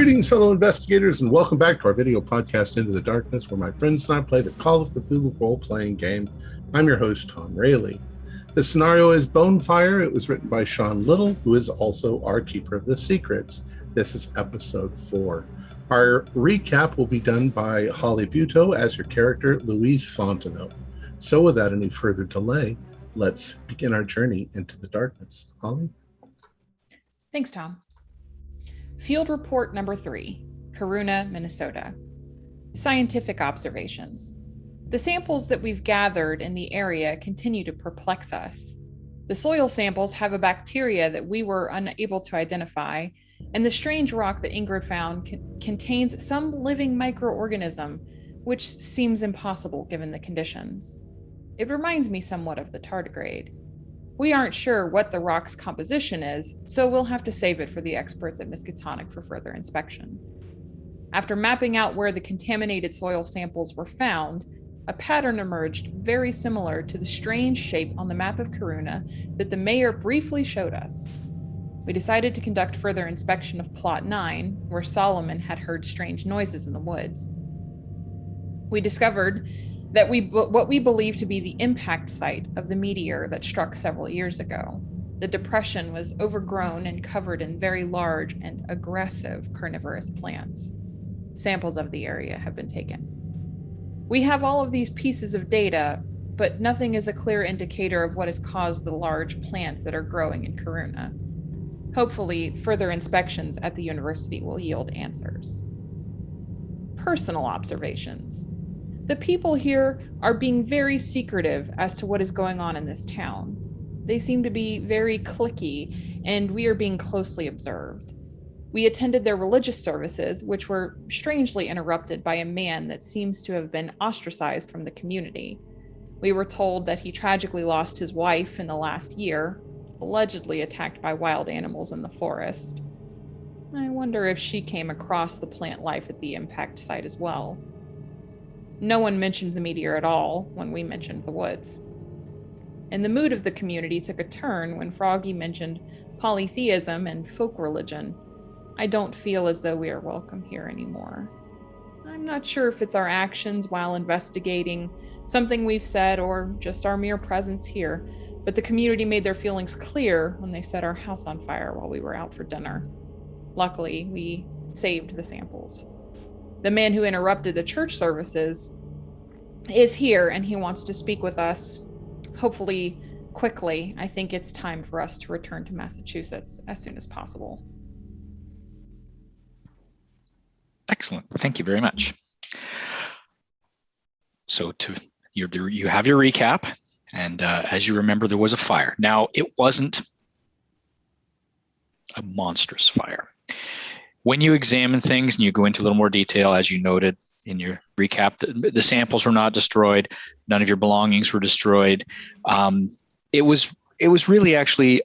Greetings, fellow investigators, and welcome back to our video podcast, Into the Darkness, where my friends and I play the Call of Cthulhu role-playing game. I'm your host, Tom Rayleigh. The scenario is Bonefire. It was written by Sean Little, who is also our Keeper of the Secrets. This is episode 4. Our recap will be done by Holly Buteau as her character, Louise Fontenot. So without any further delay, let's begin our journey into the darkness. Holly? Thanks, Tom. Field report number 3, Corunna, Minnesota. Scientific observations. The samples that we've gathered in the area continue to perplex us. The soil samples have a bacteria that we were unable to identify, and the strange rock that Ingrid found contains some living microorganism, which seems impossible given the conditions. It reminds me somewhat of the tardigrade. We aren't sure what the rock's composition is, so we'll have to save it for the experts at Miskatonic for further inspection. After mapping out where the contaminated soil samples were found, a pattern emerged very similar to the strange shape on the map of Corunna that the mayor briefly showed us. We decided to conduct further inspection of Plot 9, where Solomon had heard strange noises in the woods. We discovered that what we believe to be the impact site of the meteor that struck several years ago. The depression was overgrown and covered in very large and aggressive carnivorous plants. Samples of the area have been taken. We have all of these pieces of data, but nothing is a clear indicator of what has caused the large plants that are growing in Corunna. Hopefully, further inspections at the university will yield answers. Personal observations. The people here are being very secretive as to what is going on in this town. They seem to be very cliquey, and we are being closely observed. We attended their religious services, which were strangely interrupted by a man that seems to have been ostracized from the community. We were told that he tragically lost his wife in the last year, allegedly attacked by wild animals in the forest. I wonder if she came across the plant life at the impact site as well. No one mentioned the meteor at all when we mentioned the woods. And the mood of the community took a turn when Froggy mentioned polytheism and folk religion. I don't feel as though we are welcome here anymore. I'm not sure if it's our actions while investigating, something we've said, or just our mere presence here, but the community made their feelings clear when they set our house on fire while we were out for dinner. Luckily, we saved the samples. The man who interrupted the church services is here, and he wants to speak with us, hopefully quickly. I think it's time for us to return to Massachusetts as soon as possible. Excellent. Thank you very much. So you have your recap, and as you remember, there was a fire. Now, it wasn't a monstrous fire. When you examine things and you go into a little more detail, as you noted in your recap, the samples were not destroyed. None of your belongings were destroyed. It was really actually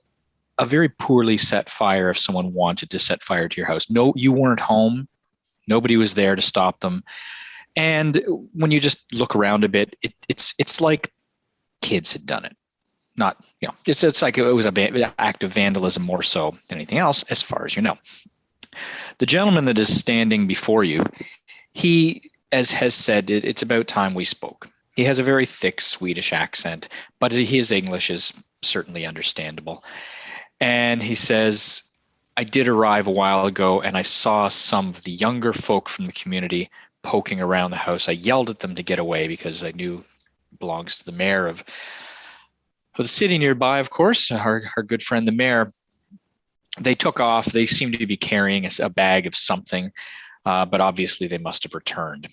a very poorly set fire if someone wanted to set fire to your house. No, you weren't home. Nobody was there to stop them. And when you just look around a bit, it's like kids had done it. Not, it's like it was an act of vandalism more so than anything else, as far as you know. The gentleman that is standing before you, he, as has said, it's about time we spoke. He has a very thick Swedish accent, but his English is certainly understandable. And he says, I did arrive a while ago, and I saw some of the younger folk from the community poking around the house. I yelled at them to get away because I knew it belongs to the mayor of the city nearby, of course, our good friend, the mayor. They took off. They seemed to be carrying a bag of something, but obviously they must have returned.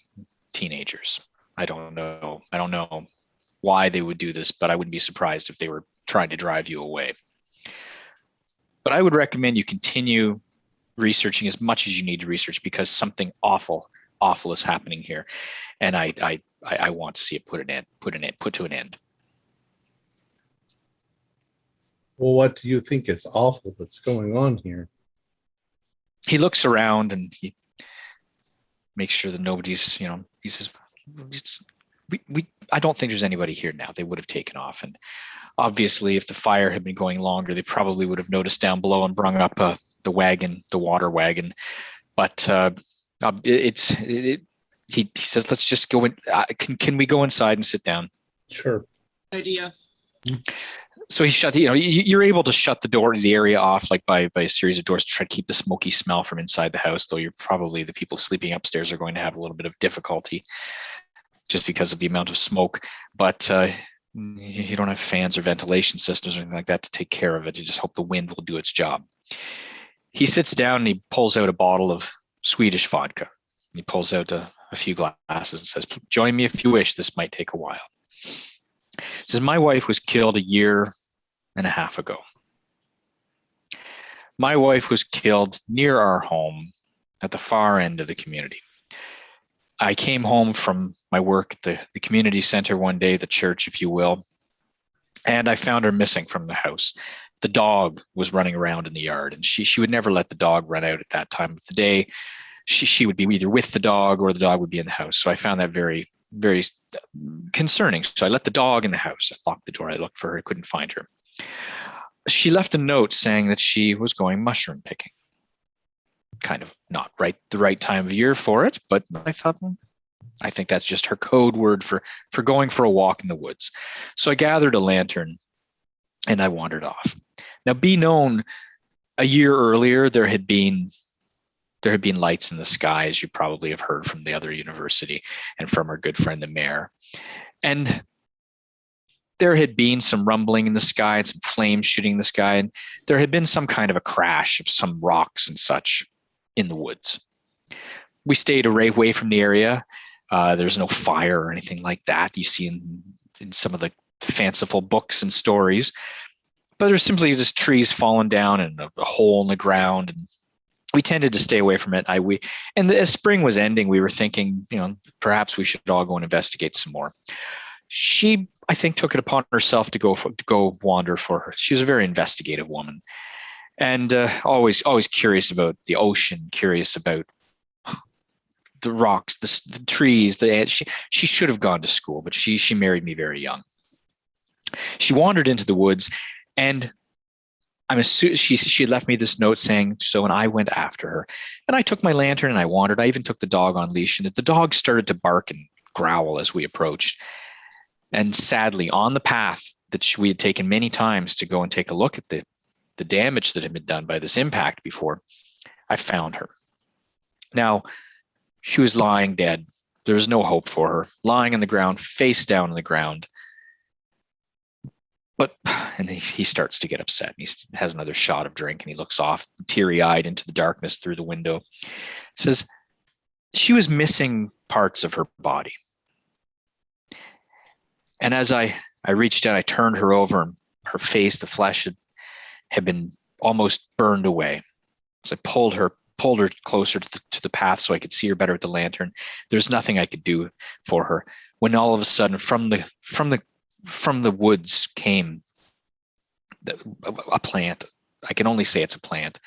Teenagers. I don't know why they would do this, but I wouldn't be surprised if they were trying to drive you away. But I would recommend you continue researching as much as you need to research, because something awful is happening here, and I want to see it put to an end. Well, what do you think is awful that's going on here? He looks around and he makes sure that nobody's, he says, I don't think there's anybody here now. They would have taken off. And obviously, if the fire had been going longer, they probably would have noticed down below and brung up the water wagon But he says, let's just go in. Can we go inside and sit down? Sure. Idea. So he shut, you're able to shut the door to the area off, like by a series of doors to try to keep the smoky smell from inside the house, though you're probably, the people sleeping upstairs are going to have a little bit of difficulty just because of the amount of smoke. But you don't have fans or ventilation systems or anything like that to take care of it. You just hope the wind will do its job. He sits down and he pulls out a bottle of Swedish vodka. He pulls out a few glasses and says, join me if you wish. This might take a while. He says, my wife was killed 1.5 years ago. My wife was killed near our home at the far end of the community. I came home from my work at the community center one day, the church, if you will, and I found her missing from the house. The dog was running around in the yard, and she would never let the dog run out at that time of the day. She would be either with the dog or the dog would be in the house. So I found that very, very concerning. So I let the dog in the house. I locked the door. I looked for her. I couldn't find her. She left a note saying that she was going mushroom picking. Kind of not the right time of year for it, but I thought, I think that's just her code word for going for a walk in the woods. So I gathered a lantern and I wandered off. Now, be known, 1 year earlier, there had been lights in the sky, as you probably have heard from the other university and from our good friend, the mayor. And there had been some rumbling in the sky and some flames shooting in the sky. And there had been some kind of a crash of some rocks and such in the woods. We stayed away from the area. There's no fire or anything like that you see in some of the fanciful books and stories. But there's simply just trees falling down and a hole in the ground. And we tended to stay away from it. And as spring was ending, we were thinking, perhaps we should all go and investigate some more. She, I think, took it upon herself to go wander for her. She was a very investigative woman, and always curious about the ocean, curious about the rocks, the trees. She should have gone to school, but she married me very young. She wandered into the woods, and she had left me this note saying so, and I went after her. And I took my lantern and I wandered. I even took the dog on leash, and the dog started to bark and growl as we approached. And sadly, on the path that we had taken many times to go and take a look at the damage that had been done by this impact before, I found her. Now, she was lying dead. There was no hope for her, lying on the ground, face down on the ground. And he starts to get upset. He has another shot of drink and he looks off, teary-eyed into the darkness through the window. Says, she was missing parts of her body. And as I reached out, I turned her over, and her face, the flesh had been almost burned away. So I pulled her closer to the path so I could see her better with the lantern. There's nothing I could do for her. When all of a sudden, from the woods came a plant. I can only say it's a plant.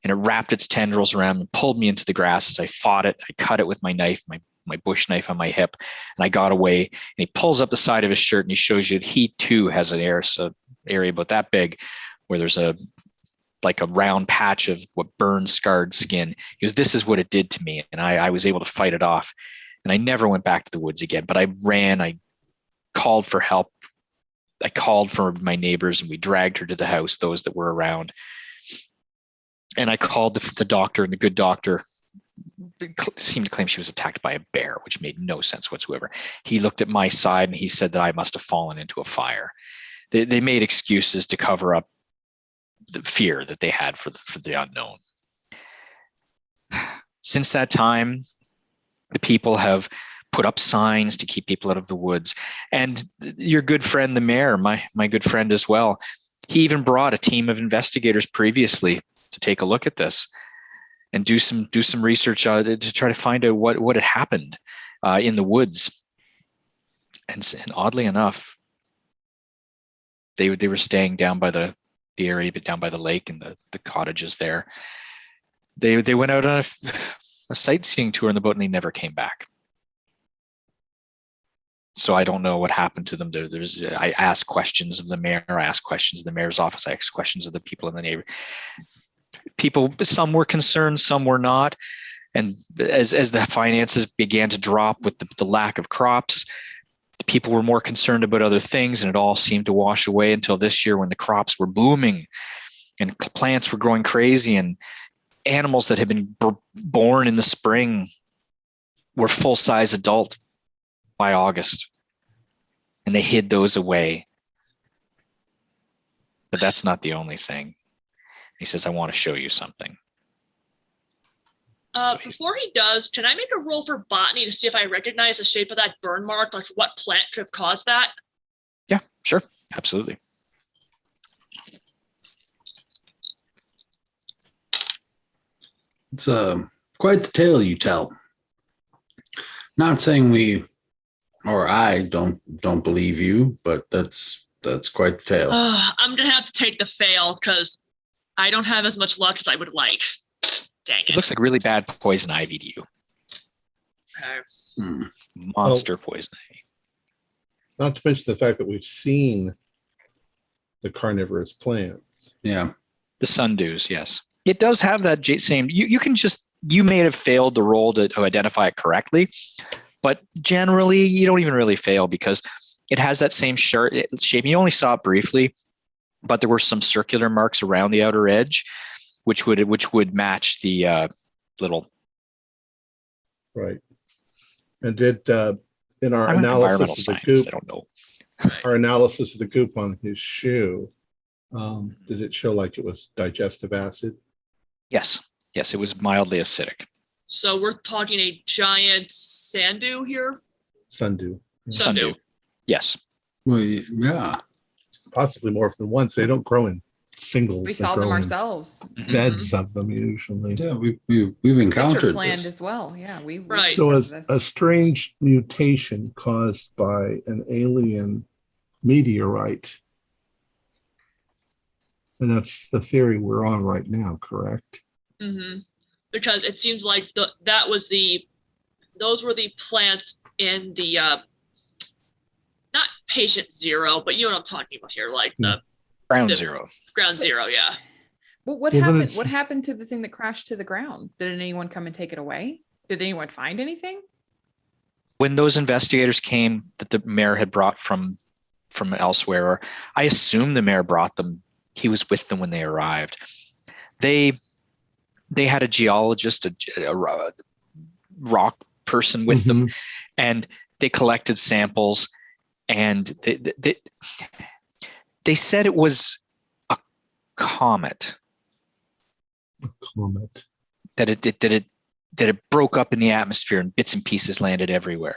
And it wrapped its tendrils around and pulled me into the grass as I fought it. I cut it with my knife, my bush knife on my hip, and I got away. And he pulls up the side of his shirt and he shows you that he too has an area about that big where there's a round patch of what burned, scarred skin. He goes, this is what it did to me. And I was able to fight it off. And I never went back to the woods again, but I ran, I called for help. I called for my neighbors and we dragged her to the house, those that were around. And I called the doctor, and the good doctor seemed to claim she was attacked by a bear, which made no sense whatsoever. He looked at my side and he said that I must have fallen into a fire. They made excuses to cover up the fear that they had for the unknown. Since that time, the people have put up signs to keep people out of the woods. And your good friend, the mayor, my good friend as well, he even brought a team of investigators previously to take a look at this and do some research to try to find out what had happened in the woods. And oddly enough, they were staying down by the area, but down by the lake and the cottages there. They went out on a sightseeing tour in the boat and they never came back. So I don't know what happened to them. I asked questions of the mayor. I asked questions of the mayor's office. I asked questions of the people in the neighborhood. people, some were concerned, some were not. And as the finances began to drop with the lack of crops, people were more concerned about other things, and it all seemed to wash away until this year when the crops were booming and plants were growing crazy, and animals that had been born in the spring were full-size adult by August, and they hid those away. But that's not the only thing. He says, I want to show you something. Before he does, can I make a roll for botany to see if I recognize the shape of that burn mark, like what plant could have caused that? Yeah, sure. Absolutely. It's quite the tale you tell. Not saying we, or I don't believe you, but that's quite the tale. I'm gonna have to take the fail because I don't have as much luck as I would like. Dang it. It looks like really bad poison ivy to you. Okay. Monster poison ivy. Not to mention the fact that we've seen the carnivorous plants. Yeah. The sundews, yes. It does have that same, you may have failed the roll to identify it correctly, but generally you don't even really fail because it has that same shape. You only saw it briefly, but there were some circular marks around the outer edge, which would match the little. Right. And did in our analysis of the goop, I don't know. our analysis of the goop on his shoe, did it show like it was digestive acid? Yes, it was mildly acidic. So we're talking a giant sandew here? Sundew. Sundew. Yes. Well, yeah. Possibly more than once. They don't grow in singles. We They saw grow them in ourselves. beds of them usually. Yeah, we've encountered Planned this. as well. Yeah, we Right. So this. a strange mutation caused by an alien meteorite. And that's the theory we're on right now, correct? Mm-hmm. Because it seems like those were the plants in the not patient zero, but you know what I'm talking about here, like the Ground zero. ground zero, yeah. Well, what Well, then happened? it's- What happened to the thing that crashed to the ground? Did anyone come and take it away? Did anyone find anything? When those investigators came that the mayor had brought from elsewhere, or I assume the mayor brought them, he was with them when they arrived. They had a geologist, a rock person with them, and they collected samples, and they said it was a comet. Comet. That it broke up in the atmosphere and bits and pieces landed everywhere.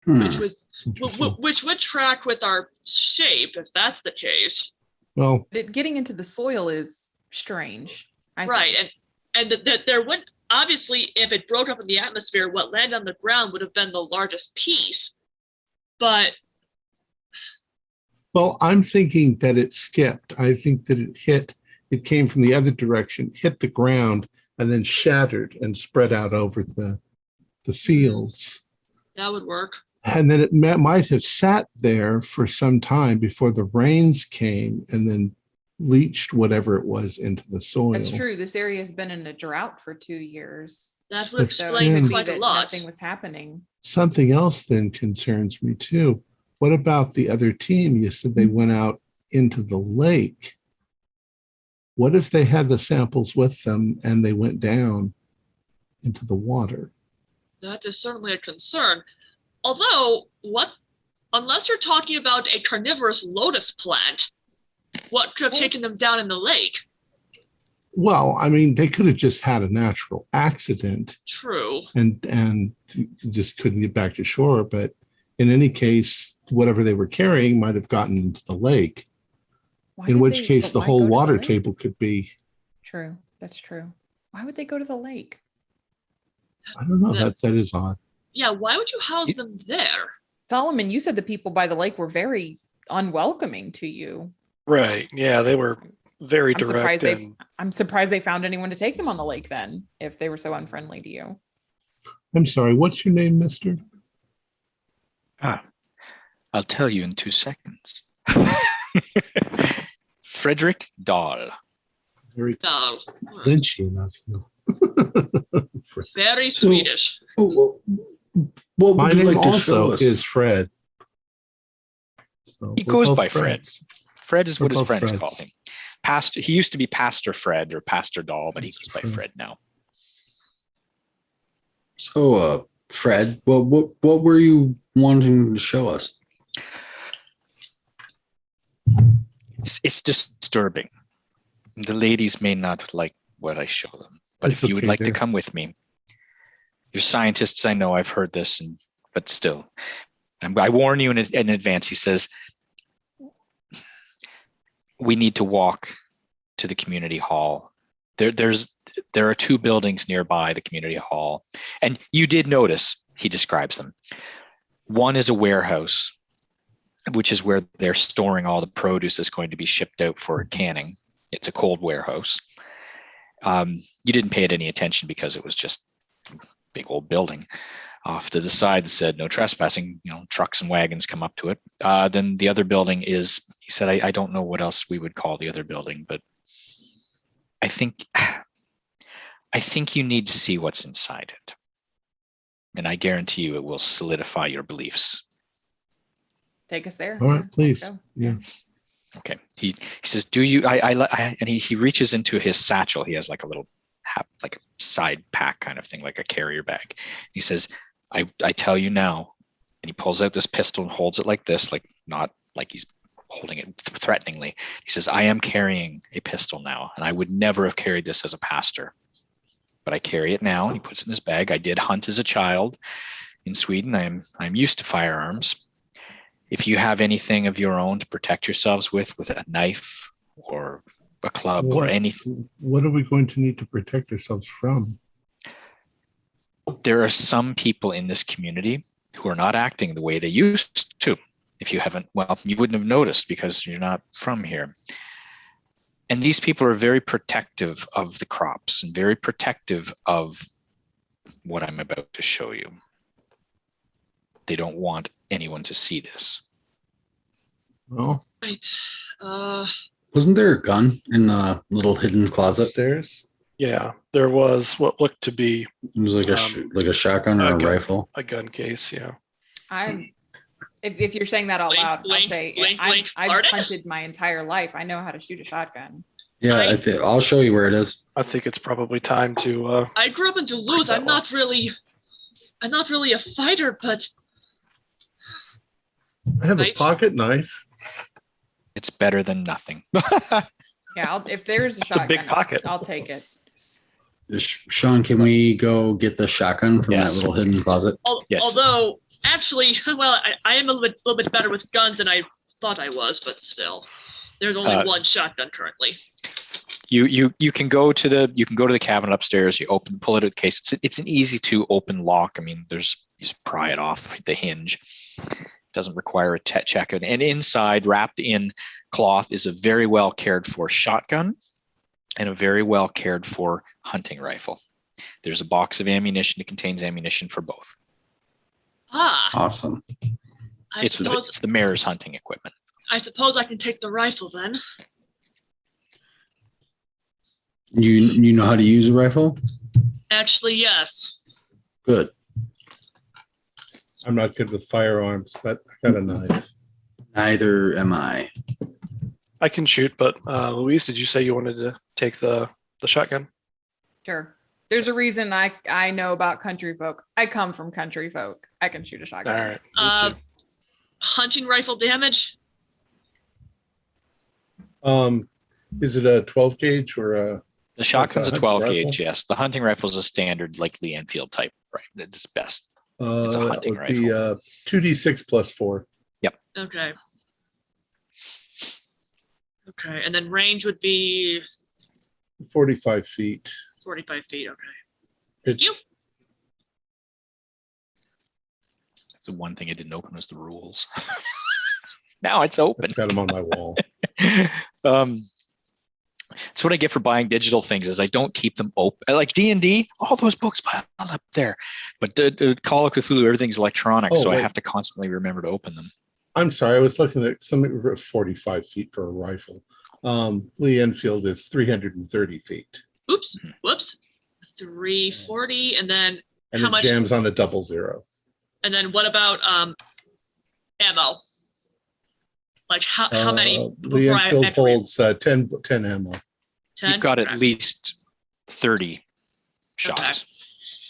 Which would track with our shape if that's the case. Well, Getting into the soil is strange. I Right, think. and that there would obviously, if it broke up in the atmosphere, what landed on the ground would have been the largest piece. But well, I'm thinking that it skipped. I think that it came from the other direction, hit the ground, and then shattered and spread out over the fields. that would work. And then it might have sat there for some time before the rains came and then leached whatever it was into the soil. That's true. This area has been in a drought for 2 years. That would But So explain then- it could be quite a that lot. nothing was happening. Something else then concerns me too. What about the other team? You said they went out into the lake. What if they had the samples with them and they went down into the water? That is certainly a concern. Although, unless you're talking about a carnivorous lotus plant, what could have taken them down in the lake? Well, I mean, they could have just had a natural accident True. and just couldn't get back to shore. But in any case, whatever they were carrying might have gotten into the lake, Why in did which they- case but the why whole go to water lake? table could be, True. That's true. Why would they go to the lake? I don't know, that is odd. Yeah, why would you house them there? Solomon, you said the people by the lake were very unwelcoming to you. Right. Yeah, they were very I'm direct. surprised And I'm surprised they found anyone to take them on the lake then, if they were so unfriendly to you. I'm sorry, what's your name, mister? I'll tell you in 2 seconds. Frederick Dahl. Very No. Lynchian of you. Very So- Swedish. What would My you name like to show also us? is Fred. So He we're goes both by Fred. Freds. Fred is We're what his both friends Freds. call him. Pastor. He used to be Pastor Fred or Pastor Dahl, but he Pastor goes by Fred. Fred now. So, Fred, what were you wanting to show us? It's disturbing. The ladies may not like what I show them, but It's if you would okay, like to dear. come with me, you're scientists. I know I've heard this, but still, I warn you in advance. He says we need to walk to the community hall. There are two buildings nearby the community hall, and you did notice he describes them. One is a warehouse, which is where they're storing all the produce that's going to be shipped out for canning. It's a cold warehouse. You didn't pay it any attention because it was just a big old building off to the side that said no trespassing. Trucks and wagons come up to it. Then the other building is, he said, I don't know what else we would call the other building, but I think you need to see what's inside it. And I guarantee you it will solidify your beliefs. Take us there. All right, Let's please. go. Yeah. Okay. He says, do you, and he reaches into his satchel. He has like a little, like a side pack kind of thing, like a carrier bag. He says, I tell you now, and he pulls out this pistol and holds it like this, like not like he's holding it threateningly. He says, I am carrying a pistol now, and I would never have carried this as a pastor, but I carry it now. And he puts it in his bag. I did hunt as a child in Sweden. I'm used to firearms. If you have anything of your own to protect yourselves with a knife or a club or anything. What are we going to need to protect ourselves from? There are some people in this community who are not acting the way they used to. If you haven't, well, you wouldn't have noticed because you're not from here. And these people are very protective of the crops and very protective of what I'm about to show you. They don't want anyone to see this. Well, Right. Wasn't there a gun in the little hidden closet? upstairs. Yeah, there was what looked to be It was like a shotgun or a gun. rifle. a gun case. Yeah. If you're saying that out Blink, loud, I'll blink, say blink, I've blink. I've Pardon? hunted my entire life. I know how to shoot a shotgun. Yeah, I'll show you where it is. I think it's probably time to. I grew up in Duluth. I'm not really a fighter, but I have a Right. pocket knife. It's better than nothing. Yeah, if there's a It's a shotgun, big pocket. I'll take it. Sean, can we go get the shotgun from Yes. that little hidden closet? Yes. although actually, well, I am a little bit better with guns than I thought I was, but still, there's only one shotgun currently. You can go to the cabinet upstairs. You pull it out of the case. It's an easy to open lock. I mean, you just pry it off the hinge. Doesn't require a check. And inside, wrapped in cloth, is a very well cared for shotgun and a very well cared for hunting rifle. There's a box of ammunition that contains ammunition for both. Awesome. I It's the mayor's hunting equipment. I suppose I can take the rifle then. You know how to use a rifle? Actually, yes. Good. I'm not good with firearms, but I got a knife. Neither am I. I can shoot, but Louise, did you say you wanted to take the shotgun? Sure. There's a reason I know about country folk. I come from country folk. I can shoot a All shotgun. right. me too. Hunting rifle damage. Is it a 12 gauge or a? The shotgun's a hunting 12 rifle? gauge. Yes, the hunting rifle is a standard like Lee Enfield type. Right, it's best. It's a That hunting would be rifle. 2d6 plus 4. Okay. Okay, and then range would be 45 feet. 45 feet. Okay. It- Thank you. The one thing I didn't open was the rules. Now it's open. I've got them on my wall. It's what I get for buying digital things is I don't keep them open. Like D&D, all those books piled up there. But the Call of Cthulhu, everything's electronic, Oh, so I wait. have to constantly remember to open them. I'm sorry, I was looking at some 45 feet for a rifle. Lee Enfield is 330 feet. Oops. Whoops. 340, and then And how it much? jams on a 00. And then what about ammo? Like how many? Lee before I Enfield actually- holds 10 ammo. 10? You've got at Okay. least 30 shots. Okay.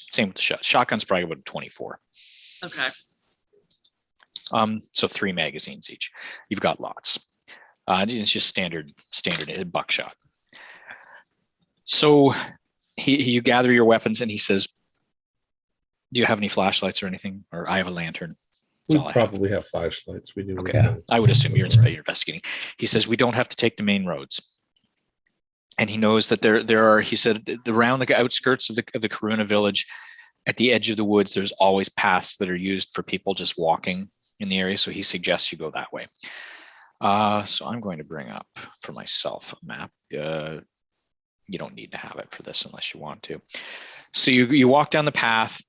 Same with the shot. Shotgun's probably about 24. Okay. So 3 magazines each. You've got lots. It's just standard buckshot. So you gather your weapons, and he says, "Do you have any flashlights or anything?" Or I have a lantern. We That's all I have. probably have flashlights. We do. Okay. Yeah. I would assume you're investigating. He says, "We don't have to take the main roads." And he knows that there are, he said, around the outskirts of the Karuna village, at the edge of the woods, there's always paths that are used for people just walking in the area. So he suggests you go that way. So I'm going to bring up for myself a map. You don't need to have it for this unless you want to. So you walk down the path,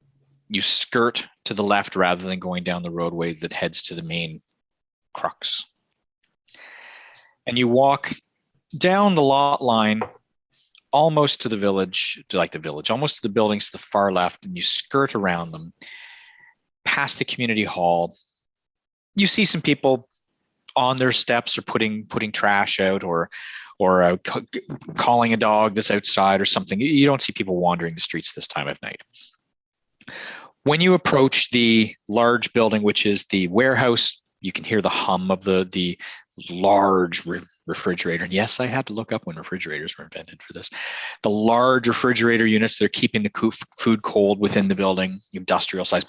you skirt to the left rather than going down the roadway that heads to the main crux. And you walk down the lot line almost to the village, almost to the buildings to the far left, and you skirt around them, past the community hall. You see some people on their steps or putting trash out or calling a dog that's outside or something. You don't see people wandering the streets this time of night. When you approach the large building, which is the warehouse, you can hear the hum of the large refrigerator. And yes, I had to look up when refrigerators were invented for this. The large refrigerator units, they're keeping the food cold within the building, industrial size.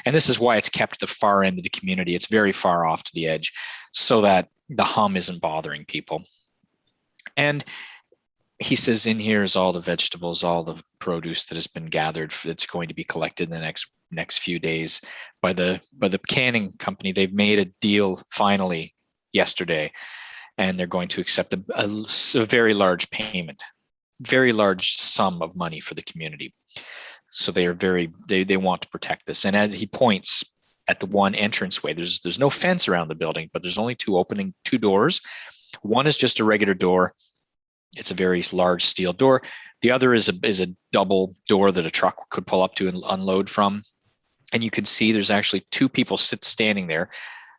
And this is why it's kept at the far end of the community. It's very far off to the edge so that the hum isn't bothering people. And he says, in here is all the vegetables, all the produce that has been gathered that's going to be collected in the next few days by the canning company. They've made a deal finally yesterday, and they're going to accept a very large payment, very large sum of money for the community. So they are they want to protect this. And as he points at the one entranceway, there's no fence around the building, but there's only two doors. One is just a regular door. It's a very large steel door. The other is a double door that a truck could pull up to and unload from. And you can see there's actually two people standing there.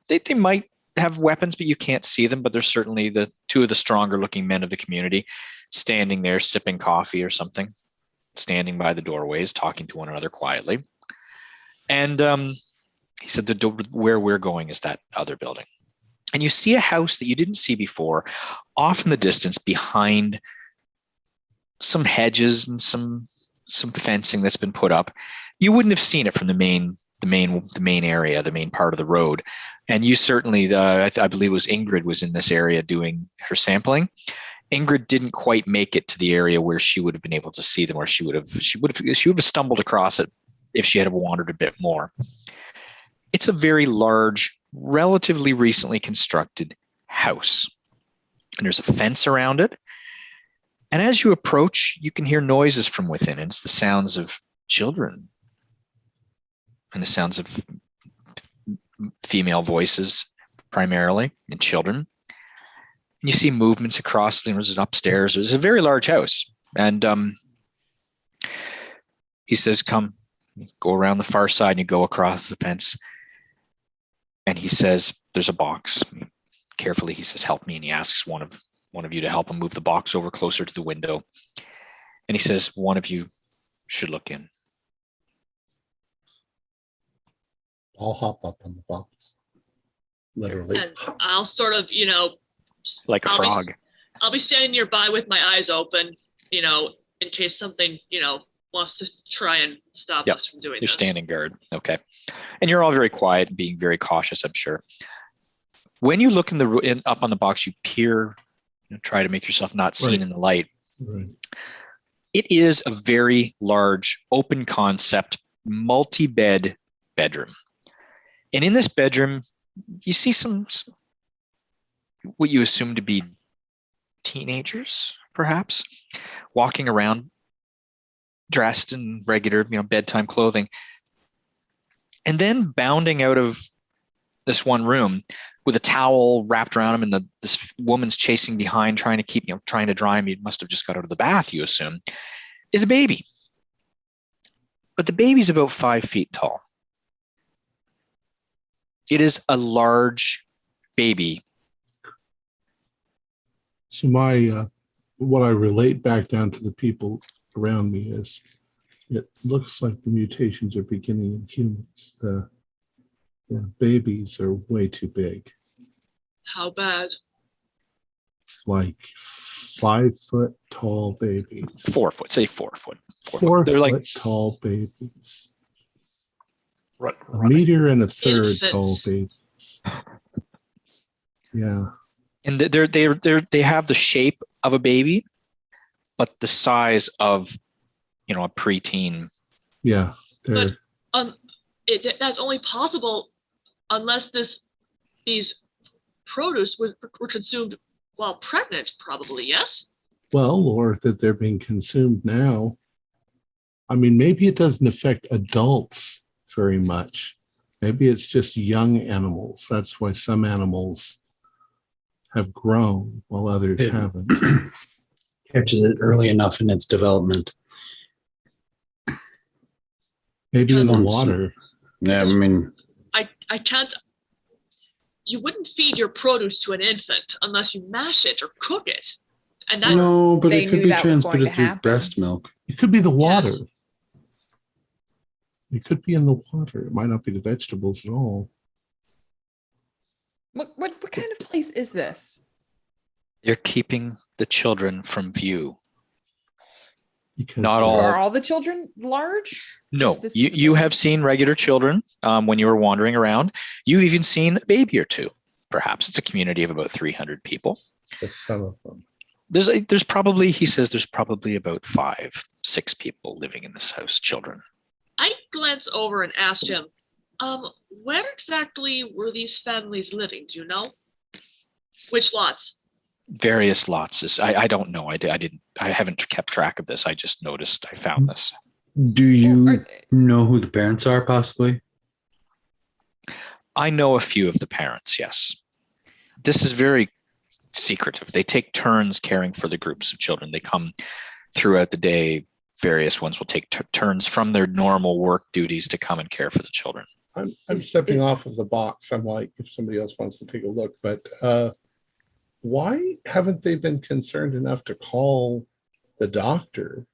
They might have weapons, but you can't see them. But there's certainly the two of the stronger looking men of the community standing there sipping coffee or something, standing by the doorways, talking to one another quietly. And he said where we're going is that other building. And you see a house that you didn't see before, off in the distance behind some hedges and some fencing that's been put up. You wouldn't have seen it from the main area, the main part of the road. And you certainly, I believe it was Ingrid was in this area doing her sampling. Ingrid didn't quite make it to the area where she would have been able to see them, or she would have stumbled across it if she had wandered a bit more. It's a very large, relatively recently constructed house. And there's a fence around it. And as you approach, you can hear noises from within. And it's the sounds of children and the sounds of female voices primarily, and children. And you see movements across, there's an upstairs. It's a very large house. And he says, come, go around the far side and you go across the fence. And he says, there's a box. Carefully, he says, help me. And he asks one of you to help him move the box over closer to the window. And he says, one of you should look in. I'll hop up on the box. Literally. And I'll sort of, Like a frog. I'll be standing nearby with my eyes open, in case something, wants to try and stop us from doing You're this. standing guard. Okay. And you're all very quiet and being very cautious, I'm sure. When you look up on the box, you peer, try to make yourself not seen in the light. Right. It is a very large, open concept, multi-bed bedroom. And in this bedroom, you see some what you assume to be teenagers, perhaps, walking around dressed in regular, bedtime clothing. And then bounding out of this one room with a towel wrapped around him, and this woman's chasing behind, trying to dry him. He must have just got out of the bath, you assume, is a baby. But the baby's about 5 feet tall. It is a large baby. So my what I relate back down to the people around me is it looks like the mutations are beginning in humans. The babies are way too big. How bad? Like 5 foot tall babies. 4 foot, say 4 foot. 4 They're foot like tall babies. A Running. meter and a third Infants. tall babies. Yeah. and they have the shape of a baby, but the size of a preteen. Yeah. They're That's only possible unless these produce were consumed while pregnant, probably, yes? well, or that they're being consumed now. I mean, maybe it doesn't affect adults very much. Maybe it's just young animals. That's why some animals have grown while others Yeah. haven't. Catches it early enough in its development. Maybe in the Because- water. Yeah, I mean, I can't. You wouldn't feed your produce to an infant unless you mash it or cook it. And that no, but They it could knew be that was going transmitted to through happen. breast milk. It could be the water. Yes. It could be in the water. It might not be the vegetables at all. What kind of place is this? They're keeping the children from view. Because Not all- Are all the children large? No, Is this- you have seen regular children when you were wandering around. You've even seen a baby or two. Perhaps it's a community of about 300 people. just some of them. There's probably, he says, there's probably about 5-6 people living in this house, children. I glanced over and asked him, where exactly were these families living? Do you know? Which lots? Various lots. I don't know. I haven't kept track of this. I just noticed. I found this. Do you Well, know who the parents are, possibly? I know a few of the parents. Yes, this is very secretive. They take turns caring for the groups of children. They come throughout the day. Various ones will take turns from their normal work duties to come and care for the children. I'm Is- stepping is- off of the box. I'm like, if somebody else wants to take a look, but why haven't they been concerned enough to call the doctor,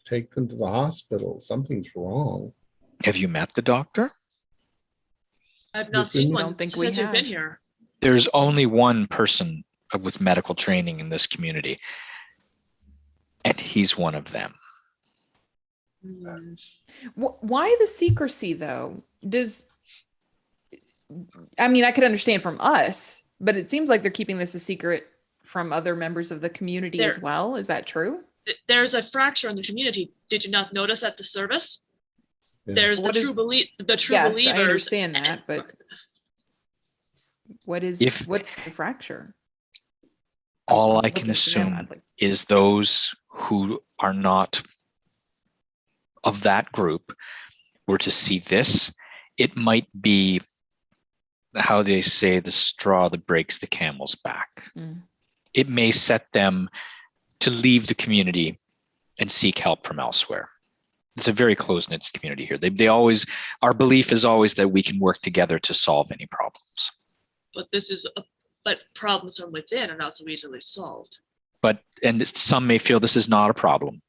take them to the hospital? Something's wrong. Have you met the doctor? I've not We seen don't one think we since you've been have. here. There's only one person with medical training in this community, and he's one of them. Hmm. Why the secrecy though? I could understand from us, but it seems like they're keeping this a secret from other members of the community as There- well. Is that true? There's a fracture in the community. Did you not notice at the service? Yeah. There's What the is- true Yes, believers. I understand that, but what's the fracture? All I What can is- yeah, assume I'd like- is those who are not of that group were to see this. It might be how they say the straw that breaks the camel's back. Mm. It may set them to leave the community and seek help from elsewhere. It's a very close-knit community here. They always, our belief is always that we can work together to solve any problems. But problems from within are not so easily solved. And some may feel this is not a problem.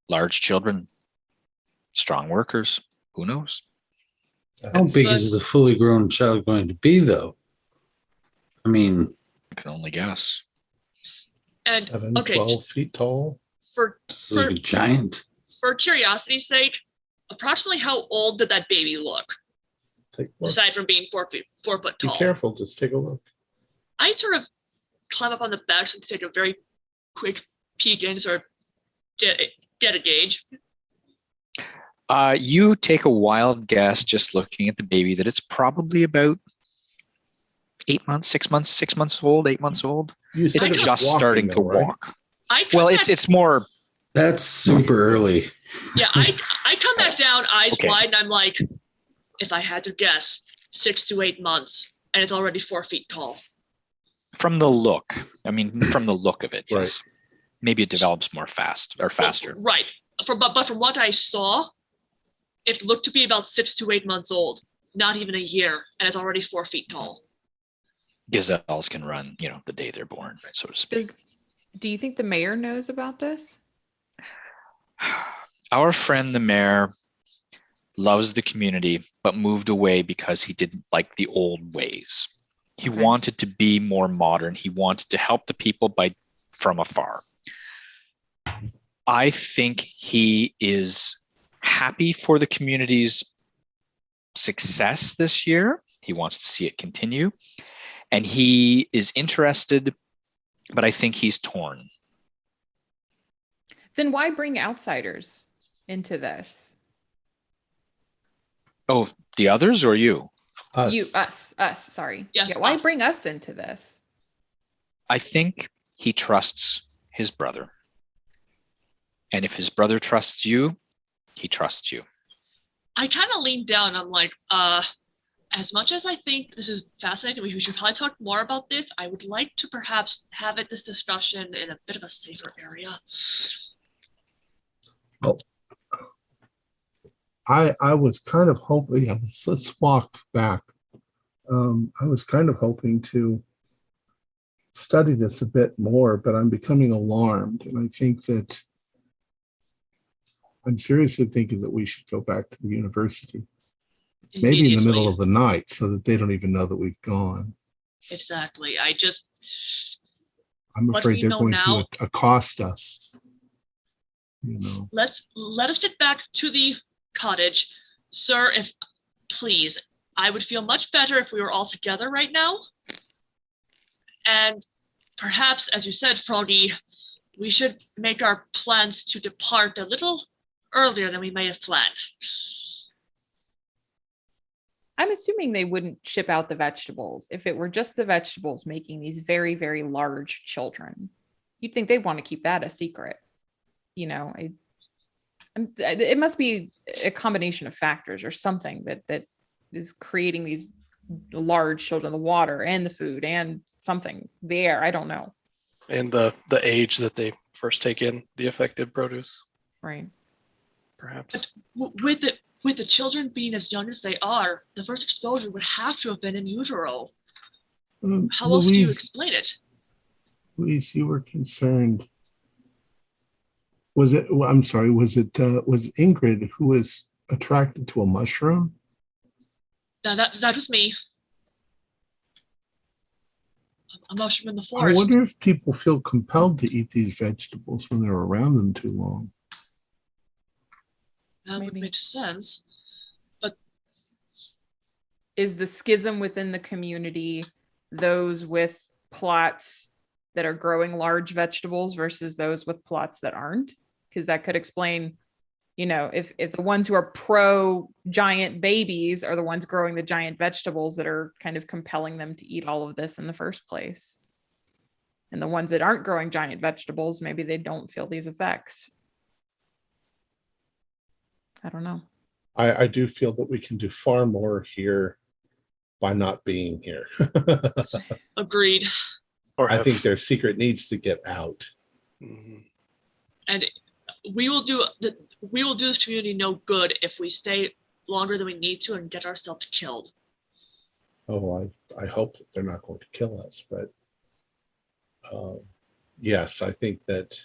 Large children, strong workers, who knows? How big is the fully grown child going to be, though? I mean, I can only guess. And 7, okay, 12 feet tall. for this is like a giant. for curiosity's sake, approximately how old did that baby look? Take a look. Aside from being 4 foot Be tall. careful. Just take a look. I sort of climb up on the bench and take a very quick peek and sort of get a gauge. You take a wild guess just looking at the baby that it's probably about 8 months, 6 months, 6 months old, 8 months old. You It's said it was just walking, starting to though, right? walk. I come Well, back, it's more. That's super early. yeah. I come back down, eyes Okay. wide, and I'm like, if I had to guess, 6 to 8 months. and it's already 4 feet tall. From the look, from the look of it, Right. yes. Maybe it develops more faster. Right. But from what I saw, it looked to be about 6 to 8 months old, not even a year, and it's already 4 feet tall. Gazelles can run, the day they're born, so to speak. Do you think the mayor knows about this? Our friend, the mayor, loves the community, but moved away because he didn't like the old ways. He Okay. wanted to be more modern. He wanted to help the people from afar. I think he is happy for the community's success this year. He wants to see it continue. And he is interested, but I think he's torn. Then why bring outsiders into this? Oh, the others or you? Us. Us, sorry. Yes, Why us. bring us into this? I think he trusts his brother. And if his brother trusts you, he trusts you. I kind of leaned down. I'm like, as much as I think this is fascinating, we should probably talk more about this. I would like to perhaps have this discussion in a bit of a safer area. Oh. I was kind of hoping, let's walk back. I was kind of hoping to study this a bit more, but I'm becoming alarmed. And I think that I'm seriously thinking that we should go back to the university, maybe in the middle of the night, so that they don't even know that we've gone. Exactly. I'm What afraid we they're know going now- to accost us. Let us get back to the cottage. Sir, please, I would feel much better if we were all together right now. And perhaps, as you said, Froggy, we should make our plans to depart a little earlier than we may have planned. I'm assuming they wouldn't ship out the vegetables if it were just the vegetables making these very, very large children. You'd think they'd want to keep that a secret. It must be a combination of factors or something that is creating these large children, the water and the food and something, the air. I don't know. And the age that they first take in the affected produce, Right. perhaps. With the children being as young as they are, the first exposure would have to have been in utero. How else do you explain it? Louise, you were concerned. Was Ingrid who was attracted to a mushroom? Now that was me. A mushroom in the I forest. wonder if people feel compelled to eat these vegetables when they're around them too long. That would Maybe. make sense. But Is the schism within the community those with plots that are growing large vegetables versus those with plots that aren't? Because that could explain, if the ones who are pro giant babies are the ones growing the giant vegetables that are kind of compelling them to eat all of this in the first place. And the ones that aren't growing giant vegetables, maybe they don't feel these effects. I don't know. I do feel that we can do far more here by not being here. agreed. Or I have, think their secret needs to get out. Mhm. And we will do this community no good if we stay longer than we need to and get ourselves killed. Oh, I hope that they're not going to kill us, but yes, I think that,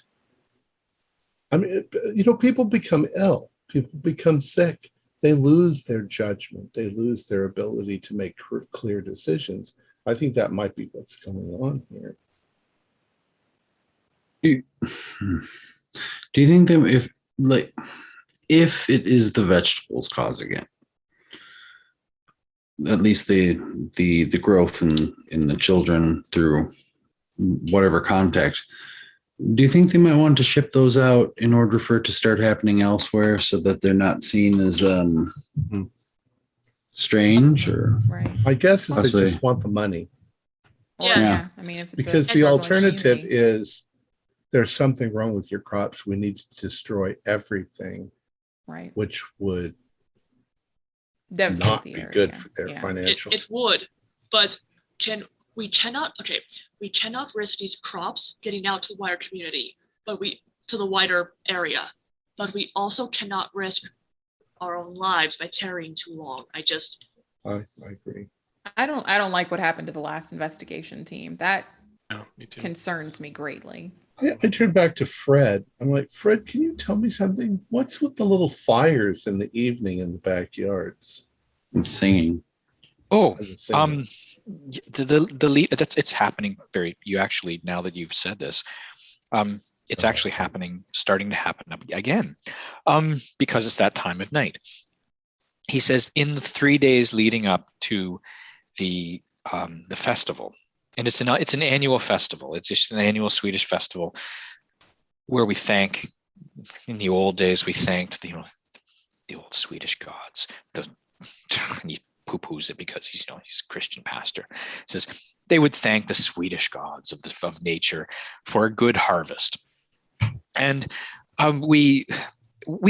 people become ill, people become sick, they lose their judgment, they lose their ability to make clear decisions. I think that might be what's going on here. Do you think that if it is the vegetables causing it, at least the growth in the children through whatever contact, do you think they might want to ship those out in order for it to start happening elsewhere so that they're not seen as strange? Or Right. My guess is they Possibly. just want the money, Or, Yeah. I mean, if it's because a the struggling alternative community. is there's something wrong with your crops. We need to destroy everything, Right. which would Devastate not the be area. good for their Yeah. financial. It would, but we cannot risk these crops getting out to the wider community, to the wider area, but we also cannot risk our own lives by tarrying too long. I agree. I don't like what happened to the last investigation team. That me too. concerns me greatly. I turned back to Fred. I'm like, Fred, can you tell me something? What's with the little fires in the evening in the backyards? And singing. Oh, Singing. the lead, it's happening you actually, now that you've said this, it's actually starting to happen again, because it's that time of night. He says in the 3 days leading up to the festival, and it's an annual festival. It's just an annual Swedish festival where we thank. In the old days, we thanked the old Swedish gods. And he poo-poos it because he's a Christian pastor. He says they would thank the Swedish gods of nature for a good harvest, and we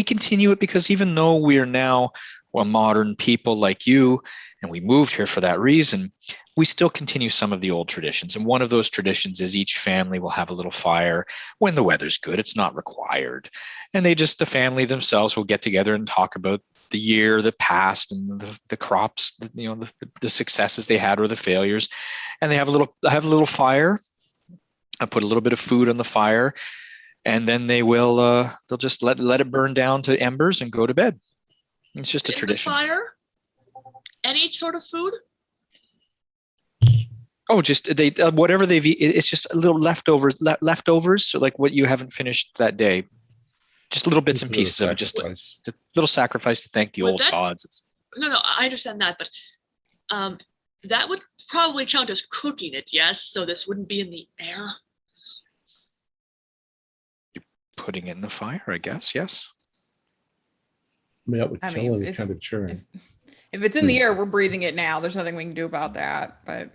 continue it because even though we are now modern people like you, and we moved here for that reason, we still continue some of the old traditions. And one of those traditions is each family will have a little fire when the weather's good. It's not required. And the family themselves will get together and talk about the year, the past, and the crops, the successes they had or the failures. And they have a little fire. I put a little bit of food on the fire, and then they'll just let it burn down to embers and go to bed. It's just a tradition. Fire? Any sort of food? Oh, just whatever they've eaten. It's just a little leftovers, so like what you haven't finished that day. Just little bits and pieces of it, just a little sacrifice to thank the old gods. No, I understand that, but that would probably count as cooking it, yes? So this wouldn't be in the air? You're putting it in the fire, I guess, yes. I mean, that would kill any kind of churn. If it's in the air, we're breathing it now. There's nothing we can do about that, but...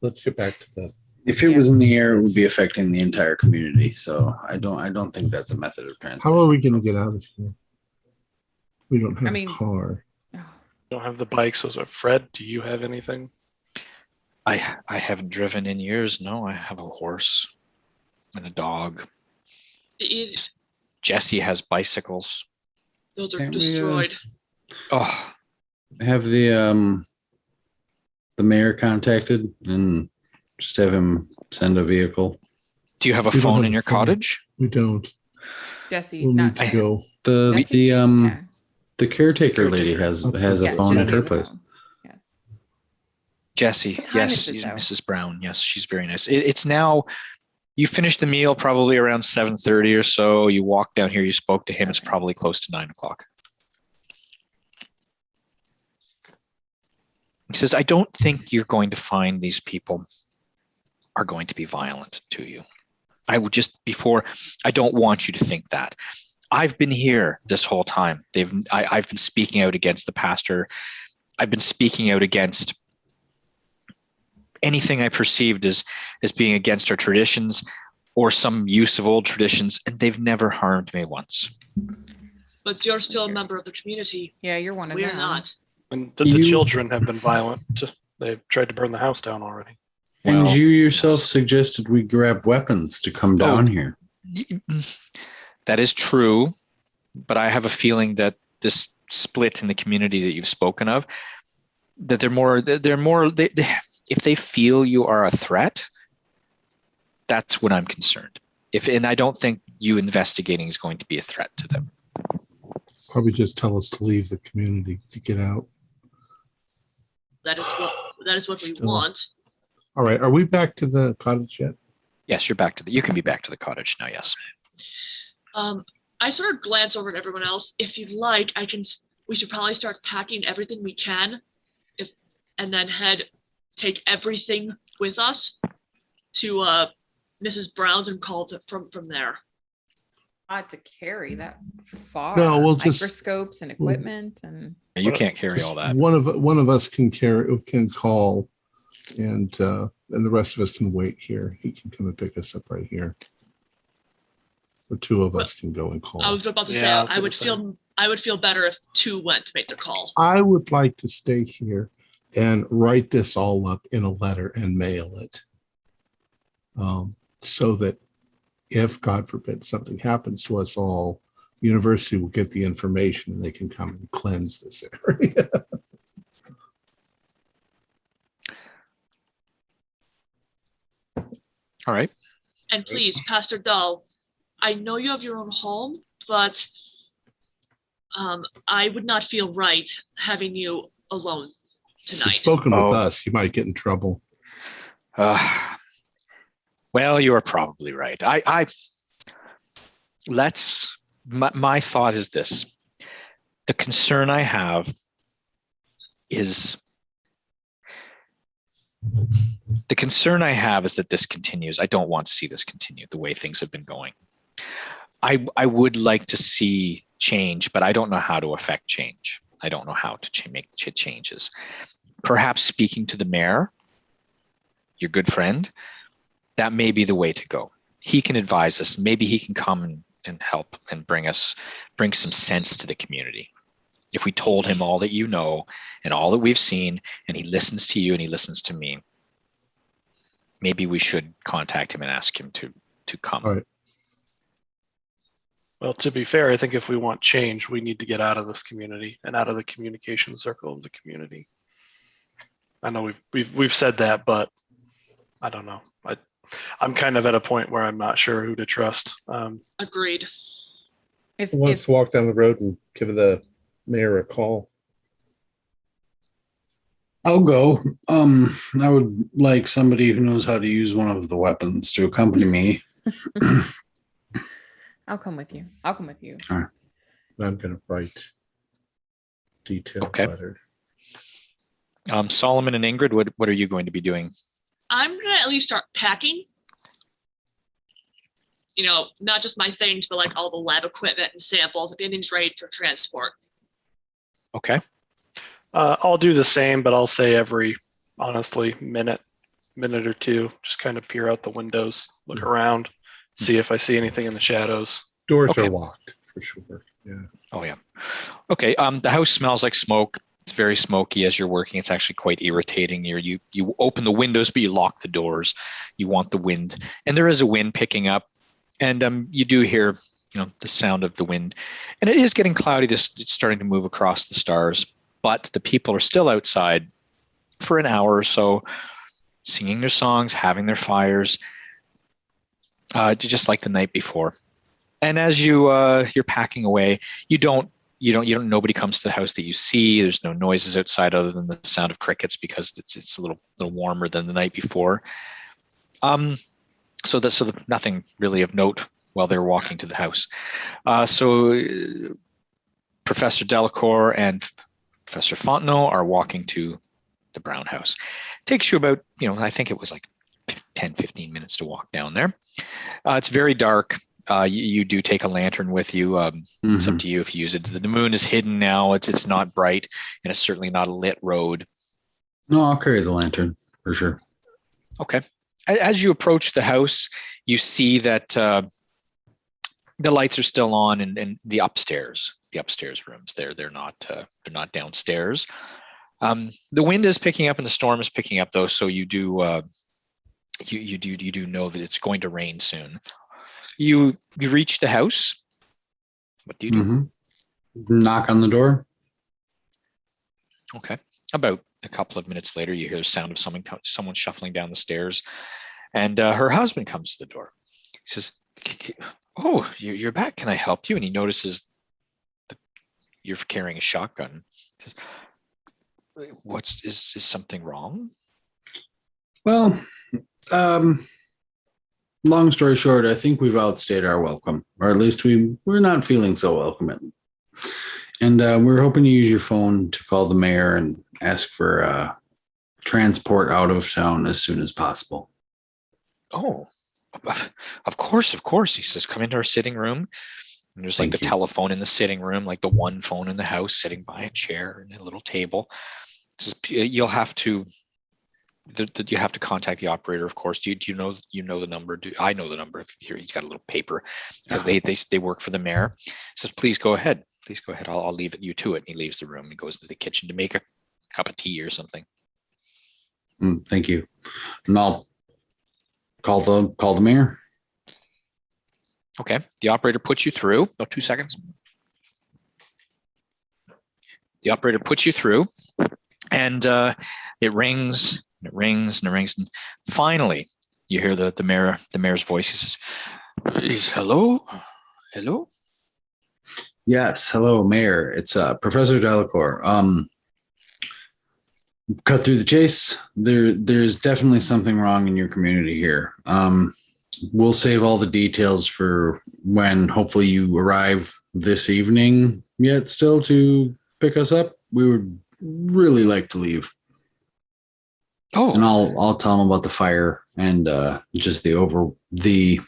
Let's get back to the... If it was in the air, it would be affecting the entire community. So I don't think that's a method of transport. How are we going to get out of here? We don't have a car. Don't have the bikes. Those are Fred. Do you have anything? I haven't driven in years. No, I have a horse and a dog. Jesse has bicycles. Those are destroyed. Have the mayor contacted and just have him send a vehicle. Do you have a phone in your cottage? We don't. Jesse, we'll need to go. The caretaker lady has a phone at her place. Yes. Jesse, yes, Mrs. Brown. Yes, she's very nice. It's now. You finished the meal probably around 7:30 or so. You walked down here. You spoke to him. It's probably close to 9 o'clock. He says, I don't think you're going to find these people are going to be violent to you. I don't want you to think that. I've been here this whole time. I've been speaking out against the pastor. I've been speaking out against anything I perceived as being against our traditions or some use of old traditions, and they've never harmed me once. But you're still a member of the community. Yeah, you're one of them. We're not. And the children have been violent. They've tried to burn the house down already. And you yourself suggested we grab weapons to come down here. That is true, but I have a feeling that this split in the community that you've spoken of, that if they feel you are a threat, that's when I'm concerned. And I don't think you investigating is going to be a threat to them. Probably just tell us to leave the community, to get out. That is what we want. All right. Are we back to the cottage yet? Yes, you can be back to the cottage now, yes. I sort of glance over at everyone else. If you'd like, we should probably start packing everything we can and then take everything with us to Mrs. Brown's and call it from there. Not to carry that far. No, we'll just microscopes and equipment and you can't carry all that. One of us can call, and the rest of us can wait here. He can come and pick us up right here. Or two of us can go and call. I was about to say I I would feel better if two went to make the call. I would like to stay here and write this all up in a letter and mail it, so that if, God forbid, something happens to us all, university will get the information and they can come and cleanse this area. All right. And please, Pastor Dahl, I know you have your own home, but I would not feel right having you alone You've tonight. spoken with us. You might get in trouble. Well, you are probably right. My thought is this. The concern I have is that this continues. I don't want to see this continue the way things have been going. I would like to see change, but I don't know how to affect change. I don't know how to make changes. Perhaps speaking to the mayor, your good friend, that may be the way to go. He can advise us. Maybe he can come and help and bring some sense to the community. If we told him all that you know and all that we've seen, and he listens to you and he listens to me, maybe we should contact him and ask him to come. All right. Well, to be fair, I think if we want change, we need to get out of this community and out of the communication circle of the community. I know we've said that, but I don't know. I'm kind of at a point where I'm not sure who to trust. Agreed. Who wants to walk down the road and give the mayor a call? I'll go. I would like somebody who knows how to use one of the weapons to accompany me. I'll come with you. All right. I'm going to write detailed letter. Solomon and Ingrid, what are you going to be doing? I'm going to at least start packing. You know, not just my things, but like all the lab equipment and samples, if anything's ready for transport. Okay. I'll do the same, but I'll say every, honestly, minute or two, just kind of peer out the windows, look around, see if I see anything in the shadows. Doors are locked for sure. Yeah. Oh yeah. Okay. The house smells like smoke. It's very smoky as you're working. It's actually quite irritating. You open the windows, but you lock the doors. You want the wind, and there is a wind picking up, and you do hear, the sound of the wind, and it is getting cloudy. It's starting to move across the stars, but the people are still outside for an hour or so, singing their songs, having their fires, just like the night before. And as you're packing away, nobody comes to the house that you see. There's no noises outside other than the sound of crickets because it's a little warmer than the night before. So nothing really of note while they're walking to the house. So Professor Delacour and Professor Fontenot are walking to the Brown house. It takes you about, I think it was like 10, 15 minutes to walk down there. It's very dark. You do take a lantern with you. It's up to you if you use it. The moon is hidden now. It's not bright, and it's certainly not a lit road. No, I'll carry the lantern for sure. Okay. As you approach the house, you see that the lights are still on, and the upstairs rooms. They're not downstairs. The wind is picking up and the storm is picking up, though. So you do you do know that it's going to rain soon. You reach the house. What do you do? Knock on the door. Okay. About a couple of minutes later, you hear the sound of someone shuffling down the stairs, and her husband comes to the door. He says, "Oh, you're back. Can I help you?" And he notices that you're carrying a shotgun. He says, is something wrong? Well, long story short, I think we've outstayed our welcome, or at least we're not feeling so welcome. And we're hoping to use your phone to call the mayor and ask for transport out of town as soon as possible. Oh, of course. He says, "Come into our sitting room." And there's like the telephone in the sitting room, like the one phone in the house sitting by a chair and a little table. It says, you have to contact the operator, of course. Do you know the number? I know the number. Here, he's got a little paper because they work for the mayor. He says, "Please go ahead." please go ahead. I'll leave you to it. And he leaves the room and goes into the kitchen to make a cup of tea or something. Thank you. And I'll call the mayor. Okay. The operator puts you through. Oh, 2 seconds. The operator puts you through, and it rings, and it rings, and it rings, and finally, you hear the mayor's voice. He says, "Hello, hello." Yes, hello, Mayor. It's Professor Delacour. Cut through the chase. There's definitely something wrong in your community here. We'll save all the details for when hopefully you arrive this evening. Yet still to pick us up. We would really like to leave. Oh, and I'll tell them about the fire and just the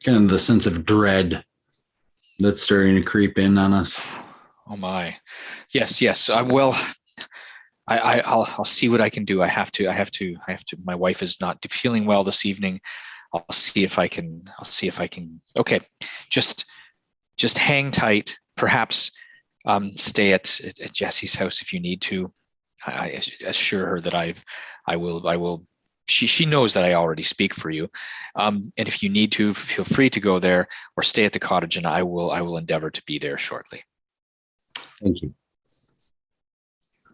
kind of the sense of dread that's starting to creep in on us. Oh my, yes. I'll see what I can do. I have to. My wife is not feeling well this evening. I'll see if I can. Okay, just hang tight. Perhaps stay at Jessie's house if you need to. I assure her that I will. She knows that I already speak for you. And if you need to, feel free to go there or stay at the cottage, and I will endeavor to be there shortly. Thank you.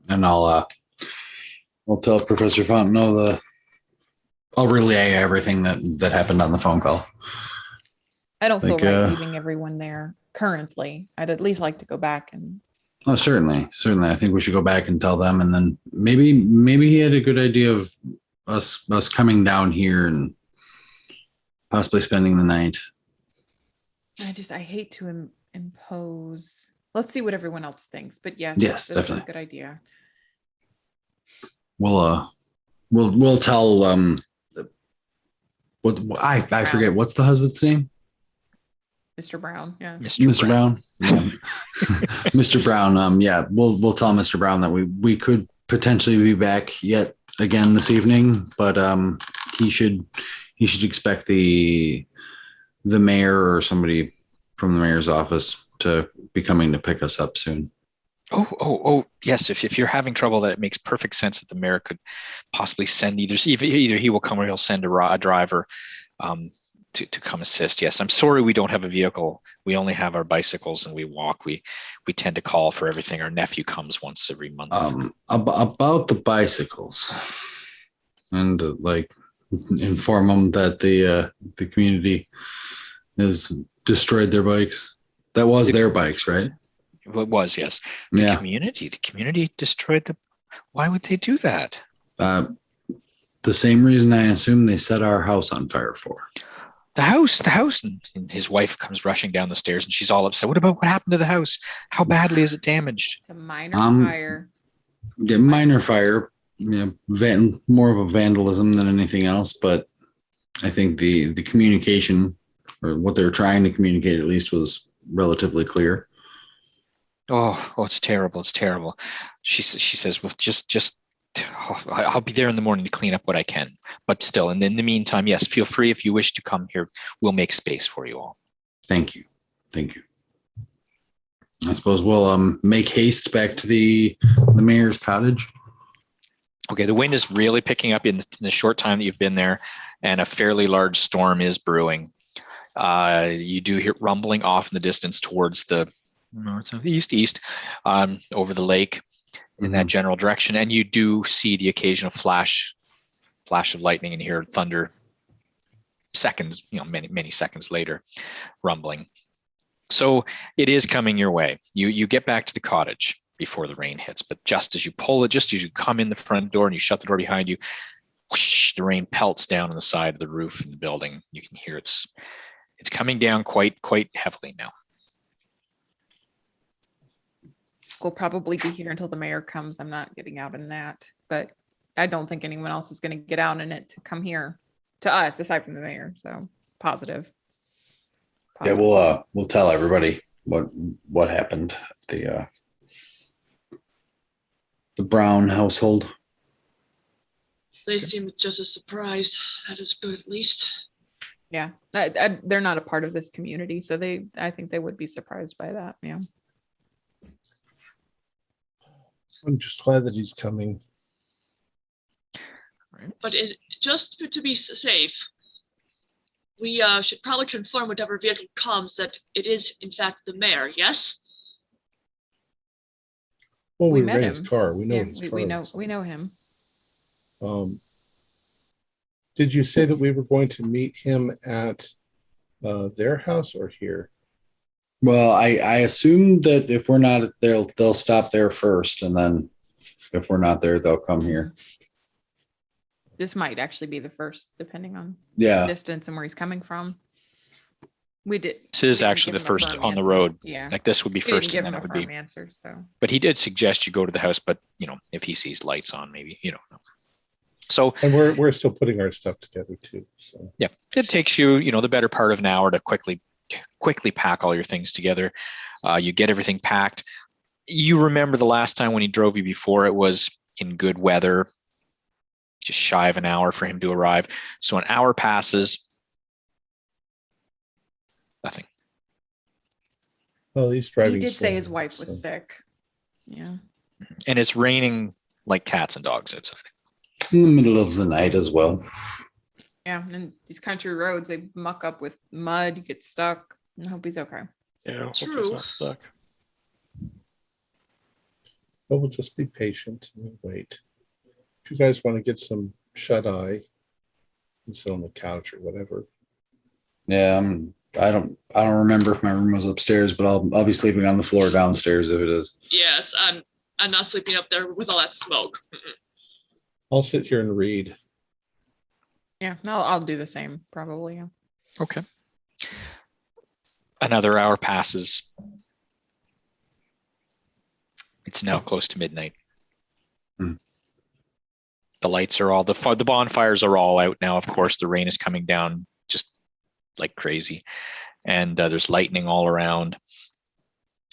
And I'll tell Professor Fontenot I'll relay everything that happened on the phone call. I don't feel right leaving everyone there currently. I'd at least like to go back and. Oh, certainly. I think we should go back and tell them, and then maybe he had a good idea of us coming down here and possibly spending the night. I hate to impose. Let's see what everyone else thinks, but yes, that's definitely a good idea. We'll tell what I forget what's the husband's name? Mr. Brown, yeah. Mr. Brown. Yeah. Mr. Brown. Yeah, we'll tell Mr. Brown that we could potentially be back yet again this evening, but he should expect the mayor or somebody from the mayor's office to be coming to pick us up soon. Oh, yes. If you're having trouble, that it makes perfect sense that the mayor could possibly send either he will come or he'll send a driver to come assist. Yes, I'm sorry we don't have a vehicle. We only have our bicycles and we walk. We tend to call for everything. Our nephew comes once every month. About the bicycles, and inform them that the community has destroyed their bikes. That was their bikes, right? It was, yes. The community destroyed them. Why would they do that? The same reason I assume they set our house on fire for. The house, and his wife comes rushing down the stairs and she's all upset. What happened to the house? How badly is it damaged? It's a minor fire. Yeah, minor fire. Yeah, more of a vandalism than anything else. But I think the communication, or what they were trying to communicate at least, was relatively clear. Oh, it's terrible. It's terrible. She says, well, just I'll be there in the morning to clean up what I can. But still, and in the meantime, yes, feel free if you wish to come here. We'll make space for you all. Thank you. I suppose we'll make haste back to the mayor's cottage. Okay, the wind is really picking up in the short time that you've been there, and a fairly large storm is brewing. You do hear rumbling off in the distance towards the north, east, over the lake in that general direction, and you do see the occasional flash of lightning and hear thunder seconds, many seconds later, rumbling. So it is coming your way. You get back to the cottage before the rain hits, but just as you come in the front door and you shut the door behind you, whoosh, the rain pelts down on the side of the roof of the building. You can hear it's coming down quite heavily now. We'll probably be here until the mayor comes. I'm not getting out in that, but I don't think anyone else is going to get out in it to come here to us, aside from the mayor. So positive. Yeah, we'll tell everybody what happened. The Brown household. They seem just as surprised. That is good, at least. Yeah, they're not a part of this community, so I think they would be surprised by that. Yeah. I'm just glad that he's coming. But just to be safe, we should probably confirm whatever vehicle comes that it is in fact the mayor. Yes. Well, We we met ran his him. car. We know Yeah, his car. we know him. Did you say that we were going to meet him at their house or here? Well, I assume that if we're not, they'll stop there first, and then if we're not there, they'll come here. This might actually be the first, depending on Yeah. distance and where he's coming from. We did. This is we didn't actually give the him a first firm on the answer. road. Yeah. Like this would be We didn't first, give and then him it a would be. firm answer. So. But he did suggest you go to the house, but if he sees lights on, maybe you don't know. So And we're still putting our stuff together too. So yeah, it takes you the better part of an hour to quickly pack all your things together. You get everything packed. You remember the last time when he drove you before, it was in good weather, just shy of an hour for him to arrive. So an hour passes, nothing. well, he's driving. He did say his slow, wife was so. sick. Yeah. And it's raining like cats and dogs outside. In the middle of the night as well. Yeah. And these country roads, they muck up with mud. You get stuck. I hope he's okay. Yeah, hope True. he's not stuck. But we'll just be patient and wait. If you guys want to get some shut eye and sit on the couch or whatever. Yeah, I don't remember if my room was upstairs, but I'll be sleeping on the floor downstairs if it is. Yes, I'm not sleeping up there with all that smoke. I'll sit here and read. Yeah. I'll do the same probably. Yeah. Okay. Another hour passes. It's now close to midnight. The lights are all the bonfires are all out now. Of course, the rain is coming down just like crazy, and there's lightning all around,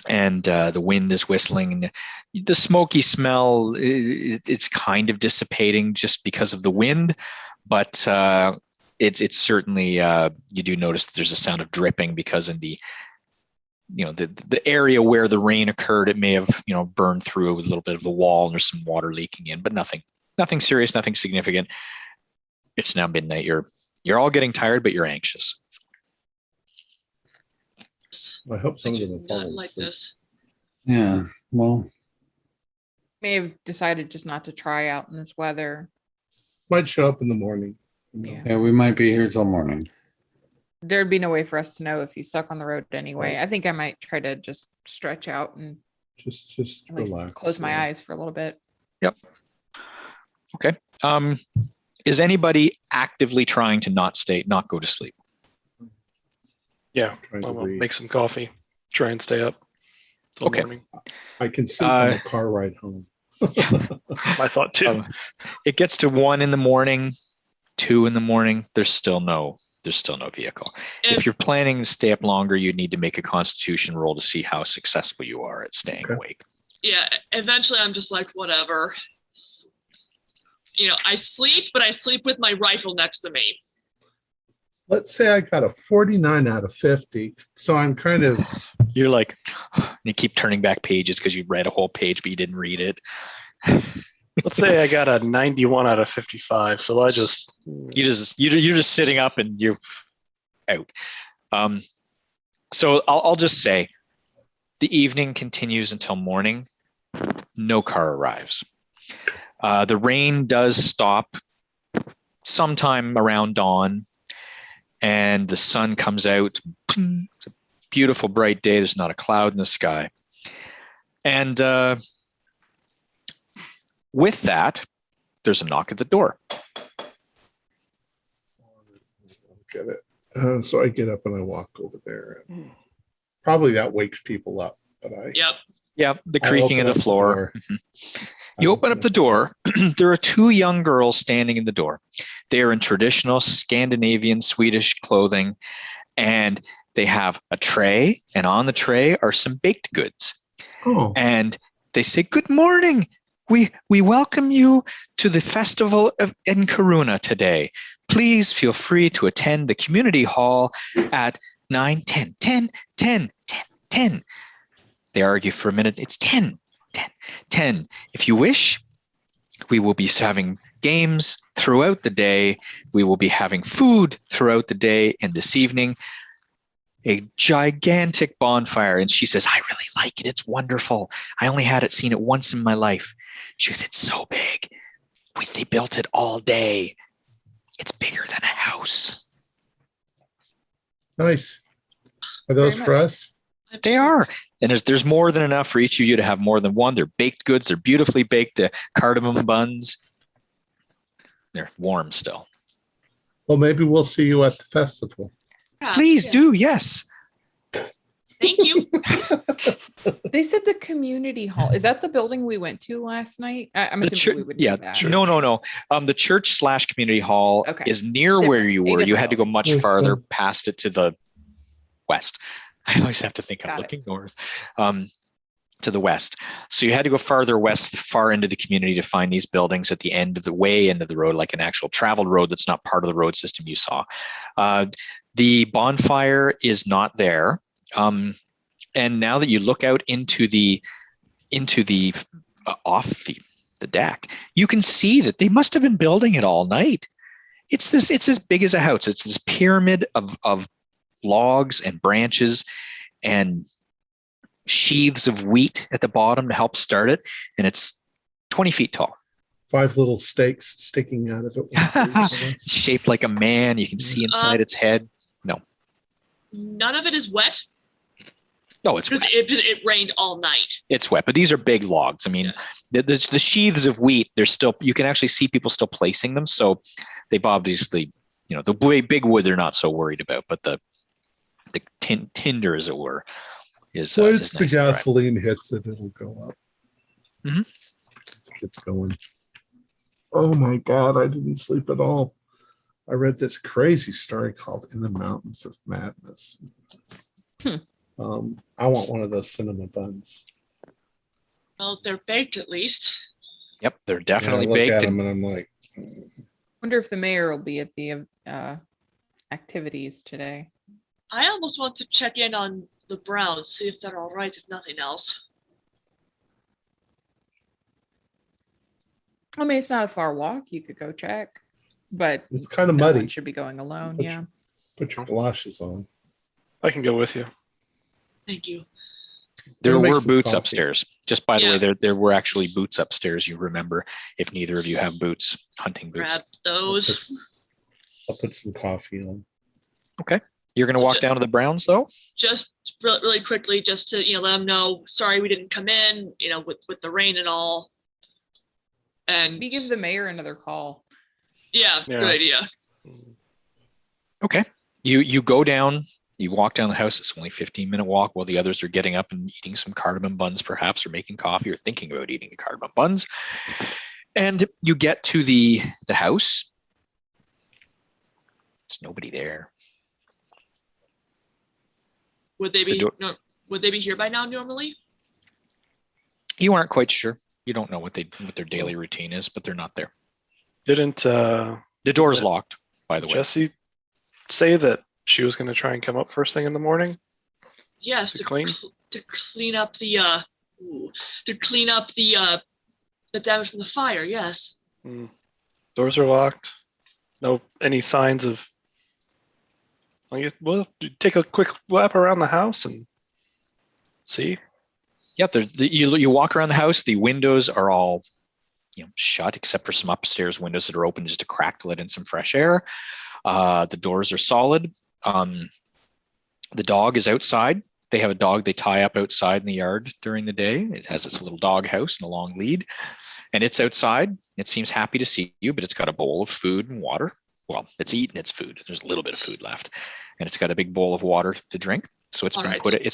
and the wind is whistling. The smoky smell, it's kind of dissipating just because of the wind, but it's certainly you do notice that there's a sound of dripping because in the the area where the rain occurred, it may have burned through a little bit of the wall, and there's some water leaking in, but nothing serious, nothing significant. It's now midnight. You're all getting tired, but you're anxious. I hope some I of them do will fall not like asleep. this. Yeah, well, May have decided just not to try out in this weather. Might show up in the morning. yeah, we might be here till morning. There'd be no way for us to know if he's stuck on the road anyway. I think I might try to just stretch out and Just at least relax. close my eyes for a little bit. Yep. Okay. Is anybody actively trying to not go to sleep? Yeah, Trying to I'll read. make some coffee. Try and stay up till Okay. morning. I can sleep on the car ride home. I thought too. It gets to 1 a.m, 2 a.m. There's still no vehicle. If you're planning to stay up longer, you need to make a constitution roll to see how successful you are at staying Okay. awake. Yeah, eventually I'm just like, whatever. I sleep, but I sleep with my rifle next to me. Let's say I got a 49 out of 50. So I'm kind of You're like, you keep turning back pages because you read a whole page, but you didn't read it. Let's say I got a 91 out of 55. So I just You're just sitting up and you're out. So I'll just say the evening continues until morning. No car arrives. The rain does stop sometime around dawn, and the sun comes out. It's a beautiful bright day. There's not a cloud in the sky. And with that, there's a knock at the door. get it. So I get up and I walk over there. Probably that wakes people up, but I Yep. Yeah, the I creaking of open the up floor. door. You open up the door. There are two young girls standing in the door. They are in traditional Scandinavian Swedish clothing, and they have a tray, and on the tray are some baked goods. Oh, And they say, "Good morning. We welcome you to the festival in Karuna today. Please feel free to attend the community hall at 9, 10, 10, 10, 10, 10. They argue for a minute. It's 10, 10, 10. If you wish, we will be having games throughout the day. We will be having food throughout the day, and this evening, a gigantic bonfire. And she says, I really like it. It's wonderful. I only seen it once in my life. She goes, it's so big. They built it all day. It's bigger than a house. Nice. Are those for us? They are. And there's more than enough for each of you to have more than one. They're baked goods. They're beautifully baked cardamom buns. They're warm still. Well, maybe we'll see you at the festival. Please do. Yes. Thank you. They said the community hall. Is that the building we went to last night? I'm assuming we would do that. No. The church / community hall is near where you were. You had to go much farther past it to the west. I always have to think I'm looking north. To the west. So you had to go farther west, far into the community to find these buildings at the end of the road, like an actual traveled road that's not part of the road system you saw. The bonfire is not there. And now that you look out into the off the deck, you can see that they must have been building it all night. It's as big as a house. It's this pyramid of logs and branches and sheaths of wheat at the bottom to help start it. And it's 20 feet tall. 5 little stakes sticking out of it. It's shaped like a man. You can see inside its head. No. None of it is wet? No, it's wet. It rained all night. It's wet, but these are big logs. I mean, the sheaths of wheat, you can actually see people still placing them. So they've obviously, the big wood they're not so worried about, but the tinder, as it were, is once is the nice gasoline hits it, it'll go up. Mm-hmm. It's going. Oh my God, I didn't sleep at all. I read this crazy story called In the Mountains of Madness. I want one of those cinnamon buns. Well, they're baked at least. Yep, they're definitely I look baked. at them and I'm like, Wonder if the mayor will be at the activities today. I almost want to check in on the Browns, see if they're all right, if nothing else. I mean, it's not a far walk. You could go check, but it's kind of no muddy. one should be going alone. Put your galoshes on. I can go with you. Thank you. There Make were some boots coffee. upstairs. Just by the way, there were actually boots upstairs. You remember, if neither of you have boots, hunting boots. Grab those. I'll put some coffee on. Okay. You're going to walk down to the Browns, though? Just really quickly, just to let them know. Sorry, we didn't come in. With the rain and all. And We give the mayor another call. yeah, good idea. Okay. You go down. You walk down the house. It's only a 15-minute walk while the others are getting up and eating some cardamom buns, perhaps, or making coffee, or thinking about eating the cardamom buns. And you get to the house. There's nobody there. Would they be here by now normally? You aren't quite sure. You don't know what their daily routine is, but they're not there. Didn't The door's locked, by the way. Jesse say that she was going to try and come up first thing in the morning? Yes, To clean? To clean up the damage from the fire. Yes. Doors are locked. No any signs of. We'll take a quick lap around the house and see. Yeah, you walk around the house. The windows are all shut, except for some upstairs windows that are open just to crack to let in some fresh air. The doors are solid. The dog is outside. They have a dog they tie up outside in the yard during the day. It has its little dog house and a long lead. And it's outside. It seems happy to see you, but it's got a bowl of food and water. Well, it's eaten its food. There's a little bit of food left. And it's got a big bowl of water to drink. So it's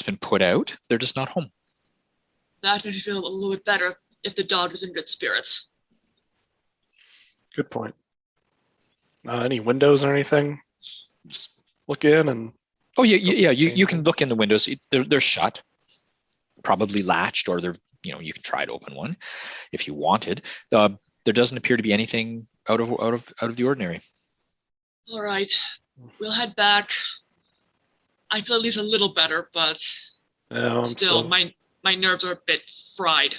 been put out. They're just not home. That makes me feel a little bit better if the dog is in good spirits. Good point. Any windows or anything? Just look in and. Oh yeah. You can look in the windows. They're shut, probably latched, or they're you can try to open one if you wanted. There doesn't appear to be anything out of the ordinary. All right, we'll head back. I feel at least a little better, but still, my nerves are a bit fried.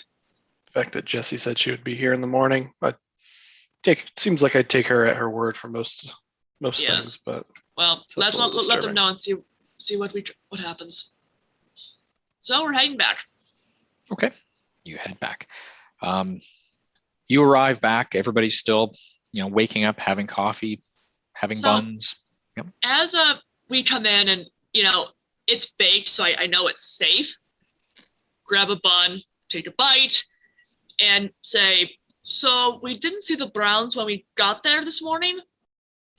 The fact that Jessie said she would be here in the morning, seems like I'd take her at her word for most things. But let's let them know and see what happens. So we're heading back. Okay, you head back. You arrive back. Everybody's still, waking up, having coffee, having buns. Yep. As we come in and it's baked, so I know it's safe. Grab a bun, take a bite, and say, so we didn't see the Browns when we got there this morning.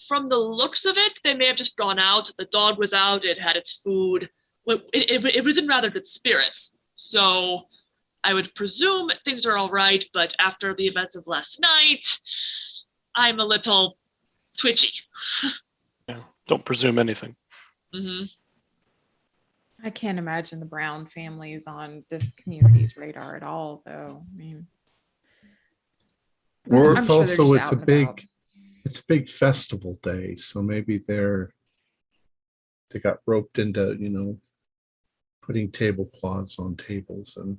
From the looks of it, they may have just gone out. The dog was out. It had its food. It was in rather good spirits. So I would presume things are all right. But after the events of last night, I'm a little twitchy. Yeah, don't presume anything. Mm-hmm. I can't imagine the Brown family is on this community's radar at all, though. I mean, or I'm it's sure they're also just out and about. it's a big festival day, so maybe they got roped into putting tablecloths on tables. And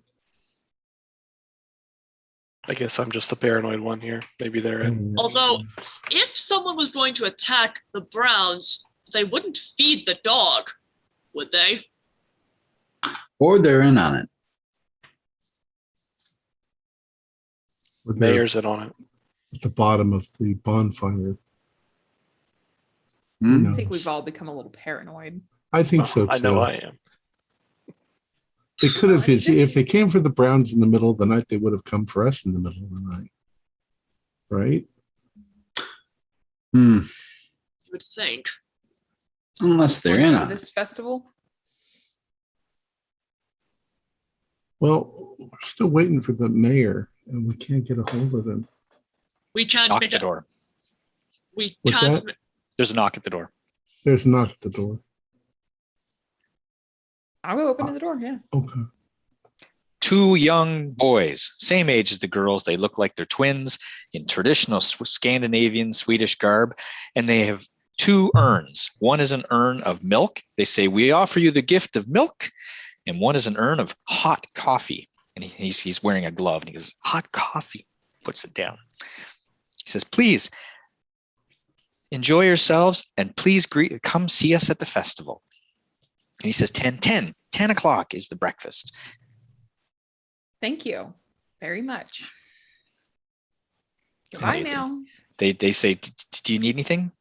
I guess I'm just the paranoid one here. Maybe they're in. Although, if someone was going to attack the Browns, they wouldn't feed the dog, would they? Or they're in on it. with Mayor's in on it. at the bottom of the bonfire. I think we've all become a little paranoid. I think so too. I know I am. They could have, if they came for the Browns in the middle of the night, they would have come for us in the middle of the night. Right? You would think. Unless they're in on this festival. Well, we're still waiting for the mayor, and we can't get a hold of him. We can't Knock make at the door. We What's can't. that? There's a knock at the door. There's a knock at the door. I will open the door. Yeah. Okay. Two young boys, same age as the girls. They look like they're twins in traditional Scandinavian Swedish garb, and they have two urns. One is an urn of milk. They say, "We offer you the gift of milk," and one is an urn of hot coffee. And he's wearing a glove, and he goes, "Hot coffee." Puts it down. He says, "Please enjoy yourselves, and please come see us at the festival." And he says, 10 o'clock is the breakfast. Thank you very much. Goodbye now. They say, "Do you need anything?"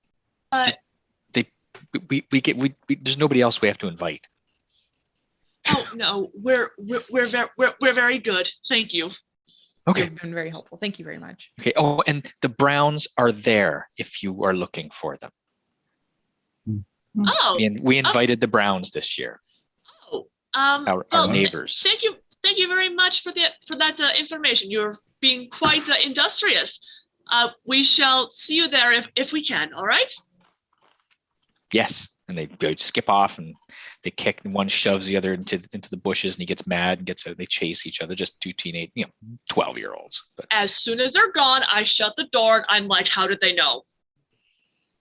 There's nobody else we have to invite. Oh no, we're very good. Thank you. Okay. You've been very helpful. Thank you very much. Okay. Oh, and the Browns are there if you are looking for them. Oh, We invited the Browns this year. Oh, Our neighbors. Thank you very much for that information. You're being quite industrious. We shall see you there if we can. All right. Yes. And they skip off and they kick, and one shoves the other into the bushes, and he gets mad and gets out. They chase each other, just two teenage, 12-year-olds. But as soon as they're gone, I shut the door and I'm like, how did they know?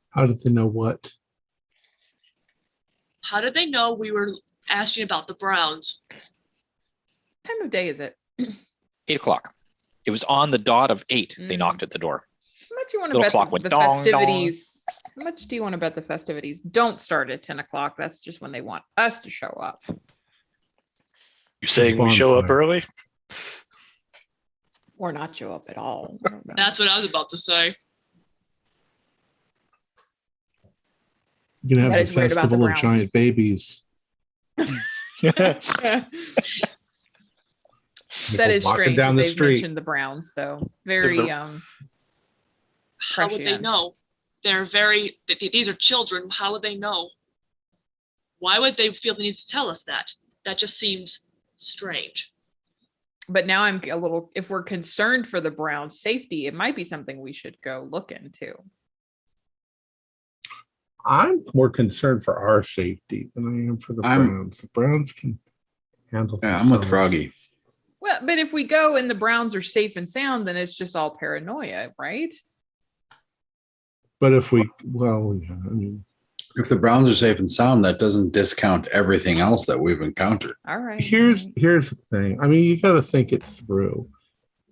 How did they know what? How did they know we were asking about the Browns? What time of day is it? 8 o'clock. It was on the dot of 8. They knocked at the door. How much do you want to Little bet clock went the dong, festivities? How much do you want to bet the festivities don't start at 10 o'clock? That's just when they want us to show up. You saying we show up Bonfire. early? Or not show up at all. I don't know. That's what I was about to say. You're gonna That have is the weird about the festival of Browns. giant babies. That is walking strange. down the They've street. mentioned the Browns, though. Very How would they prescient. know? These are children. How would they know? Why would they feel the need to tell us that? That just seems strange. But now I'm a little, if we're concerned for the Browns' safety, it might be something we should go look into. I'm more concerned for our safety than I am for the Browns. The Browns can handle Yeah, I'm with themselves. Froggy. Well, but if we go and the Browns are safe and sound, then it's just all paranoia, right? But if we, well, yeah, I mean, If the Browns are safe and sound, that doesn't discount everything else that we've encountered. All right. here's the thing. I mean, you got to think it through.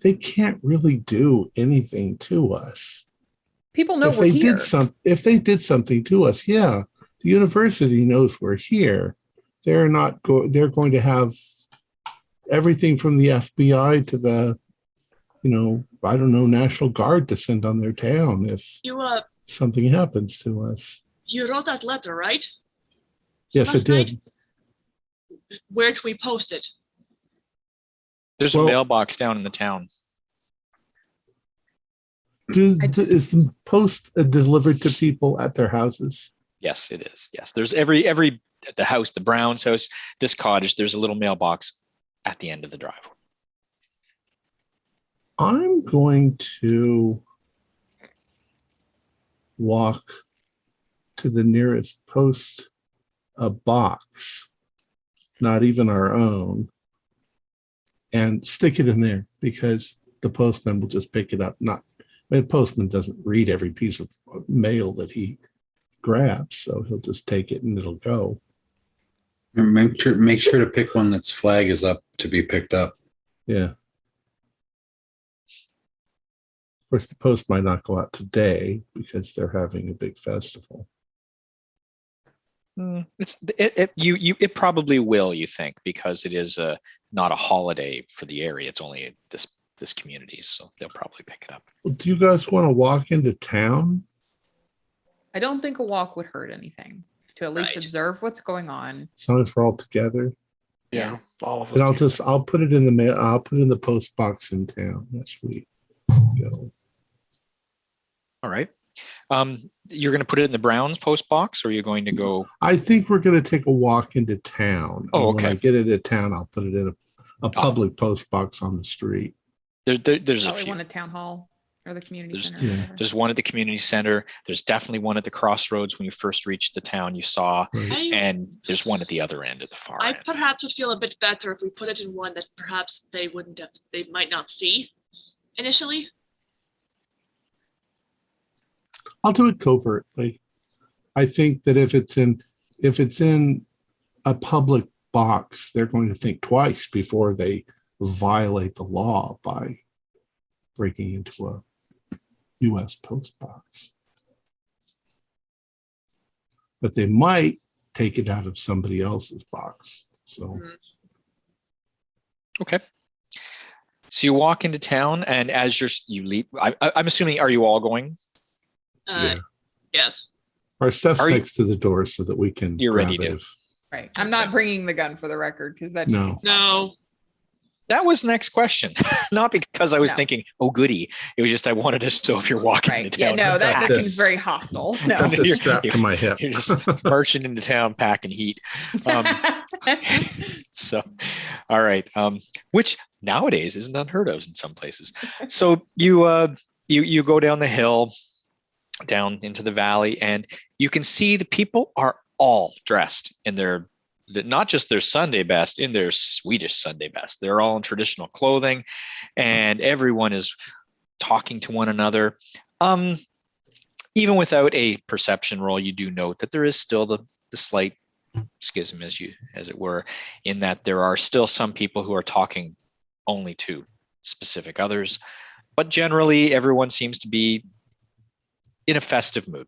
They can't really do anything to us. People know If we're they here. if they did something to us, yeah, the university knows we're here. They're going to have everything from the FBI to the, I don't know, National Guard descend on their town if something happens to us. You wrote that letter, right? Yes, Last it did. night? Where can we post it? There's a mailbox down in the town. Is the post delivered to people at their houses? Yes, it is. Yes, there's every the house, the Browns house, this cottage. There's a little mailbox at the end of the driveway. I'm going to walk to the nearest post box, not even our own, and stick it in there because the postman will just pick it up. The postman doesn't read every piece of mail that he grabs, so he'll just take it and it'll go. And make sure to pick one that's flag is up to be picked up. Yeah. Of course, the post might not go out today because they're having a big festival. It probably will, you think, because it is not a holiday for the area. It's only this community, so they'll probably pick it up. Well, do you guys want to walk into town? I don't think a walk would hurt anything to at least observe what's going on. As long as we're all together. Yeah, Yes. all of us. And I'll put it in the mail. I'll put it in the post box in town. That's sweet. Go. All right. You're going to put it in the Browns post box, or are you going to go? I think we're going to take a walk into town. Oh, and okay. When I get into town, I'll put it in a public post box on the street. There's a Probably few. one at town hall or the community center. yeah. or whatever. There's one at the community center. There's definitely one at the crossroads when you first reached the town you saw, Right. and there's one at the other end at the far I end. perhaps would feel a bit better if we put it in one that perhaps they might not see initially. I'll do it covertly. I think that if it's in a public box, they're going to think twice before they violate the law by breaking into a U.S. post box. But they might take it out of somebody else's box. So Okay. So you walk into town, and as you leave, I'm assuming, are you all going? Yeah. Yes. Our stuff's Are you- next to the door so that we can. You're ready grab to. it if- Right. I'm not bringing the gun for the record because that No. just seems No. That was the next question. Not because I was No. thinking, oh, goody. It was just I wanted to know if you're walking right. into Yeah, town. no, that This. seems very hostile. No. Got this You're- strapped to my hip. You're just marching into town, packing heat. So, all right. Which nowadays isn't unheard of in some places. So you go down the hill, down into the valley, and you can see the people are all dressed in not just their Sunday best, in their Swedish Sunday best. They're all in traditional clothing, and everyone is talking to one another. Even without a perception roll, you do note that there is still the slight schism, as it were, in that there are still some people who are talking only to specific others, but generally everyone seems to be in a festive mood.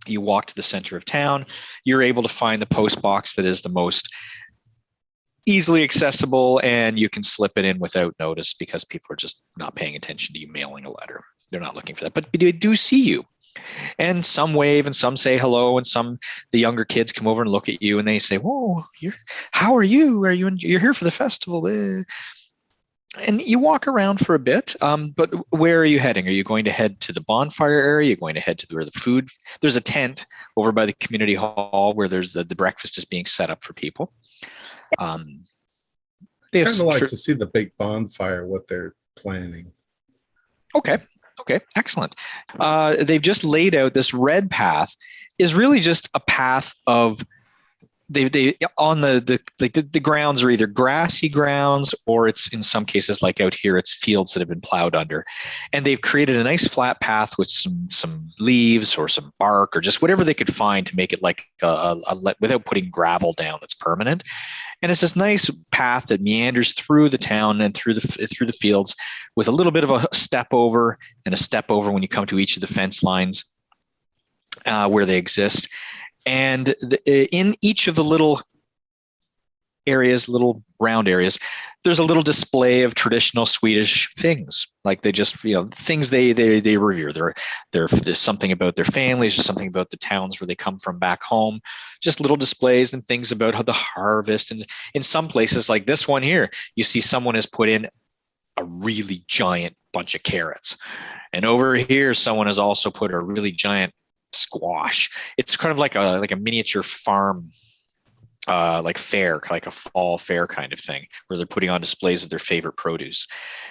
You walk to the center of town, you're able to find the post box that is the most easily accessible, and you can slip it in without notice because people are just not paying attention to you mailing a letter. They're not looking for that, but they do see you. And some wave and some say hello, and the younger kids come over and look at you and they say, "Whoa, how are you? You're here for the festival?" And you walk around for a bit, but where are you heading? Are you going to head to the bonfire area? Are you going to head to where the food? There's a tent over by the community hall where there's the breakfast is being set up for people. They have Kind of some like to see the big bonfire, what they're planning. Okay, excellent. They've just laid out this red path is really just a path of they on the grounds are either grassy grounds, or it's, in some cases like out here, it's fields that have been plowed under, and they've created a nice flat path with some leaves or some bark or just whatever they could find to make it like without putting gravel down that's permanent. And it's this nice path that meanders through the town and through the fields, with a little bit of a step over and a step over when you come to each of the fence lines where they exist. And in each of the little areas, little round areas, there's a little display of traditional Swedish things. Like they just, things they revere. There's something about their families, there's something about the towns where they come from back home, just little displays and things about how the harvest. And in some places like this one here, you see someone has put in a really giant bunch of carrots. And over here, someone has also put a really giant squash. It's kind of like a miniature farm, like fair, like a fall fair kind of thing, where they're putting on displays of their favorite produce.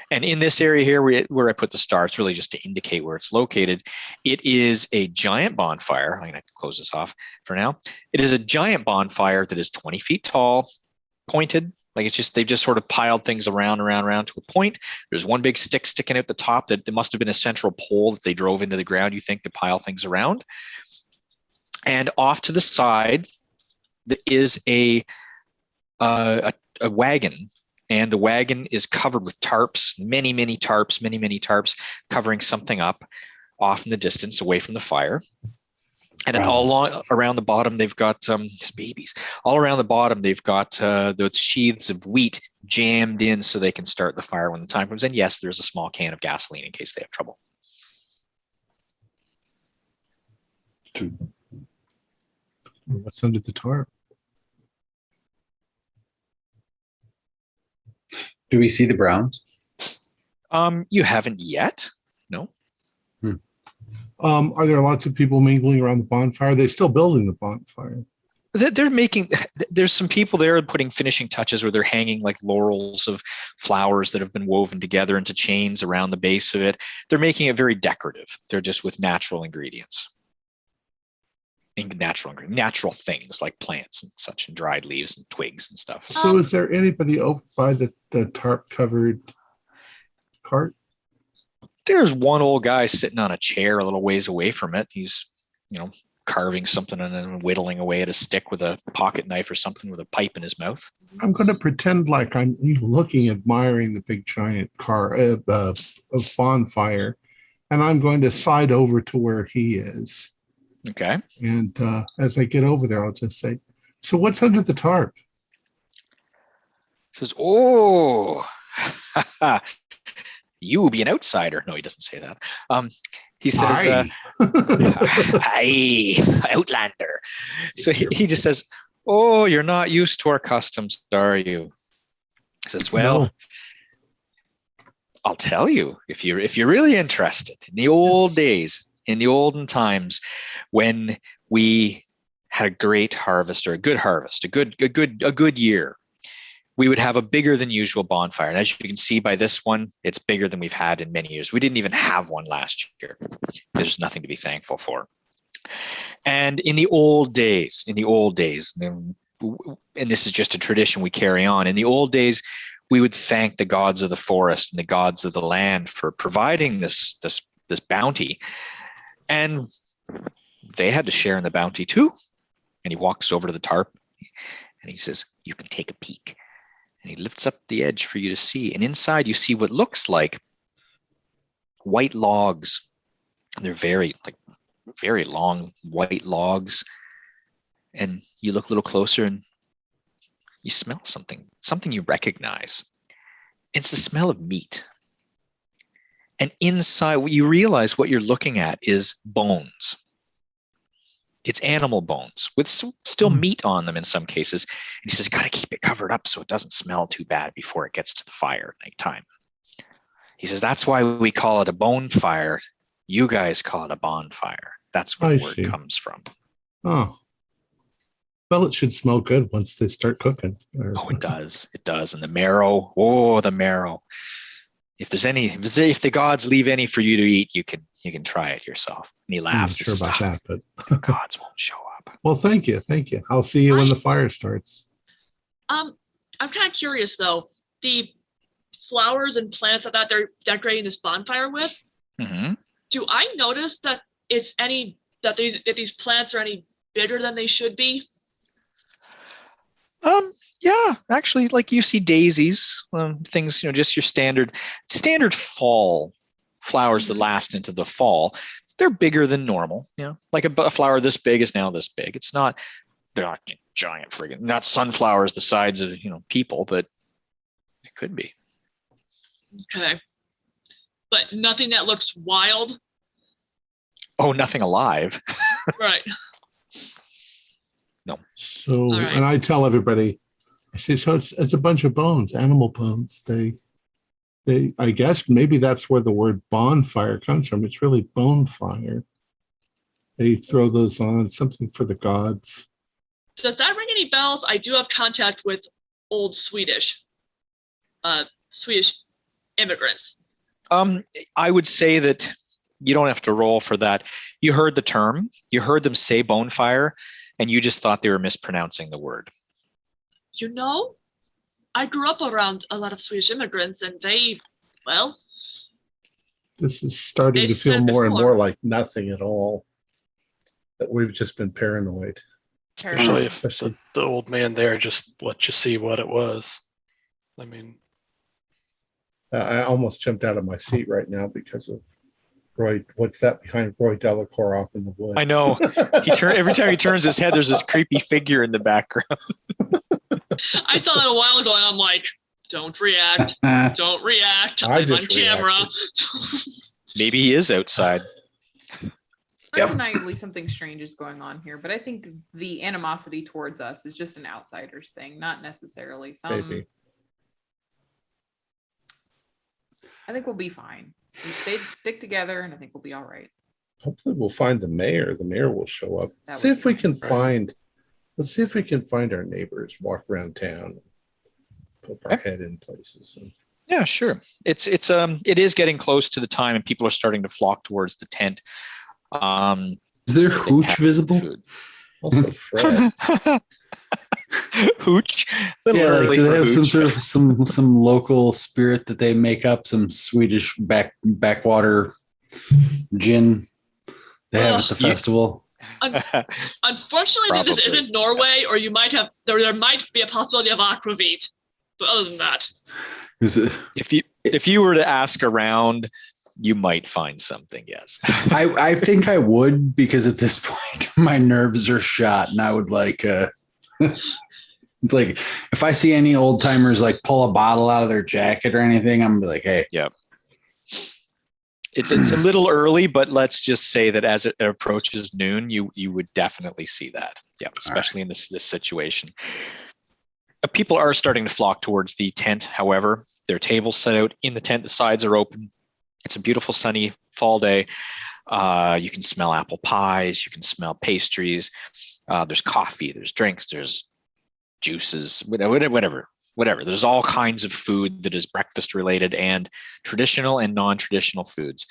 And in this area here where I put the star, it's really just to indicate where it's located. It is a giant bonfire. I'm going to close this off for now. It is a giant bonfire that is 20 feet tall, pointed. Like they've just sort of piled things around to a point. There's one big stick sticking out the top that there must have been a central pole that they drove into the ground, you think, to pile things around. And off to the side, there is a wagon, and the wagon is covered with tarps, many tarps covering something up off in the distance away from the fire. And all around the bottom, they've got these babies. All around the bottom, they've got those sheaths of wheat jammed in so they can start the fire when the time comes. And yes, there's a small can of gasoline in case they have trouble. What's under the tarp? Do we see the Browns? You haven't yet? No. Are there lots of people mingling around the bonfire? Are they still building the bonfire? There's some people there putting finishing touches where they're hanging like laurels of flowers that have been woven together into chains around the base of it. They're making it very decorative. They're just with natural ingredients. Natural things like plants and such, and dried leaves and twigs and stuff. So is there anybody over by the tarp covered cart? There's one old guy sitting on a chair a little ways away from it. He's, carving something and then whittling away at a stick with a pocket knife or something with a pipe in his mouth. I'm going to pretend like I'm looking, admiring the big giant of bonfire, and I'm going to side over to where he is. Okay. And as I get over there, I'll just say, "So what's under the tarp?" He says, "Oh, you be an outsider." No, he doesn't say that. He says, "Hi, outlander." So he just says, "Oh, you're not used to our customs, are you?" He says, "Well, no. I'll tell you if you're really interested. In the old days, in the olden times, when we had a great harvest or a good harvest, a good year, we would have a bigger than usual bonfire. And as you can see by this one, it's bigger than we've had in many years. We didn't even have one last year. There's nothing to be thankful for. And in the old days, and this is just a tradition we carry on, in the old days, we would thank the gods of the forest and the gods of the land for providing this bounty. And they had to share in the bounty too. And he walks over to the tarp and he says, "You can take a peek." And he lifts up the edge for you to see. And inside you see what looks like white logs. They're very long white logs. And you look a little closer and you smell something you recognize. It's the smell of meat. And inside, you realize what you're looking at is bones. It's animal bones with still meat on them in some cases. And he says, "Got to keep it covered up so it doesn't smell too bad before it gets to the fire at nighttime." He says, "That's why we call it a bonefire. You guys call it a bonfire." That's where the word comes from. Oh. Well, it should smell good once they start cooking. Oh, it does. It does. And the marrow. Oh, the marrow. If the gods leave any for you to eat, you can try it yourself. And he laughs. I'm not sure about that, but the gods won't show up. up. Well, thank you. I'll see you when the fire starts. I'm kind of curious though. The flowers and plants that they're decorating this bonfire with. Mm-hmm. Do I notice that these plants are any bigger than they should be? Yeah, actually, like you see daisies, things, just your standard fall flowers that last into the fall. They're bigger than normal. Like a flower this big is now this big. They're not giant friggin', not sunflowers the size of, people, but it could be. Okay. But nothing that looks wild? Oh, nothing alive. Right. No. So, right. And I tell everybody, I say, so it's a bunch of bones, animal bones. They, I guess maybe that's where the word bonfire comes from. It's really bonefire. They throw those on, something for the gods. Does that ring any bells? I do have contact with old Swedish immigrants. I would say that you don't have to roll for that. You heard the term, you heard them say bonefire, and you just thought they were mispronouncing the word. I grew up around a lot of Swedish immigrants, and they, well. This is starting to feel more and more like nothing at all. That we've just been paranoid. Especially if the old man there just let you see what it was. I mean, I almost jumped out of my seat right now because of Roy. What's that behind Roy Delacour off in the woods? I know. Every time he turns his head, there's this creepy figure in the background. I saw that a while ago, and I'm like, don't react. Don't react. I'm on camera. Maybe he is outside. Undeniably, something strange is going on here, but I think the animosity towards us is just an outsider's thing, not necessarily some. Maybe. I think we'll be fine. We stick together, and I think we'll be all right. Hopefully, we'll find the mayor. The mayor will show up. Let's see if we can find our neighbors. Walk around town, poke our head in places. Yeah, sure. It is getting close to the time, and people are starting to flock towards the tent. Is there hooch visible? Food. Also, Fred. Hooch. Do they have some sort of some local spirit that they make up, some Swedish backwater gin they have at the festival? Unfortunately, this isn't Norway, or there might be a possibility of aquavit. But other than that, if you were to ask around, you might find something. Yes, I think I would, because at this point my nerves are shot, and I would like. It's like if I see any old timers like pull a bottle out of their jacket or anything, I'm gonna be like, hey. Yeah. It's a little early, but let's just say that as it approaches noon, you would definitely see that. Yeah, especially in this situation. People are starting to flock towards the tent. However, there are tables set out in the tent. The sides are open. It's a beautiful sunny fall day. You can smell apple pies. You can smell pastries. There's coffee. There's drinks. There's juices. Whatever. There's all kinds of food that is breakfast related and traditional and non-traditional foods.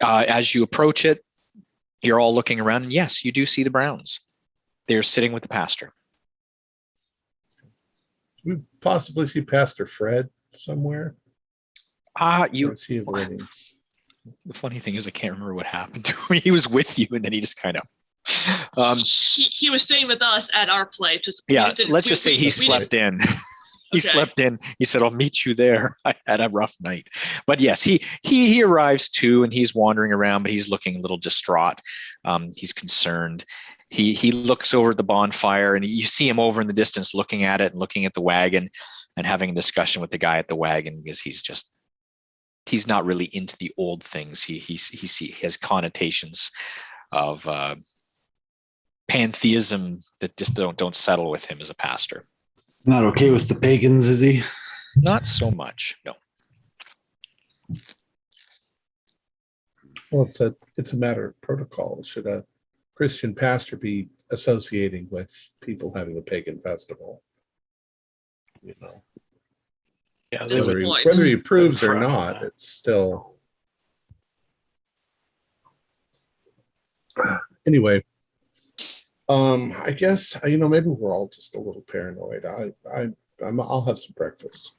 As you approach it, you're all looking around, and yes, you do see the Browns. They're sitting with the pastor. We possibly see Pastor Fred somewhere. The funny thing is, I can't remember what happened to him. He was with you, and then he just kind of. He was staying with us at our place. Let's just say he slept in. He slept in. He said, "I'll meet you there." I had a rough night, but yes, he arrives too, and he's wandering around, but he's looking a little distraught. He's concerned. He looks over at the bonfire, and you see him over in the distance looking at it and looking at the wagon and having a discussion with the guy at the wagon, because he's not really into the old things. He has connotations of pantheism that just don't settle with him as a pastor. Not okay with the pagans, is he? Not so much, no. Well, it's a matter of protocol. Should a Christian pastor be associating with people having a pagan festival? Yeah, whether he approves or not, it's still. Anyway, I guess maybe we're all just a little paranoid. I'll have some breakfast.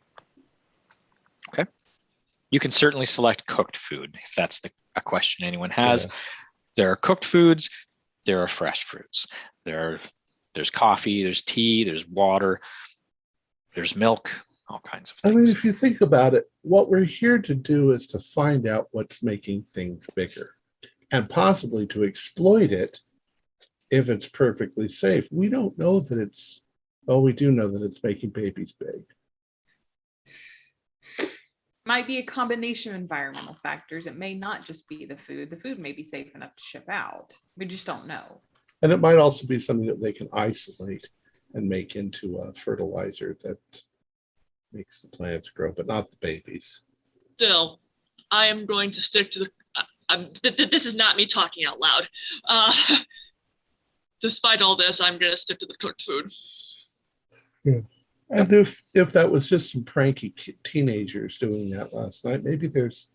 Okay. You can certainly select cooked food if that's a question anyone has. Yeah. There are cooked foods. There are fresh foods. There's coffee. There's tea. There's water. There's milk. All kinds of things. I mean, if you think about it, what we're here to do is to find out what's making things bigger, and possibly to exploit it if it's perfectly safe. We don't know that it's. Well, we do know that it's making babies big. Might be a combination of environmental factors. It may not just be the food. The food may be safe enough to ship out. We just don't know. And it might also be something that they can isolate and make into a fertilizer that makes the plants grow, but not the babies. Still, I am going to stick to the. This is not me talking out loud. Despite all this, I'm going to stick to the cooked food. Yeah. And if that was just some pranky teenagers doing that last night, maybe there's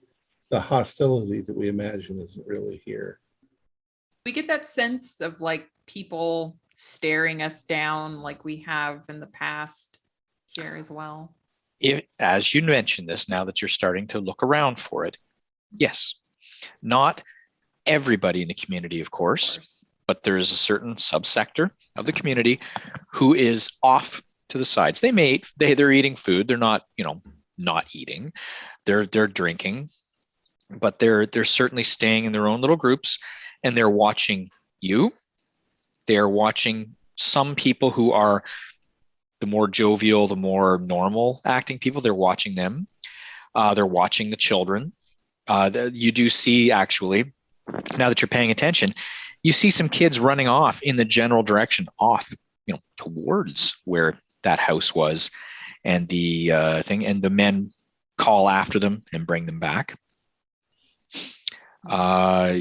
the hostility that we imagine isn't really here. We get that sense of like people staring us down like we have in the past here as well. If, as you mentioned this, now that you're starting to look around for it, yes, not everybody in the community, of course, but there is a certain subsector of the community who is off to the sides. They're eating food. They're not, not eating. They're drinking, but they're certainly staying in their own little groups, and they're watching you. They're watching some people who are the more jovial, the more normal acting people. They're watching them. They're watching the children. You do see, actually, now that you're paying attention, you see some kids running off in the general direction, towards where that house was, and the thing, and the men call after them and bring them back. Yeah,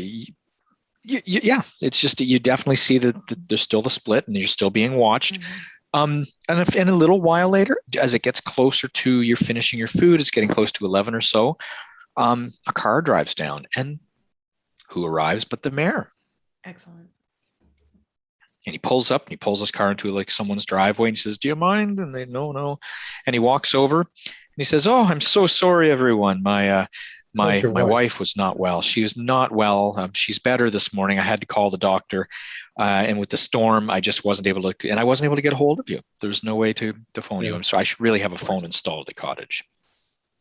it's just that you definitely see that there's still the split, and you're still being watched. Mm-hmm. And a little while later, as it gets closer to you're finishing your food, it's getting close to 11 or so. A car drives down, and who arrives but the mayor? Excellent. And he pulls up, and he pulls his car into like someone's driveway, and he says, "Do you mind?" And they, no. And he walks over, and he says, "Oh, I'm so sorry, everyone. My wife was not well. She was not well. She's better this morning. I had to call the doctor, and with the storm, I just wasn't able to. And I wasn't able to get a hold of you. There's no way to phone you. And so I should really have a phone installed at the cottage."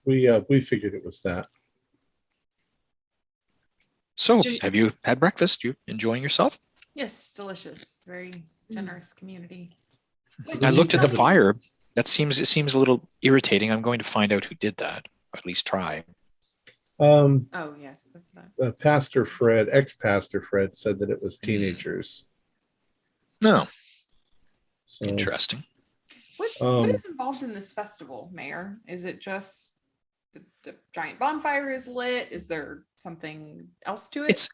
We figured it was that. So, have you had breakfast? You enjoying yourself? Yes, delicious. Very generous community. I looked at the fire. It seems a little irritating. I'm going to find out who did that, or at least try. Oh yes. Pastor Fred, ex-Pastor Fred, said that it was teenagers. No. So, interesting. What is involved in this festival, Mayor? Is it just the giant bonfire is lit? Is there something else to it?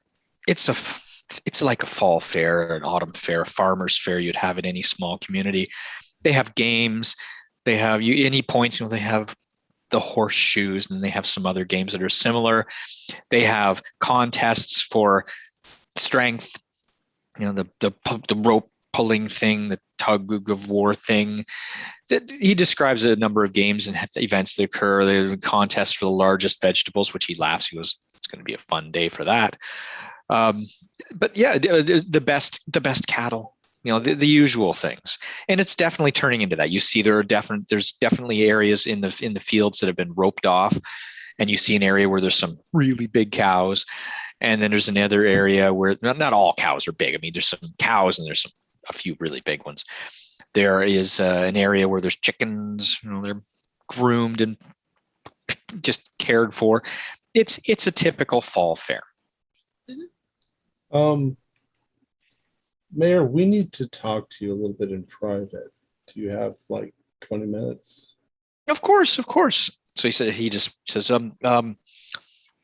It's like a fall fair, an autumn fair, a farmer's fair you'd have in any small community. They have games. They have any points. They have the horseshoes, and they have some other games that are similar. They have contests for strength. The rope pulling thing, the tug of war thing. He describes a number of games and events that occur. There's a contest for the largest vegetables, which he laughs. He goes, "It's going to be a fun day for that." But yeah, the best cattle, the usual things. And it's definitely turning into that. You see there's definitely areas in the fields that have been roped off, and you see an area where there's some really big cows. And then there's another area where not all cows are big. I mean, there's some cows and there's a few really big ones. There is an area where there's chickens, they're groomed and just cared for. It's a typical fall fair. Mayor, we need to talk to you a little bit in private. Do you have like 20 minutes? Of course. So he just says,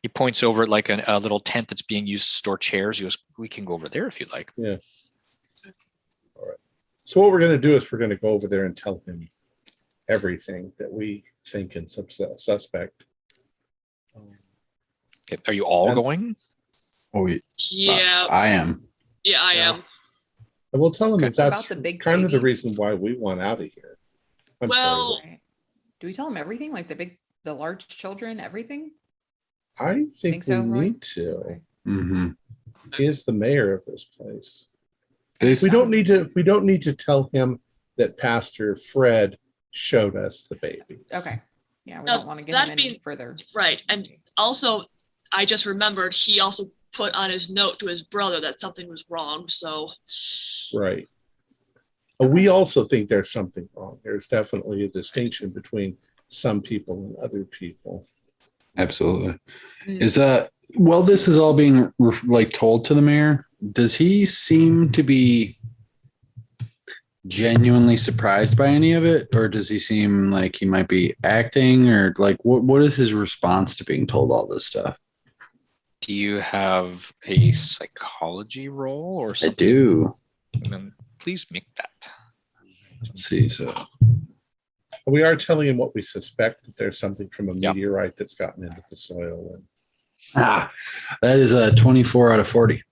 he points over at like a little tent that's being used to store chairs. He goes, "We can go over there if you like." Yeah. All right. So what we're going to do is we're going to go over there and tell him everything that we think and suspect. Are you all going? Oh, yeah. I am. Yeah, I am. I will tell him Okay. that that's About the big kind of the babies? reason why we want out of here. I'm Well- sorry. Right. Do we tell him everything, like the large children, everything? I think so, we Roy? need to. Okay. Mm-hmm. He is the mayor of this place. This, We don't need to tell him that Pastor Fred showed us the babies. Okay. Yeah, we Now, don't want to get that him any being- further. Right. And also, I just remembered he also put on his note to his brother that something was wrong. So, Right. We also think there's something wrong. There's definitely a distinction between some people and other people. absolutely. Mm. Is while this is all being like told to the mayor, does he seem to be genuinely surprised by any of it, or does he seem like he might be acting, or like what is his response to being told all this stuff? Do you have a psychology roll or I something? do. Then please make that. Let's see. So We are telling him what we suspect, that there's something from a Yep. meteorite that's gotten into the soil. And that is a 24 out of 40.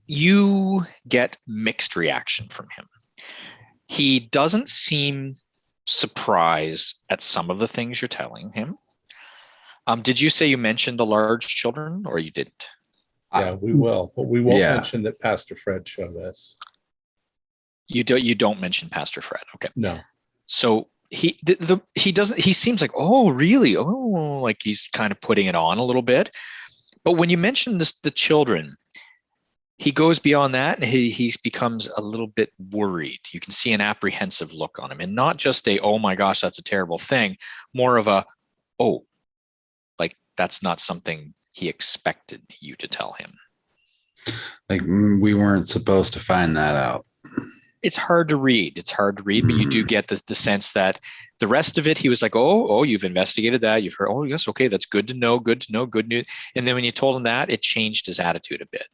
You get mixed reaction from him. He doesn't seem surprised at some of the things you're telling him. Did you say you mentioned the large children, or you didn't? yeah, we will, but we won't Yeah. mention that Pastor Fred showed us. You don't mention Pastor Fred. Okay. No. So he doesn't, he seems like, oh, really? Oh, like he's kind of putting it on a little bit. But when you mention the children, he goes beyond that, and he becomes a little bit worried. You can see an apprehensive look on him, and not just a, oh my gosh, that's a terrible thing, more of a, oh, like that's not something he expected you to tell him. Like we weren't supposed to find that out. It's hard to read. But you do get the sense that the rest of it, he was like, oh, you've investigated that. You've heard, oh, yes, okay, that's good to know, good news. And then when you told him that, it changed his attitude a bit.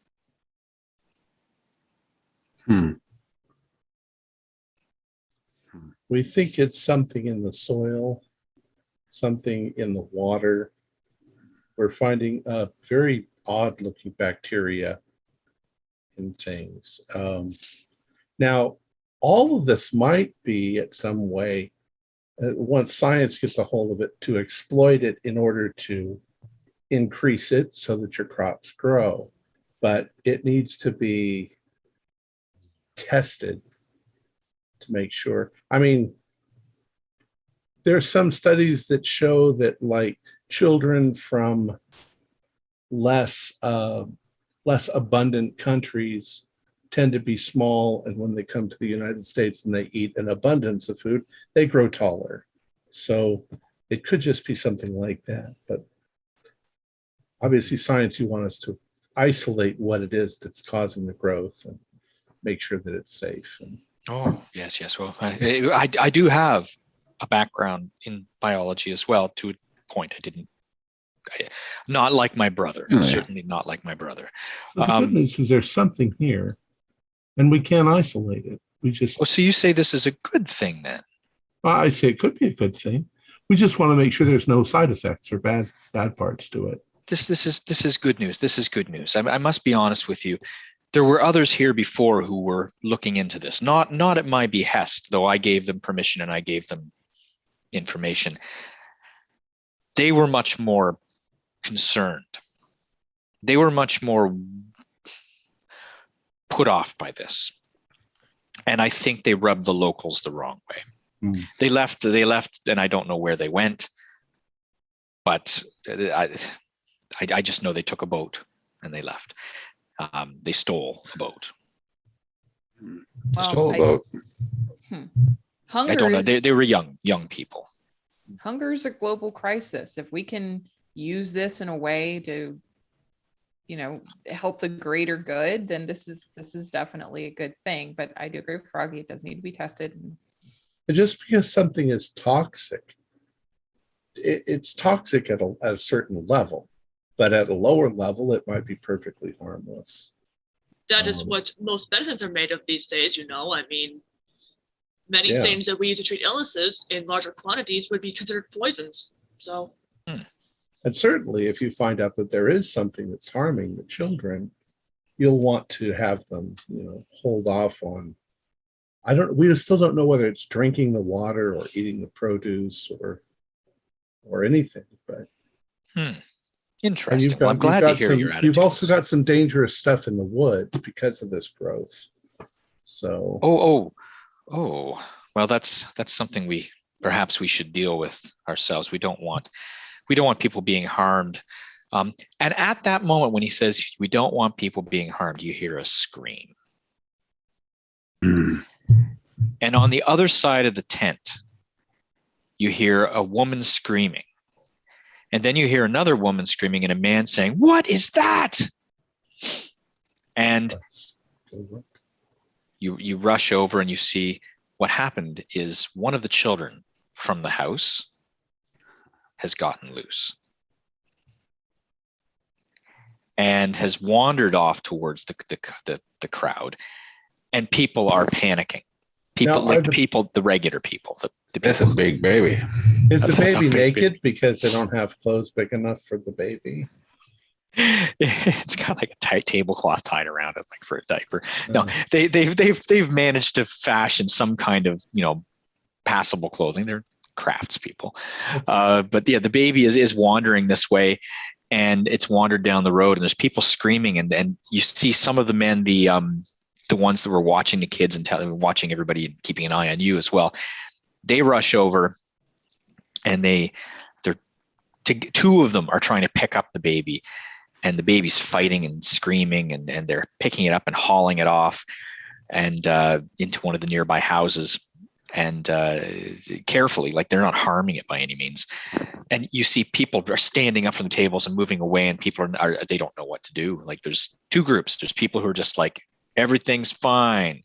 We think it's something in the soil, something in the water. We're finding very odd looking bacteria in things. Now, all of this might be at some way, once science gets a hold of it, to exploit it in order to increase it so that your crops grow. But it needs to be tested to make sure. I mean, there's some studies that show that like children from less abundant countries tend to be small, and when they come to the United States and they eat an abundance of food, they grow taller. So it could just be something like that. But obviously science, you want us to isolate what it is that's causing the growth and make sure that it's safe. And Oh, yes. Well, I do have a background in biology as well, to a point. Not like my brother, Oh, yeah. certainly not like my brother. so the good news is there's something here, and we can't isolate it. We just, Well, so you say this is a good thing then? I say it could be a good thing. We just want to make sure there's no side effects or bad parts to it. This is good news. This is good news. I must be honest with you. There were others here before who were looking into this, not at my behest, though I gave them permission and I gave them information. They were much more concerned. They were much more put off by this. And I think they rubbed the locals the wrong way. They left, and I don't know where they went, but I just know they took a boat and they left. They stole a boat. Stole a boat. Hunger I don't know. is, They were young people. hunger is a global crisis. If we can use this in a way to, help the greater good, then this is definitely a good thing. But I do agree with Froggy. It does need to be tested. And just because something is toxic, it's toxic at a certain level, but at a lower level, it might be perfectly harmless. that is what most medicines are made of these days, I mean, many Yeah. things that we use to treat illnesses in larger quantities would be considered poisons. So, And certainly if you find out that there is something that's harming the children, you'll want to have them, hold off on. We still don't know whether it's drinking the water or eating the produce or anything, but Interesting. I'm glad to hear your attitude. You've also got some dangerous stuff in the woods because of this growth. So. Well, that's something perhaps we should deal with ourselves. We don't want people being harmed. And at that moment, when he says we don't want people being harmed, you hear a scream. And on the other side of the tent, you hear a woman screaming. And then you hear another woman screaming and a man saying, "What is that?" And you rush over and you see what happened is one of the children from the house has gotten loose and has wandered off towards the crowd, and people are panicking. The regular people. That's a big baby. Is the baby naked because they don't have clothes big enough for the baby? It's got like a tight tablecloth tied around it, like for a diaper. No, they've managed to fashion some kind of passable clothing. They're craftspeople, but yeah, the baby is wandering this way, and it's wandered down the road, and there's people screaming, and you see some of the men, the ones that were watching the kids and watching everybody and keeping an eye on you as well. They rush over, and two of them are trying to pick up the baby, and the baby's fighting and screaming, and they're picking it up and hauling it off and into one of the nearby houses, and carefully, like they're not harming it by any means. And you see people are standing up from the tables and moving away, and people they don't know what to do. Like there's two groups. There's people who are just like, everything's fine.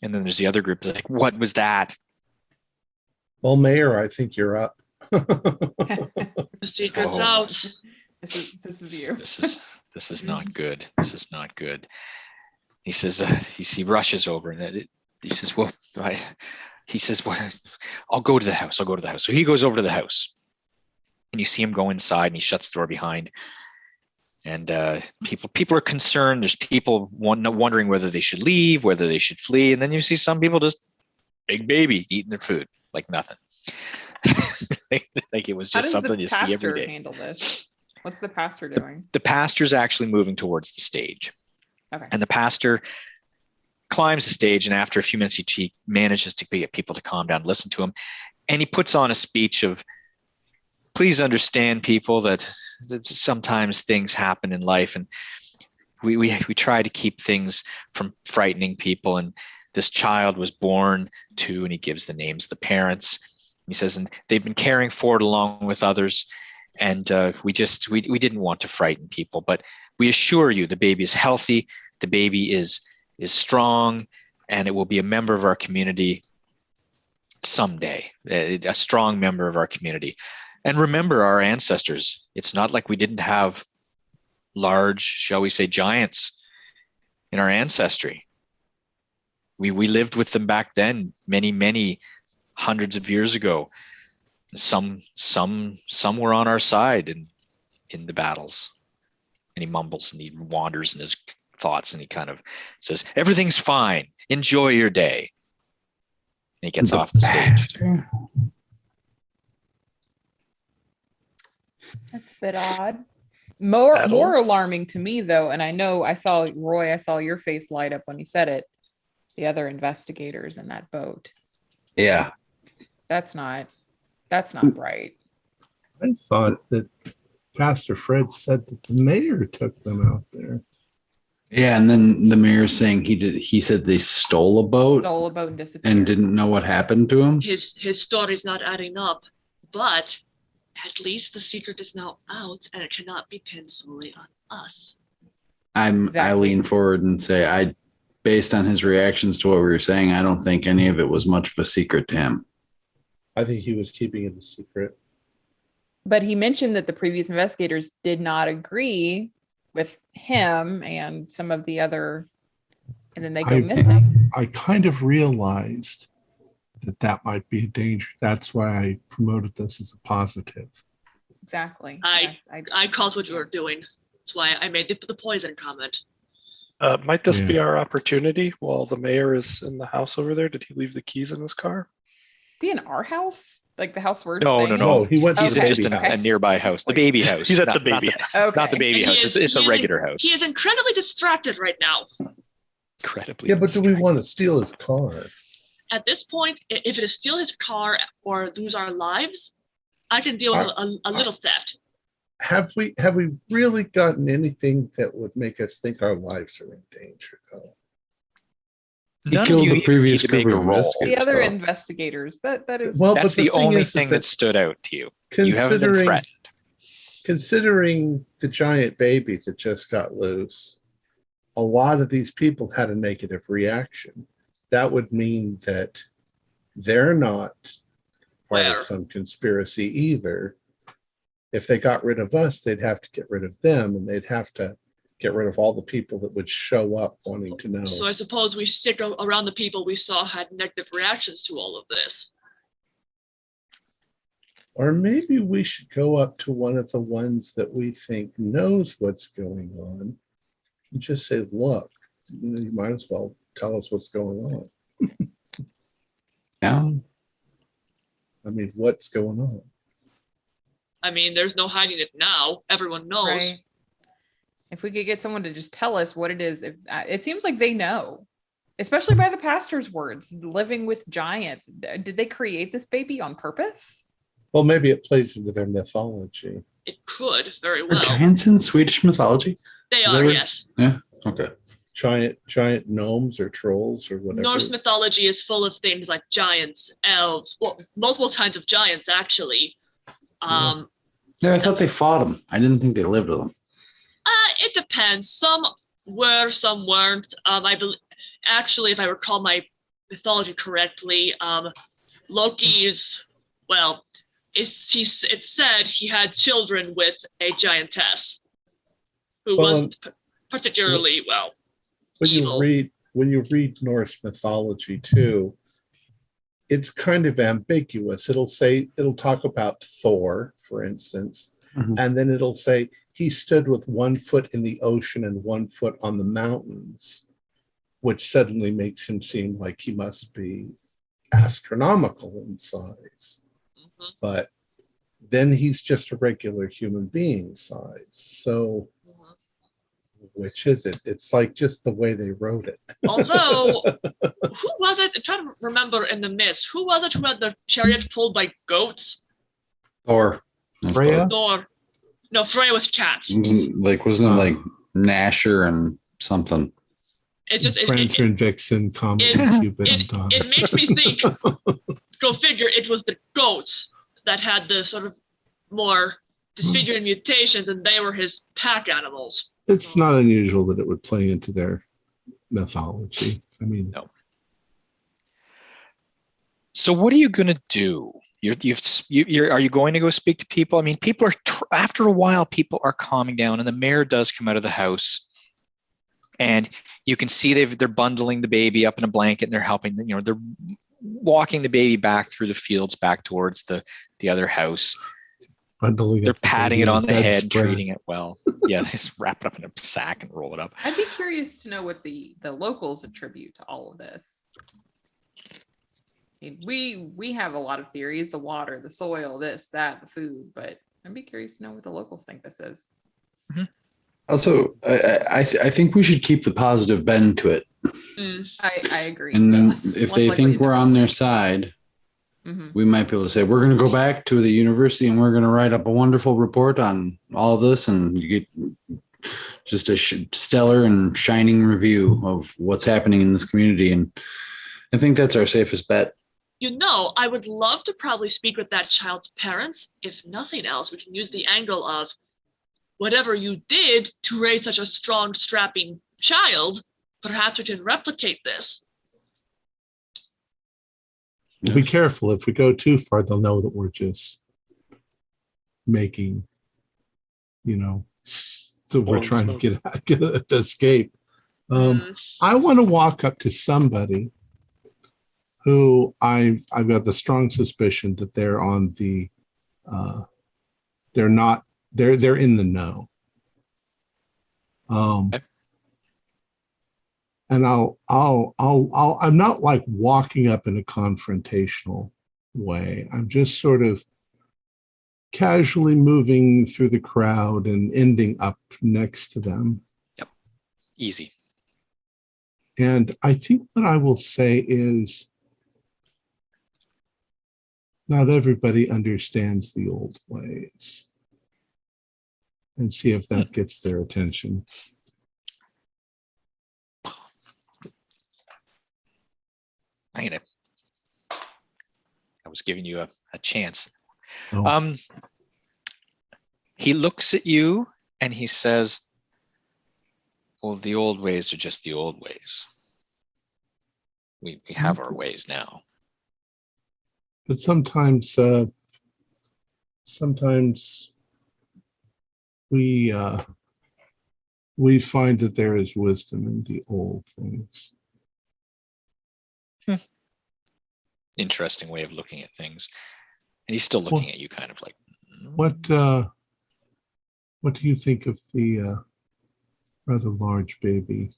And then there's the other group that's like, what was that? Well, Mayor, I think you're up. The secret's out. This is you. This is not good. This is not good. He says, he rushes over, and he says, well, I'll go to the house. So he goes over to the house, and you see him go inside, and he shuts the door behind. And people are concerned. There's people wondering whether they should leave, whether they should flee. And then you see some people just big baby eating their food like nothing. Like it was just something you see every day. How does the pastor handle this? What's the pastor doing? The pastor's actually moving towards the stage. Okay. And the pastor climbs the stage, and after a few minutes, he manages to get people to calm down, listen to him. And he puts on a speech of, please understand, people, that sometimes things happen in life, and we try to keep things from frightening people. And this child was born to, and he gives the names of the parents. He says, and they've been caring for it along with others. And we didn't want to frighten people, but we assure you the baby is healthy, the baby is strong, and it will be a member of our community someday, a strong member of our community. And remember our ancestors. It's not like we didn't have large, shall we say, giants in our ancestry. We lived with them back then, many, many hundreds of years ago. Some were on our side in the battles. And he mumbles and he wanders in his thoughts, and he kind of says, everything's fine. Enjoy your day. And he gets off the stage. That's a bit odd. More alarming to me, though, and I know I saw your face light up when he said it. The other investigators in that boat. Yeah. That's not right. I thought that Pastor Fred said that the mayor took them out there. Yeah, and then the mayor's saying he said they stole a boat And disappeared. and didn't know what happened to him. His story's not adding up, but at least the secret is now out, and it cannot be pinned solely on us. I lean forward and say, based on his reactions to what we were saying, I don't think any of it was much of a secret to him. I think he was keeping it a secret. But he mentioned that the previous investigators did not agree with him and some of the other, and then they go missing. I kind of realized that might be a danger. That's why I promoted this as a positive. Exactly. I called what you were doing. That's why I made the poison comment. Might this be our opportunity while the mayor is in the house over there? Did he leave the keys in his car? Is he in our house? Like the house we're No, staying no, in? no. He went to He's the in baby just a house. nearby house, the baby house. He's at the not baby the, house. Okay. not the baby And house. It's a regular house. He is incredibly distracted right now. Incredibly. Yeah, but do we distracting. want to steal his car? At this point, if it is steal his car or lose our lives, I can deal with a little theft. Have we really gotten anything that would make us think our lives are in danger, though? He None of killed you the even previous need to make group a of roll. investigators. The other so- investigators. That is. Well, That's but the only is thing that stood out to you. You haven't been considering threatened. considering the giant baby that just got loose, a lot of these people had a negative reaction. That would mean that they're not part Where? of some conspiracy either. If they got rid of us, they'd have to get rid of them, and they'd have to get rid of all the people that would show up wanting to know. So I suppose we stick around the people we saw had negative reactions to all of this. Or maybe we should go up to one of the ones that we think knows what's going on and just say, look, you might as well tell us what's going on. Yeah. I mean, what's going on? I mean, there's no hiding it now. Everyone knows. Right. If we could get someone to just tell us what it is, if it seems like they know, especially by the pastor's words, living with giants. Did they create this baby on purpose? Well, maybe it plays into their mythology. It could very Are well. giants in Swedish mythology? They Is are, that right? yes. Yeah. Okay. Giant gnomes or trolls or whatever. Norse mythology is full of things like giants, elves, well, multiple kinds of giants, actually. Yeah, I thought they fought them. I didn't think they lived with them. It depends. Some were, some weren't. I believe, actually, if I recall my mythology correctly, Loki's, well, it said he had children with a giantess who wasn't particularly, well, evil. When you read Norse mythology too, it's kind of ambiguous. It'll talk about Thor, for instance, and then it'll say he stood with 1 foot in the ocean and 1 foot on the mountains, which suddenly makes him seem like he must be astronomical in size. But then he's just a regular human being size. So which is it? It's like just the way they wrote it. Although, who was it? I'm trying to remember in the mist. Who was it who had the chariot pulled by goats? Or Freya? Thor. No, Freya was cats. wasn't it like Nasher and something? It just Prancer and Vixen, Comet, Cupid, and Donner. it makes me think. Go figure. It was the goats that had the sort of more disfiguring mutations, and they were his pack animals. It's not unusual that it would play into their mythology. I mean, No. So what are you going to do? Are you going to go speak to people? I mean, people are after a while, people are calming down, and the mayor does come out of the house, and you can see they're bundling the baby up in a blanket, and they're helping. They're walking the baby back through the fields, back towards the other house. They're patting it on the head, treating it well. Yeah, they just wrap it up in a sack and roll it up. I'd be curious to know what the locals attribute to all of this. I mean, we have a lot of theories: the water, the soil, this, that, the food. But I'd be curious to know what the locals think this is. Also, I think we should keep the positive bend to it. I agree. And then Less if they likely think to- we're on their side, we might be able to say, we're going to go back to the university and we're going to write up a wonderful report on all of this. And you get just a stellar and shining review of what's happening in this community. And I think that's our safest bet. I would love to probably speak with that child's parents. If nothing else, we can use the angle of whatever you did to raise such a strong, strapping child. Perhaps we can replicate this. be careful. If we go too far, they'll know that we're just making, so we're trying to get to escape. I want to walk up to somebody who I've got the strong suspicion that they're on the, they're in the know. and I'm not like walking up in a confrontational way. I'm just sort of casually moving through the crowd and ending up next to them. Yep. Easy. And I think what I will say is not everybody understands the old ways. And see if that gets their attention. I was giving you a chance. Oh. He looks at you and he says, well, the old ways are just the old ways. We have our ways now. But sometimes we find that there is wisdom in the old things. Interesting way of looking at things. And he's still looking at you kind of like, what do you think of the rather large baby?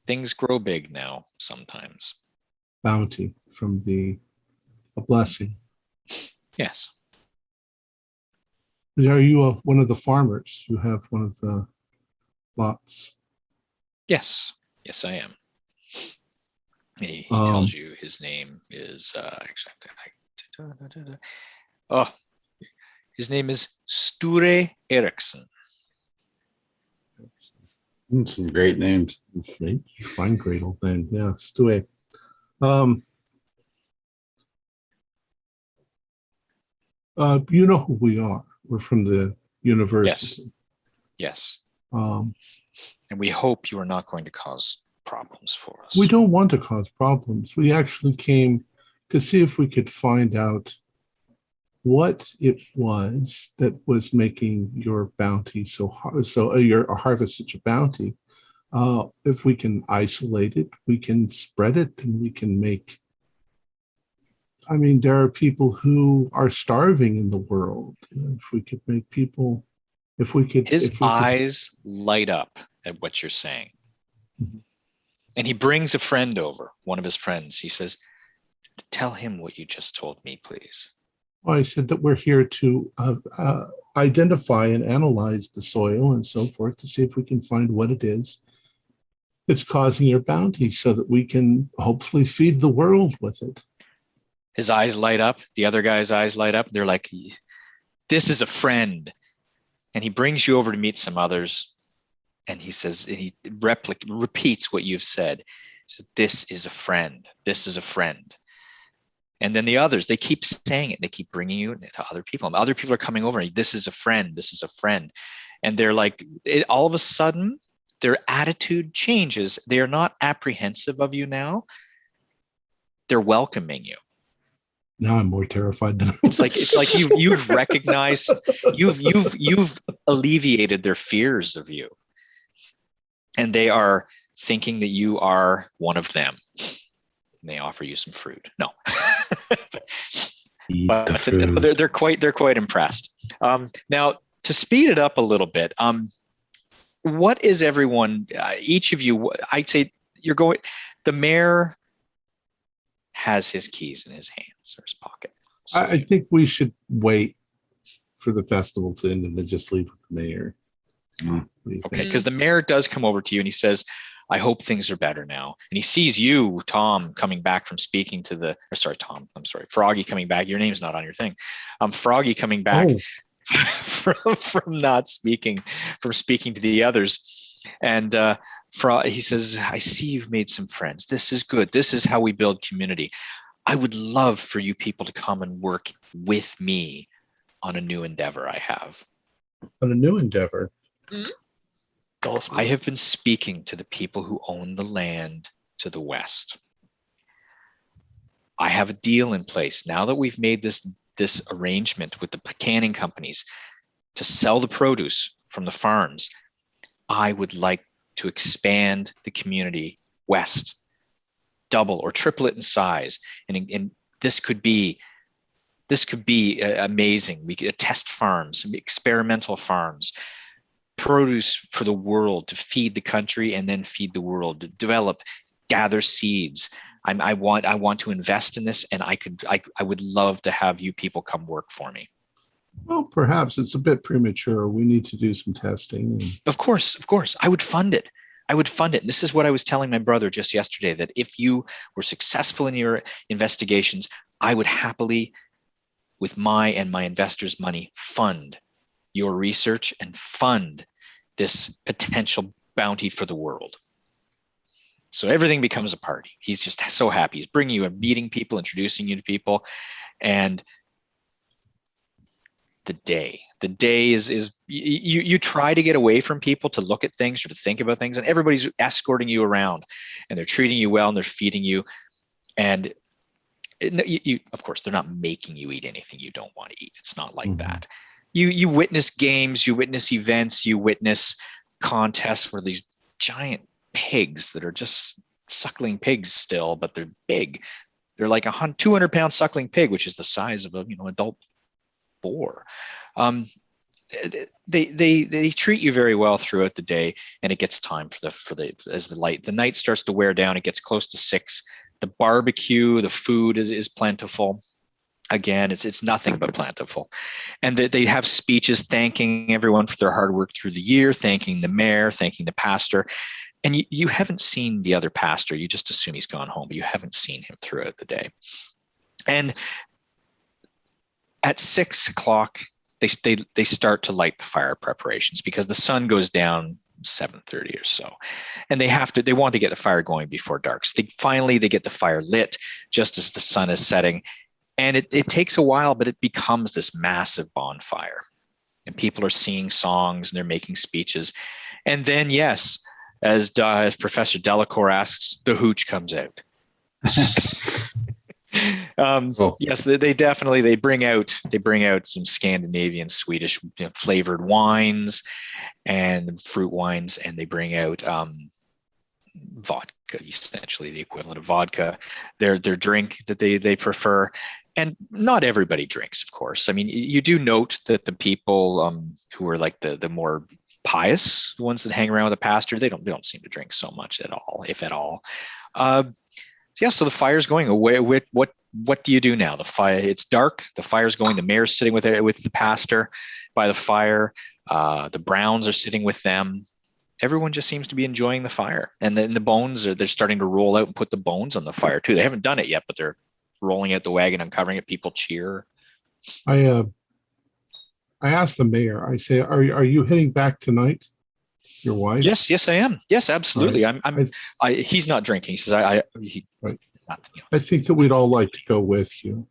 Things grow big now sometimes. Bounty from a blessing. Yes. Are you one of the farmers? You have one of the lots? Yes. Yes, I am. He tells you his name is his name is Sture Eriksson. Some great names. Fine, great old name. Yeah, Sture. You know who we are. We're from the university. Yes. And we hope you are not going to cause problems for us. We don't want to cause problems. We actually came to see if we could find out what it was that was making your bounty so hard, your harvest such a bounty. If we can isolate it, we can spread it, and we can make. I mean, there are people who are starving in the world. If we could make people, his eyes light up at what you're saying. Mm-hmm. And he brings a friend over, one of his friends. He says, tell him what you just told me, please. Well, I said that we're here to identify and analyze the soil and so forth to see if we can find what it is that's causing your bounty so that we can hopefully feed the world with it. His eyes light up. The other guy's eyes light up. They're like, this is a friend. And he brings you over to meet some others. And he says, he repeats what you've said. So this is a friend. This is a friend. And then the others, they keep saying it. They keep bringing you to other people. And other people are coming over. And this is a friend. This is a friend. And they're like, all of a sudden, their attitude changes. They are not apprehensive of you now. They're welcoming you. Now I'm more terrified than it's like you've recognized, you've alleviated their fears of you. And they are thinking that you are one of them. And they offer you some fruit. No. But they're quite impressed. Now, to speed it up a little bit, what is everyone, each of you, I'd say the mayor has his keys in his hands or his pocket. So I think we should wait for the festival to end and then just leave with the mayor. Okay, because the mayor does come over to you and he says, I hope things are better now. And he sees you, Tom, coming back from speaking to Froggy coming back. Your name's not on your thing. Froggy coming back from speaking to the others. And he says, I see you've made some friends. This is good. This is how we build community. I would love for you people to come and work with me on a new endeavor I have. On a new endeavor? Mm-hmm. I have been speaking to the people who own the land to the west. I have a deal in place. Now that we've made this arrangement with the canning companies to sell the produce from the farms, I would like to expand the community west, double or triple it in size. And this could be amazing. We could test farms, experimental farms. produce for the world, to feed the country and then feed the world, to develop, gather seeds. I want to invest in this, and I would love to have you people come work for me. Well, perhaps it's a bit premature. We need to do some testing. Of course. I would fund it. And this is what I was telling my brother just yesterday, that if you were successful in your investigations, I would happily, with my and my investors' money, fund your research and fund this potential bounty for the world. So everything becomes a party. He's just so happy. He's bringing you and meeting people, introducing you to people. And the day is you try to get away from people to look at things or to think about things, and everybody's escorting you around, and they're treating you well, and they're feeding you. And you of course, they're not making you eat anything you don't want to eat. It's not like that. You witness games, you witness events, you witness contests where these giant pigs that are just suckling pigs still, but they're big. They're like a 200-pound suckling pig, which is the size of a adult boar. They treat you very well throughout the day, and it gets time as the night starts to wear down. It gets close to 6. The barbecue, the food is plentiful. Again, it's nothing but plentiful. And they have speeches thanking everyone for their hard work through the year, thanking the mayor, thanking the pastor. And you haven't seen the other pastor. You just assume he's gone home, but you haven't seen him throughout the day. And at 6 o'clock, they start to light the fire preparations, because the sun goes down 7:30 or so, and they want to get the fire going before dark. So they get the fire lit just as the sun is setting, and it takes a while, but it becomes this massive bonfire, and people are singing songs and they're making speeches, and then yes, as Professor Delacour asks, the hooch comes out. Yes, they bring out some Scandinavian, Swedish flavored wines and fruit wines, and they bring out vodka, essentially the equivalent of vodka, their drink that they prefer. And not everybody drinks, of course. I mean, you do note that the people who are like the more pious, the ones that hang around with the pastor, they don't seem to drink so much at all, if at all. So the fire's going away. What do you do now? The fire, it's dark. The fire's going. The mayor's sitting with the pastor by the fire. The Browns are sitting with them. Everyone just seems to be enjoying the fire. And then the bones they're starting to roll out and put the bones on the fire too. They haven't done it yet, but they're rolling out the wagon, uncovering it. People cheer. I asked the mayor. I say, "Are you heading back tonight? Your wife?" Yes, I am. Yes, absolutely. Right. He's not drinking. He says, Right. I think that we'd all like to go with you.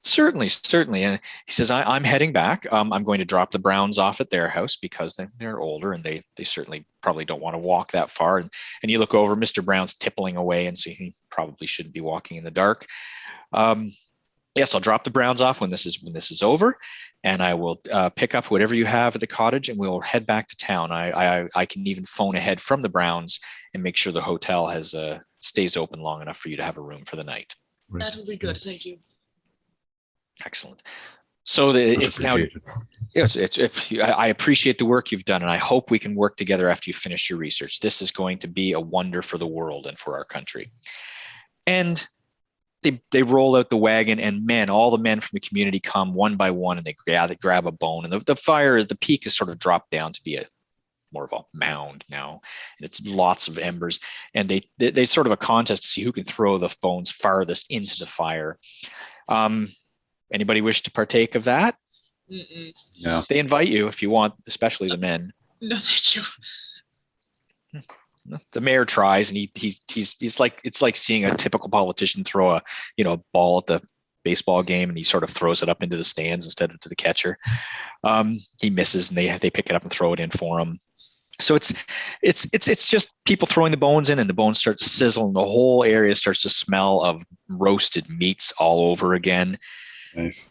Certainly. And he says, I'm heading back. I'm going to drop the Browns off at their house because they're older, and they certainly probably don't want to walk that far. And you look over, Mr. Brown's tippling away, and so he probably shouldn't be walking in the dark. Yes, I'll drop the Browns off when this is over, and I will pick up whatever you have at the cottage, and we'll head back to town. I can even phone ahead from the Browns and make sure the hotel stays open long enough for you to have a room for the night. Right. That will be good. Thank you. Excellent. So it's now. Yes, I appreciate the work you've done, and I hope we can work together after you finish your research. This is going to be a wonder for the world and for our country. And they roll out the wagon, and all the men from the community come one by one, and they grab a bone. And the peak is sort of dropped down to be more of a mound now, and it's lots of embers. And they sort of a contest to see who can throw the bones farthest into the fire. Anybody wish to partake of that? Mm-mm. No. They invite you if you want, especially the men. No, thank you. The mayor tries, and he's like, it's like seeing a typical politician throw a ball at the baseball game, and he sort of throws it up into the stands instead of to the catcher. He misses, and they pick it up and throw it in for him. So it's just people throwing the bones in, and the bones start to sizzle, and the whole area starts to smell of roasted meats all over again. Nice.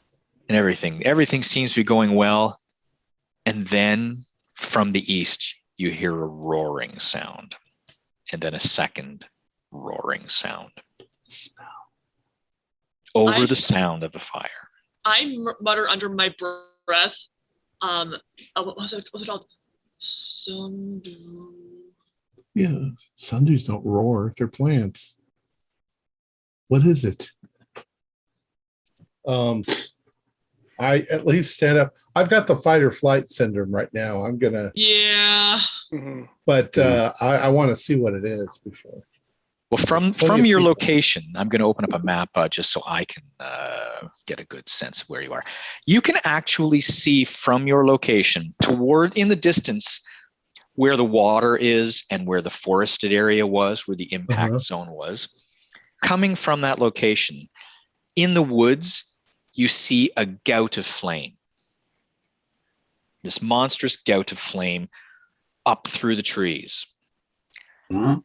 And everything seems to be going well. And then from the east, you hear a roaring sound, and then a second roaring sound. Smell. Over the sound of the fire. I mutter under my breath. What was it called? Sundew. Yeah, sundews don't roar. They're plants. What is it? I at least stand up. I've got the fight or flight syndrome right now. I'm gonna, Yeah. but I want to see what it is before. Well, from your location, I'm going to open up a map just so I can get a good sense of where you are. You can actually see from your location toward in the distance where the water is and where the forested area was, where the impact zone was. Coming from that location, in the woods, you see a gout of flame. This monstrous gout of flame up through the trees. Huh?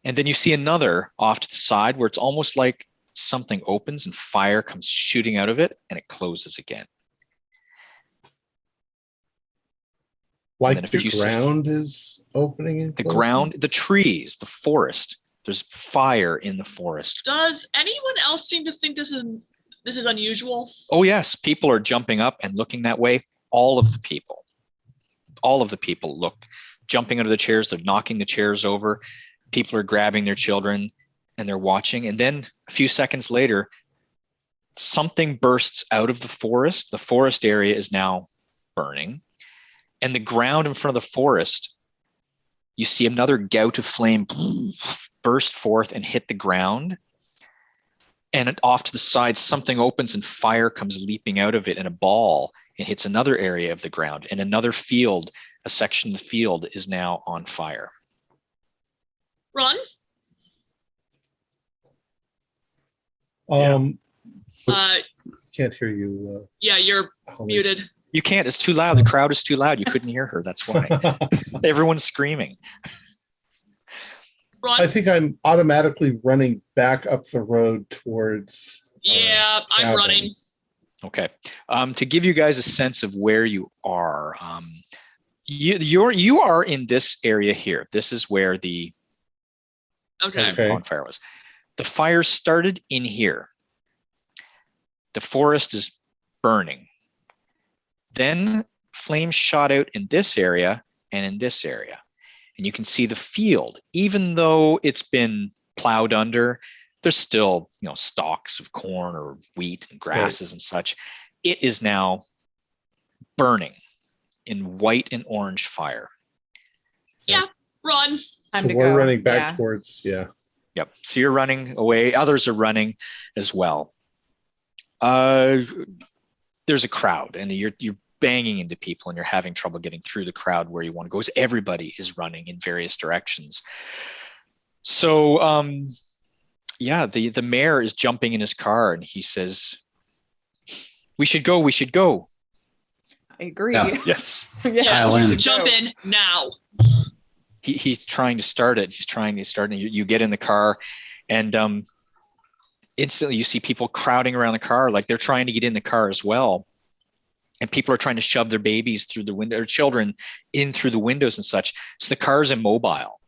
And then you see another off to the side where it's almost like something opens and fire comes shooting out of it and it closes again. Like the ground is opening and the closing? ground, the trees, the forest. There's fire in the forest. Does anyone else seem to think this is unusual? Oh yes, people are jumping up and looking that way. All of the people look, jumping out of the chairs. They're knocking the chairs over. People are grabbing their children and they're watching. And then a few seconds later, something bursts out of the forest. The forest area is now burning. And the ground in front of the forest, you see another gout of flame burst forth and hit the ground. And off to the side, something opens and fire comes leaping out of it in a ball and hits another area of the ground. And another field, a section of the field is now on fire. Run. Can't hear you. Yeah, you're muted. You can't. It's too loud. The crowd is too loud. You couldn't hear her. That's why. Everyone's screaming. Run. I think I'm automatically running back up the road towards. Yeah, I'm running. Okay. To give you guys a sense of where you are, you are in this area here. This is where the bonfire was. The fire started in here. The forest is burning. Then flames shot out in this area and in this area. And you can see the field, even though it's been plowed under, there's still, stalks of corn or wheat and grasses and such. It is now burning in white and orange fire. Yeah, run. So we're running back towards, Yep. So you're running away. Others are running as well. There's a crowd and you're banging into people and you're having trouble getting through the crowd where you want to go, as everybody is running in various directions. So the mayor is jumping in his car and he says, we should go. I agree. Yeah. Yes. Yes, jump in now. He's trying to start it. And you get in the car and instantly you see people crowding around the car like they're trying to get in the car as well. And people are trying to shove their babies through the window, or children in through the windows and such. So the car is immobile.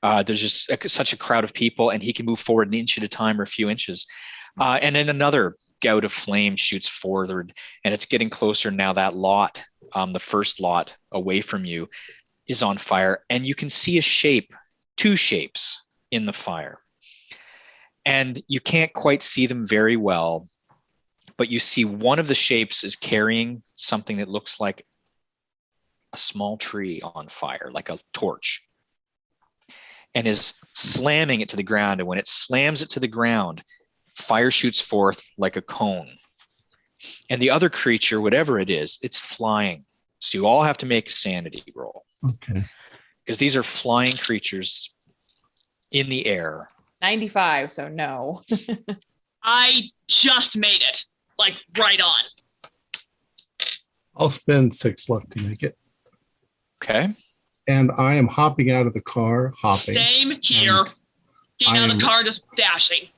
There's just such a crowd of people, and he can move forward an inch at a time or a few inches. And then another gout of flame shoots forward, and it's getting closer now. That lot, the first lot away from you, is on fire, and you can see two shapes in the fire. And you can't quite see them very well, but you see one of the shapes is carrying something that looks like a small tree on fire, like a torch, and is slamming it to the ground. And when it slams it to the ground, fire shoots forth like a cone. And the other creature, whatever it is, it's flying. So you all have to make a sanity roll. Okay. Because these are flying creatures in the air. 95, so no. I just made it. Like right on. I'll spend 6 left to make it. Okay. And I am hopping out of the car, Same here. Getting out of the car, just dashing.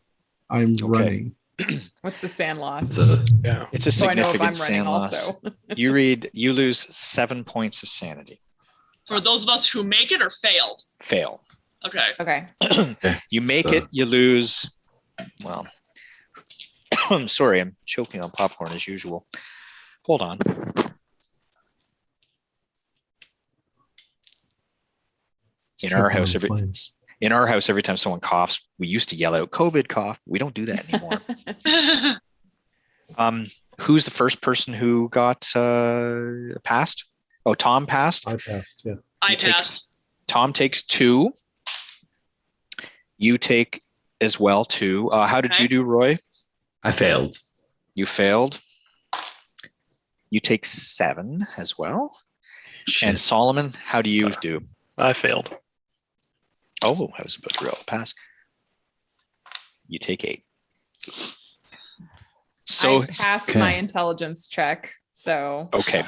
I'm running. What's the sand loss? It's a significant sand loss. You lose 7 points of sanity. For those of us who make it or failed? Fail. Okay. You make it, you lose. Well, I'm sorry, I'm choking on popcorn as usual. Hold on. In our house, every time someone coughs, we used to yell out "COVID cough." We don't do that anymore. Who's the first person who got passed? Oh, Tom passed. I passed. Yeah. I passed. Tom takes 2. You take as well 2. How did you do, Roy? I failed. You failed. You take 7 as well. Shit. And Solomon, how do you do? I failed. Oh, I was about to roll a pass. You take 8. So I passed my intelligence check. So okay,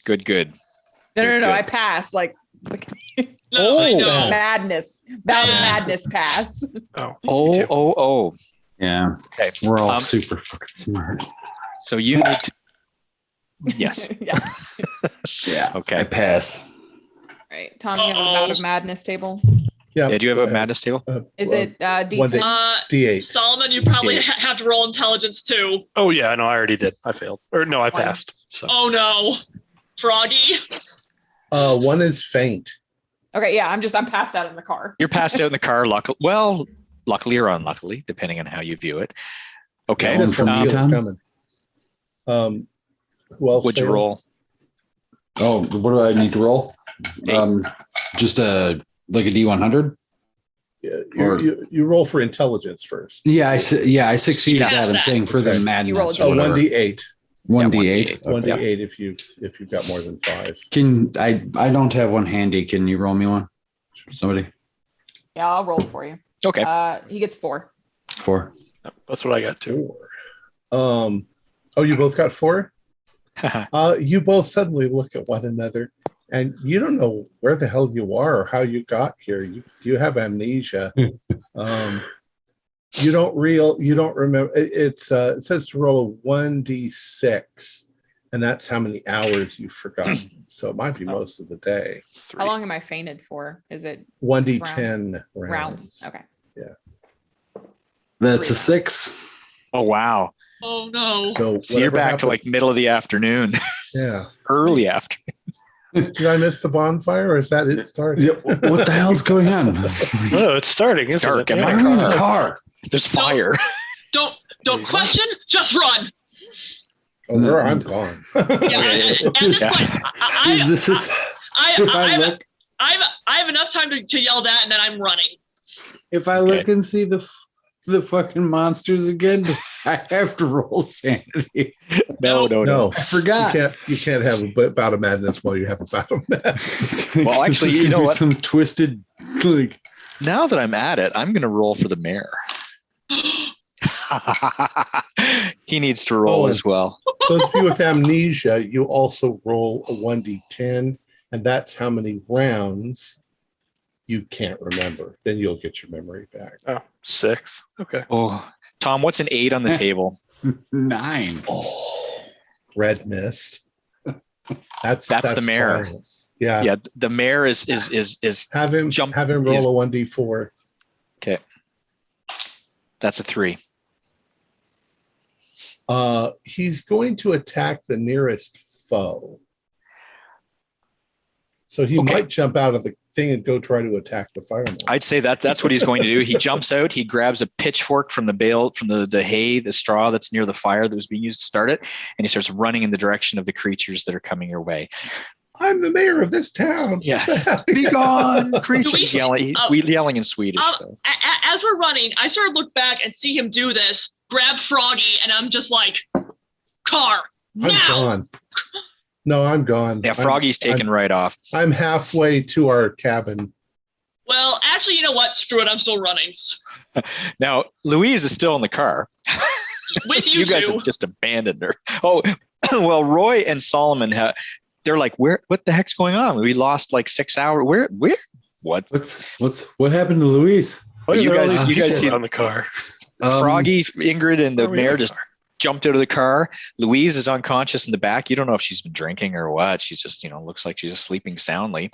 good. No. I passed. Like No, I know. madness, madness pass. Oh. Yeah. Okay. We're all super fucking smart. So you need to. Yes. Yes. Yeah. Okay. I pass. Right, Tom, you have a bout of madness table. Yeah. Do you have a madness table? Is it D10? D8. Solomon, you probably have to roll intelligence too. Oh yeah, no, I already did. I failed. Or no, I passed. So Oh no. Froggy. 1 is faint. Okay, yeah, I'm passed out in the car. You're passed out in the car. Luckily or unluckily, depending on how you view it. Okay. One from you, Tom? Coming. Who else? Would you failed? roll? Oh, what do I need to roll? Just a D100. Yeah, you roll for intelligence first. Yeah, I succeeded Yeah. that. I'm saying for the Okay. madness. You roll a Oh, whatever. 1d8. 1d8. 1d8 if you've got more than 5. Can I don't have one handy. Can you roll me one? Somebody. Yeah, I'll roll for you. Okay. He gets 4. 4. that's what I got too. 4. Oh, you both got 4? You both suddenly look at one another and you don't know where the hell you are or how you got here. You have amnesia. You don't remember. It says to roll a 1d6, and that's how many hours you've forgotten. So it might be most of the day. 3. How long am I fainted for? Is it 1d10 rounds? Okay. That's 3 a 6. Oh wow. Oh no. So you're whatever back to happened- like middle of the afternoon, yeah. early afternoon. Did I miss the bonfire, or is that it started? What the hell's going on? No, it's starting. It's isn't dark. it? Am Why I are we in a car? car? There's fire. Don't question, just run. Oh, where I'm gone. Yeah, at this Yeah. point, I have enough time to yell that, and then I'm running. If I look and see the fucking monsters again, I have to roll sanity. No, I forgot. you can't have a bout of madness while you have a bout of madness. Well, actually, This is you know gonna be what? Some twisted, like, Now that I'm at it, I'm going to roll for the mayor. He needs to roll as well. Those of you with amnesia, you also roll a 1d10, and that's how many rounds you can't remember. Then you'll get your memory back. Oh, 6. Okay. Oh, Tom, what's an 8 on the table? 9. Oh, red mist. That's the mayor. finals. Yeah. Yeah, the mayor is Have him Jump- have him roll a 1d4. okay. That's a 3. He's going to attack the nearest foe. So he Okay. might jump out of the thing and go try to attack the fireman. I'd say that's what he's going to do. He jumps out, he grabs a pitchfork from the bale, from the hay, the straw that's near the fire that was being used to start it, and he starts running in the direction of the creatures that are coming your way. I'm the mayor of this town. Yeah. What the hell? Be gone, creatures! Do we- He's yelling. He's yelling in Swedish, though. As we're running, I sort of look back and see him do this, grab Froggy, and I'm just like, car, I'm now! gone. No, I'm gone. Yeah, Froggy's taken right off. I'm halfway to our cabin. Well, actually, you know what? Screw it, I'm still running. Now, Louise is still in the car. With you, You guys two. have just abandoned her. Oh, well, Roy and Solomon, they're like, what the heck's going on? We lost like 6 hours. Where? What? What happened to Louise? Why You are there guys- all these you guys people see- on the car. Froggy, Ingrid, and the Why are we in mayor the just car? jumped out of the car. Louise is unconscious in the back. You don't know if she's been drinking or what. She just, looks like she's just sleeping soundly.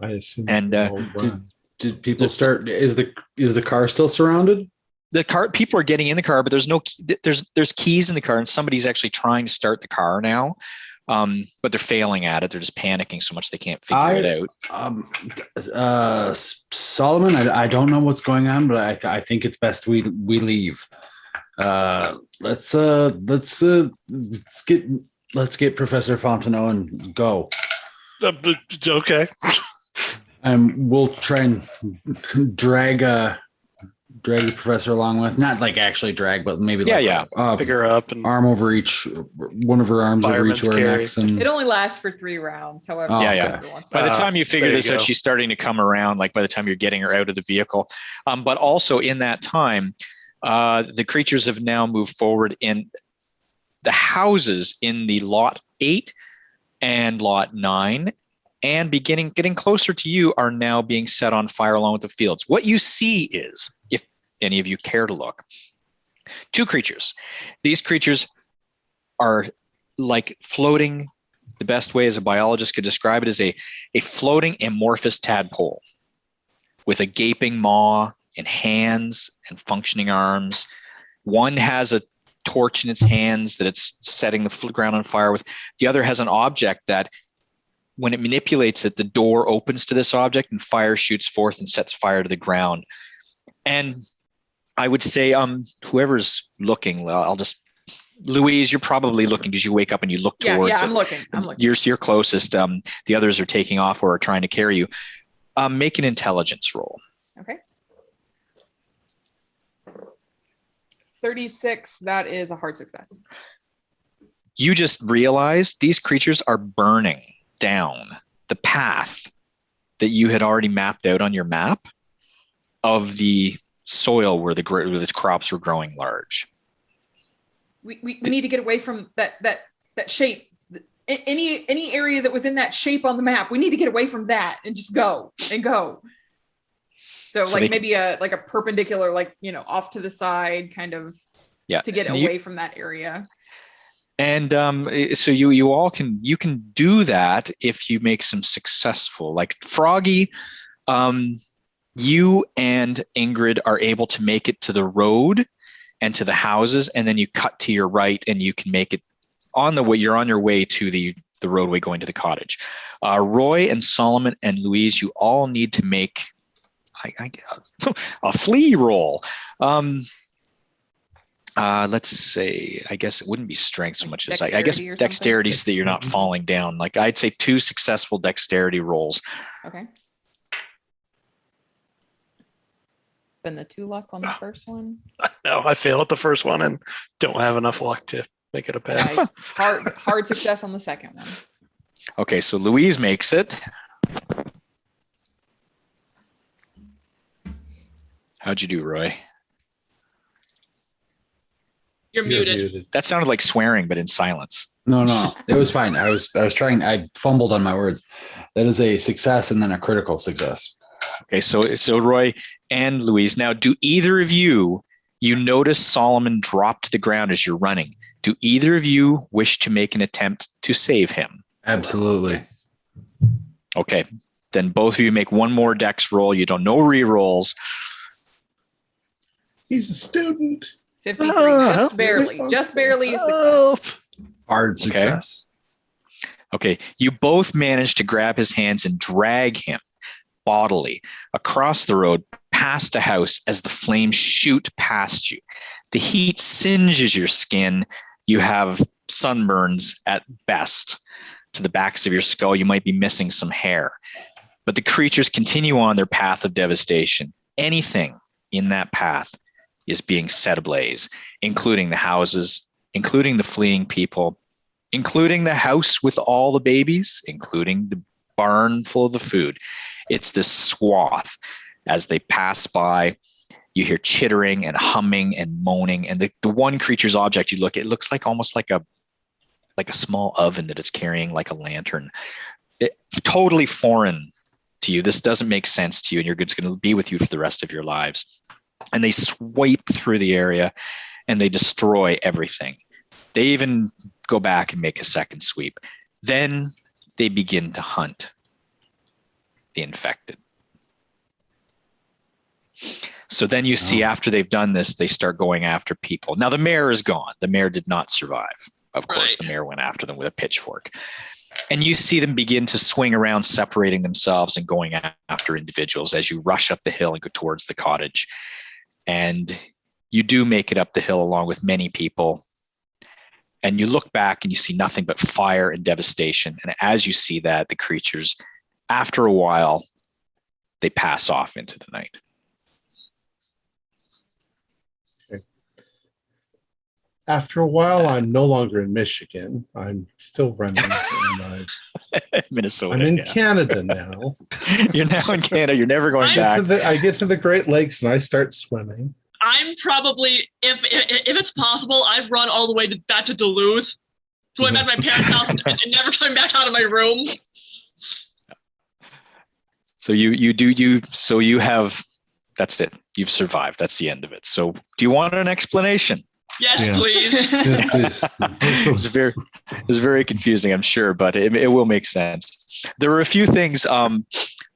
I assume. And, we'll run. Did people start? Is the car still surrounded? The car, people are getting in the car, but there's no, there's keys in the car, and somebody's actually trying to start the car now. but they're failing at it. They're just panicking so much they can't figure it out. Solomon, I don't know what's going on, but I think it's best we leave. Let's get Professor Fontenot and go. Okay. And we'll try and drag the professor along with, not like actually drag, but maybe pick her up and arm over each, one of her arms over each of her necks. And it only lasts for 3 rounds. However, by the time you figure this out, she's starting to come around. Like by the time you're getting her out of the vehicle, but also in that time, the creatures have now moved forward in the houses in the lot 8 and lot 9. And getting closer to you are now being set on fire along with the fields. What you see is, if any of you care to look, 2 creatures. These creatures are like floating. The best way as a biologist could describe it is a floating amorphous tadpole with a gaping maw and hands and functioning arms. One has a torch in its hands that it's setting the ground on fire with. The other has an object that, when it manipulates it, the door opens to this object and fire shoots forth and sets fire to the ground. And I would say, whoever's looking, Louise, you're probably looking because you wake up and you look towards it. I'm looking. You're closest. The others are taking off or are trying to carry you. Make an intelligence roll. Okay. 36, that is a hard success. You just realize these creatures are burning down the path that you had already mapped out on your map of the soil where the crops were growing large. We need to get away from that shape. Any area that was in that shape on the map, we need to get away from that and just go. So like maybe a perpendicular, off to the side kind of, to get away from that area. And so you all can do that if you make some successful, like Froggy, you and Ingrid are able to make it to the road and to the houses, and then you cut to your right and you can make it on the way. You're on your way to the roadway going to the cottage. Roy and Solomon and Louise, you all need to make a flee roll. Let's say, I guess it wouldn't be strength so much as I guess dexterity, so that you're not falling down. Like I'd say 2 successful dexterity rolls. Okay. Been the 2 luck on the first one. No, I fail at the first one and don't have enough luck to make it a pass. Hard success on the second one. Okay, so Louise makes it. How'd you do, Roy? You're muted. That sounded like swearing, but in silence. No, it was fine. I was trying. I fumbled on my words. That is a success and then a critical success. Okay, so Roy and Louise. Now, do either of you notice Solomon drop to the ground as you're running? Do either of you wish to make an attempt to save him? Absolutely. Yes. Okay, then both of you make one more dex roll. You don't know re-rolls. He's a student. 53, just barely a success. Hard success. Okay, you both managed to grab his hands and drag him bodily across the road past a house as the flames shoot past you. The heat singes your skin. You have sunburns at best to the backs of your skull. You might be missing some hair. But the creatures continue on their path of devastation. Anything in that path is being set ablaze, including the houses, including the fleeing people, including the house with all the babies, including the barn full of the food. It's this swath. As they pass by, you hear chittering and humming and moaning. And the one creature's object you look at, it looks like almost like a small oven that it's carrying, like a lantern. Totally foreign to you. This doesn't make sense to you, and it's going to be with you for the rest of your lives. And they swipe through the area and they destroy everything. They even go back and make a second sweep. Then they begin to hunt the infected. So then you see, after they've done this, they start going after people. Now the mayor is gone. The mayor did not survive. of course, Right. the mayor went after them with a pitchfork. And you see them begin to swing around, separating themselves and going after individuals as you rush up the hill and go towards the cottage. And you do make it up the hill along with many people. And you look back and you see nothing but fire and devastation. And as you see that, the creatures, after a while, they pass off into the night. After a while, I'm no longer in Michigan. I'm still running. Minnesota. I'm in yeah. Canada now. You're now in Canada. You're never going back. I get to the Great Lakes and I start swimming. I'm probably, if it's possible, I've run all the way back to Duluth, going back to my parents' house and never coming back out of my room. So you have, that's it. You've survived. That's the end of it. So do you want an explanation? Yes, please. Yes, please. It's very confusing, I'm sure, but it will make sense. There were a few things,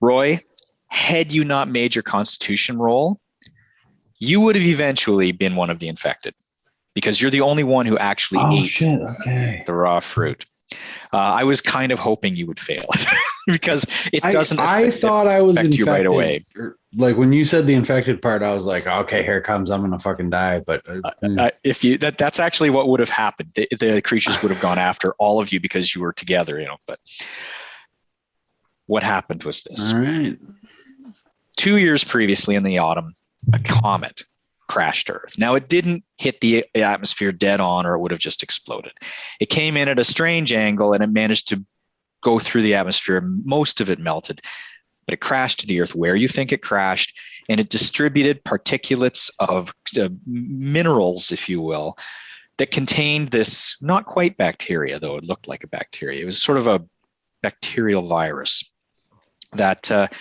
Roy, had you not made your Constitution roll, you would have eventually been one of the infected because you're the only one who actually ate the raw fruit. I was kind of hoping you would fail it because it doesn't. I thought I was infected you right away. Like when you said the infected part, I was like, okay, here it comes. I'm gonna fucking die. But if you that's actually what would have happened. The creatures would have gone after all of you because you were together, But what happened was this: all right. 2 years previously in the autumn, a comet crashed Earth. Now, it didn't hit the atmosphere dead on, or it would have just exploded. It came in at a strange angle, and it managed to go through the atmosphere. Most of it melted, but it crashed to the Earth where you think it crashed, and it distributed particulates of minerals, if you will, that contained this, not quite bacteria, though it looked like a bacteria. It was sort of a bacterial virus that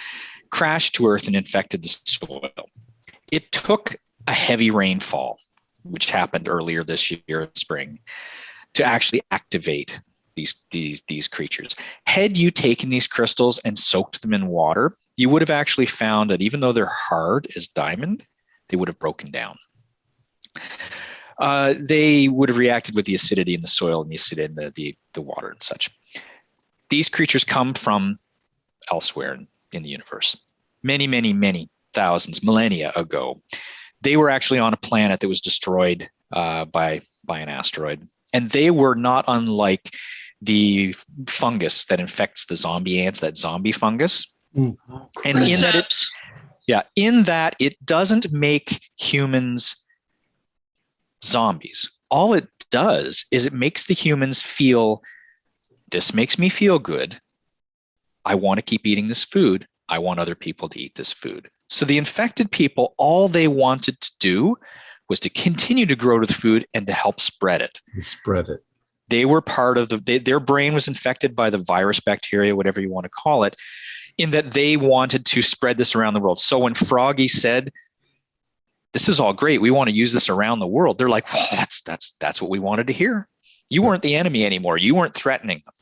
crashed to Earth and infected the soil. It took a heavy rainfall, which happened earlier this year in spring, to actually activate these creatures. Had you taken these crystals and soaked them in water, you would have actually found that even though they're hard as diamond, they would have broken down. They would have reacted with the acidity in the soil and the acidity in the water and such. These creatures come from elsewhere in the universe. Many, many, many thousands, millennia ago. They were actually on a planet that was destroyed by an asteroid. And they were not unlike the fungus that infects the zombie ants, that zombie fungus. And in that it doesn't make humans zombies. All it does is it makes the humans feel, this makes me feel good. I want to keep eating this food. I want other people to eat this food. So the infected people, all they wanted to do was to continue to grow the food and to help spread it. They were part of their brain was infected by the virus, bacteria, whatever you want to call it, in that they wanted to spread this around the world. So when Froggy said, this is all great, we want to use this around the world, they're like, well, that's what we wanted to hear. You weren't the enemy anymore. You weren't threatening them.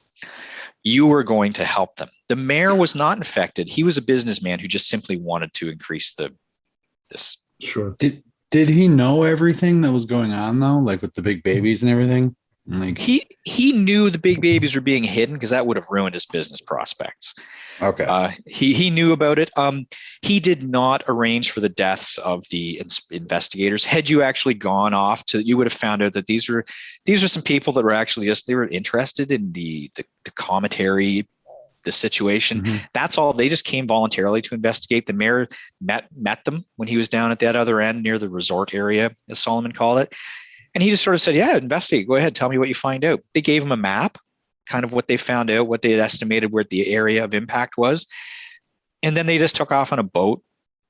You were going to help them. The mayor was not infected. He was a businessman who just simply wanted to increase this. Sure. Did he know everything that was going on though? Like with the big babies and everything? Like he knew the big babies were being hidden because that would have ruined his business prospects. Okay. He knew about it. He did not arrange for the deaths of the investigators. Had you actually gone off you would have found out that these were some people that were actually they were interested in the commentary, the situation. Mm-hmm. That's all. They just came voluntarily to investigate. The mayor met them when he was down at that other end near the resort area, as Solomon called it. And he just sort of said, yeah, investigate. Go ahead. Tell me what you find out. They gave him a map, kind of what they found out, what they had estimated where the area of impact was. And then they just took off on a boat,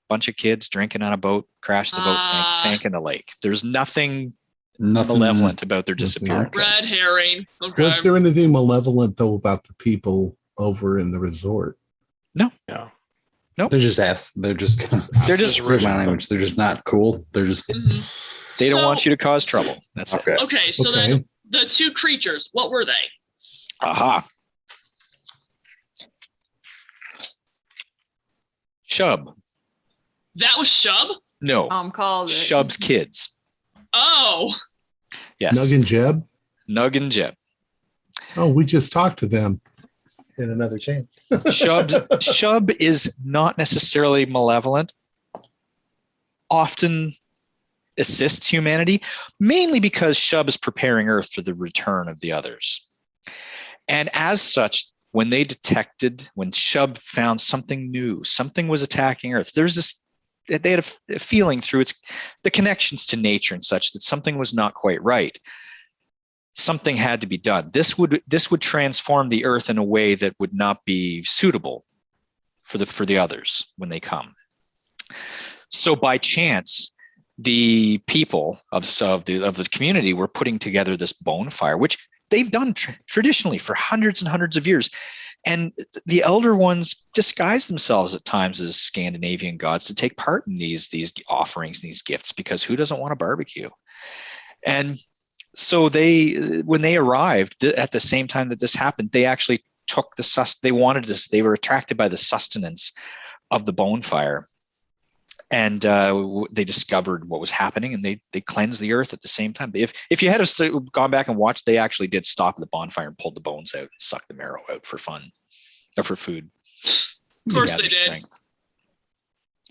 bunch of kids drinking on a boat, crashed the boat, sank in the lake. There's nothing malevolent about their disappearance. Red herring. Okay. Was there anything malevolent, though, about the people over in the resort? No. No. Nope. They're just They're just my language. They're just not cool. They're just. Mm-hmm. They don't want you to cause trouble. That's okay. it. Okay, so then the two creatures, what were they? Aha. Shub. That was Shub? No. Called it. Shub's kids. Oh. Yes. Nug and Jeb? Nug and Jeb. Oh, we just talked to them in another game. Shub is not necessarily malevolent. Often assists humanity, mainly because Shub is preparing Earth for the return of the others. And as such, when Shub found something new, something was attacking Earth, they had a feeling through the connections to nature and such that something was not quite right. Something had to be done. This would transform the Earth in a way that would not be suitable for the others when they come. So by chance, the people of the community were putting together this bonfire, which they've done traditionally for hundreds and hundreds of years. And the elder ones disguise themselves at times as Scandinavian gods to take part in these offerings, these gifts, because who doesn't want a barbecue? And so when they arrived at the same time that this happened, they actually took they were attracted by the sustenance of the bonfire. And they discovered what was happening, and they cleansed the earth at the same time. If you had gone back and watched, they actually did stop the bonfire and pulled the bones out and sucked the marrow out for fun or for food. Of course they did. Strength.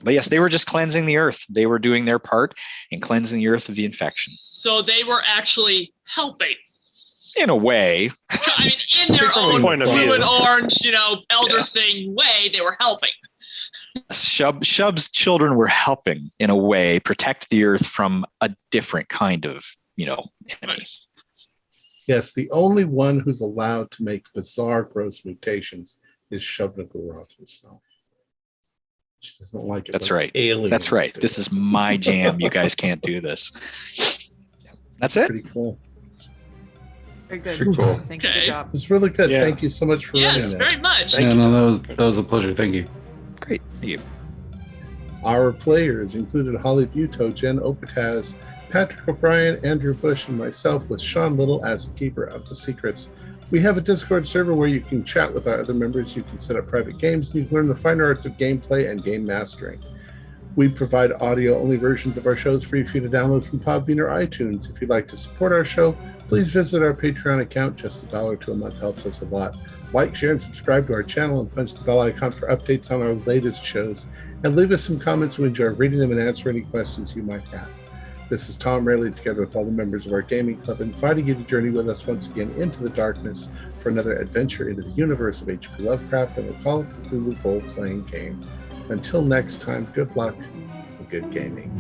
But yes, they were just cleansing the earth. They were doing their part in cleansing the earth of the infection. So they were actually helping. In a way. I mean, in their own point of view. blue and orange, elder thing way, they were helping. Shub's children were helping, in a way, protect the earth from a different kind of, enemy. Yes, the only one who's allowed to make bizarre, gross mutations is Shub-Niggurath herself. She doesn't like it. That's right. Aliens. That's right. This is my jam. You guys can't do this. That's it. Pretty cool. Very good. Pretty cool. Thank you. Good job. It was really good. Yeah. Thank you so much for running Yes, that. very much. Yeah, no, that was a pleasure. Thank you. Great. Thank you. Our players included Holly Buto, Jen Opataz, Patrick O'Brien, Andrew Bush, and myself, with Sean Little as the keeper of the secrets. We have a Discord server where you can chat with our other members, you can set up private games, and you can learn the finer arts of gameplay and game mastering. We provide audio-only versions of our shows free for you to download from Podbean or iTunes. If you'd like to support our show, please visit our Patreon account. Just $1 to a month helps us a lot. Like, share, and subscribe to our channel, and punch the bell icon for updates on our latest shows. And leave us some comments. We enjoy reading them and answer any questions you might have. This is Tom Rayleigh, together with all the members of our gaming club, inviting you to journey with us once again into the darkness for another adventure into the universe of H.P. Lovecraft and the Call of Cthulhu role-playing game. Until next time, good luck and good gaming.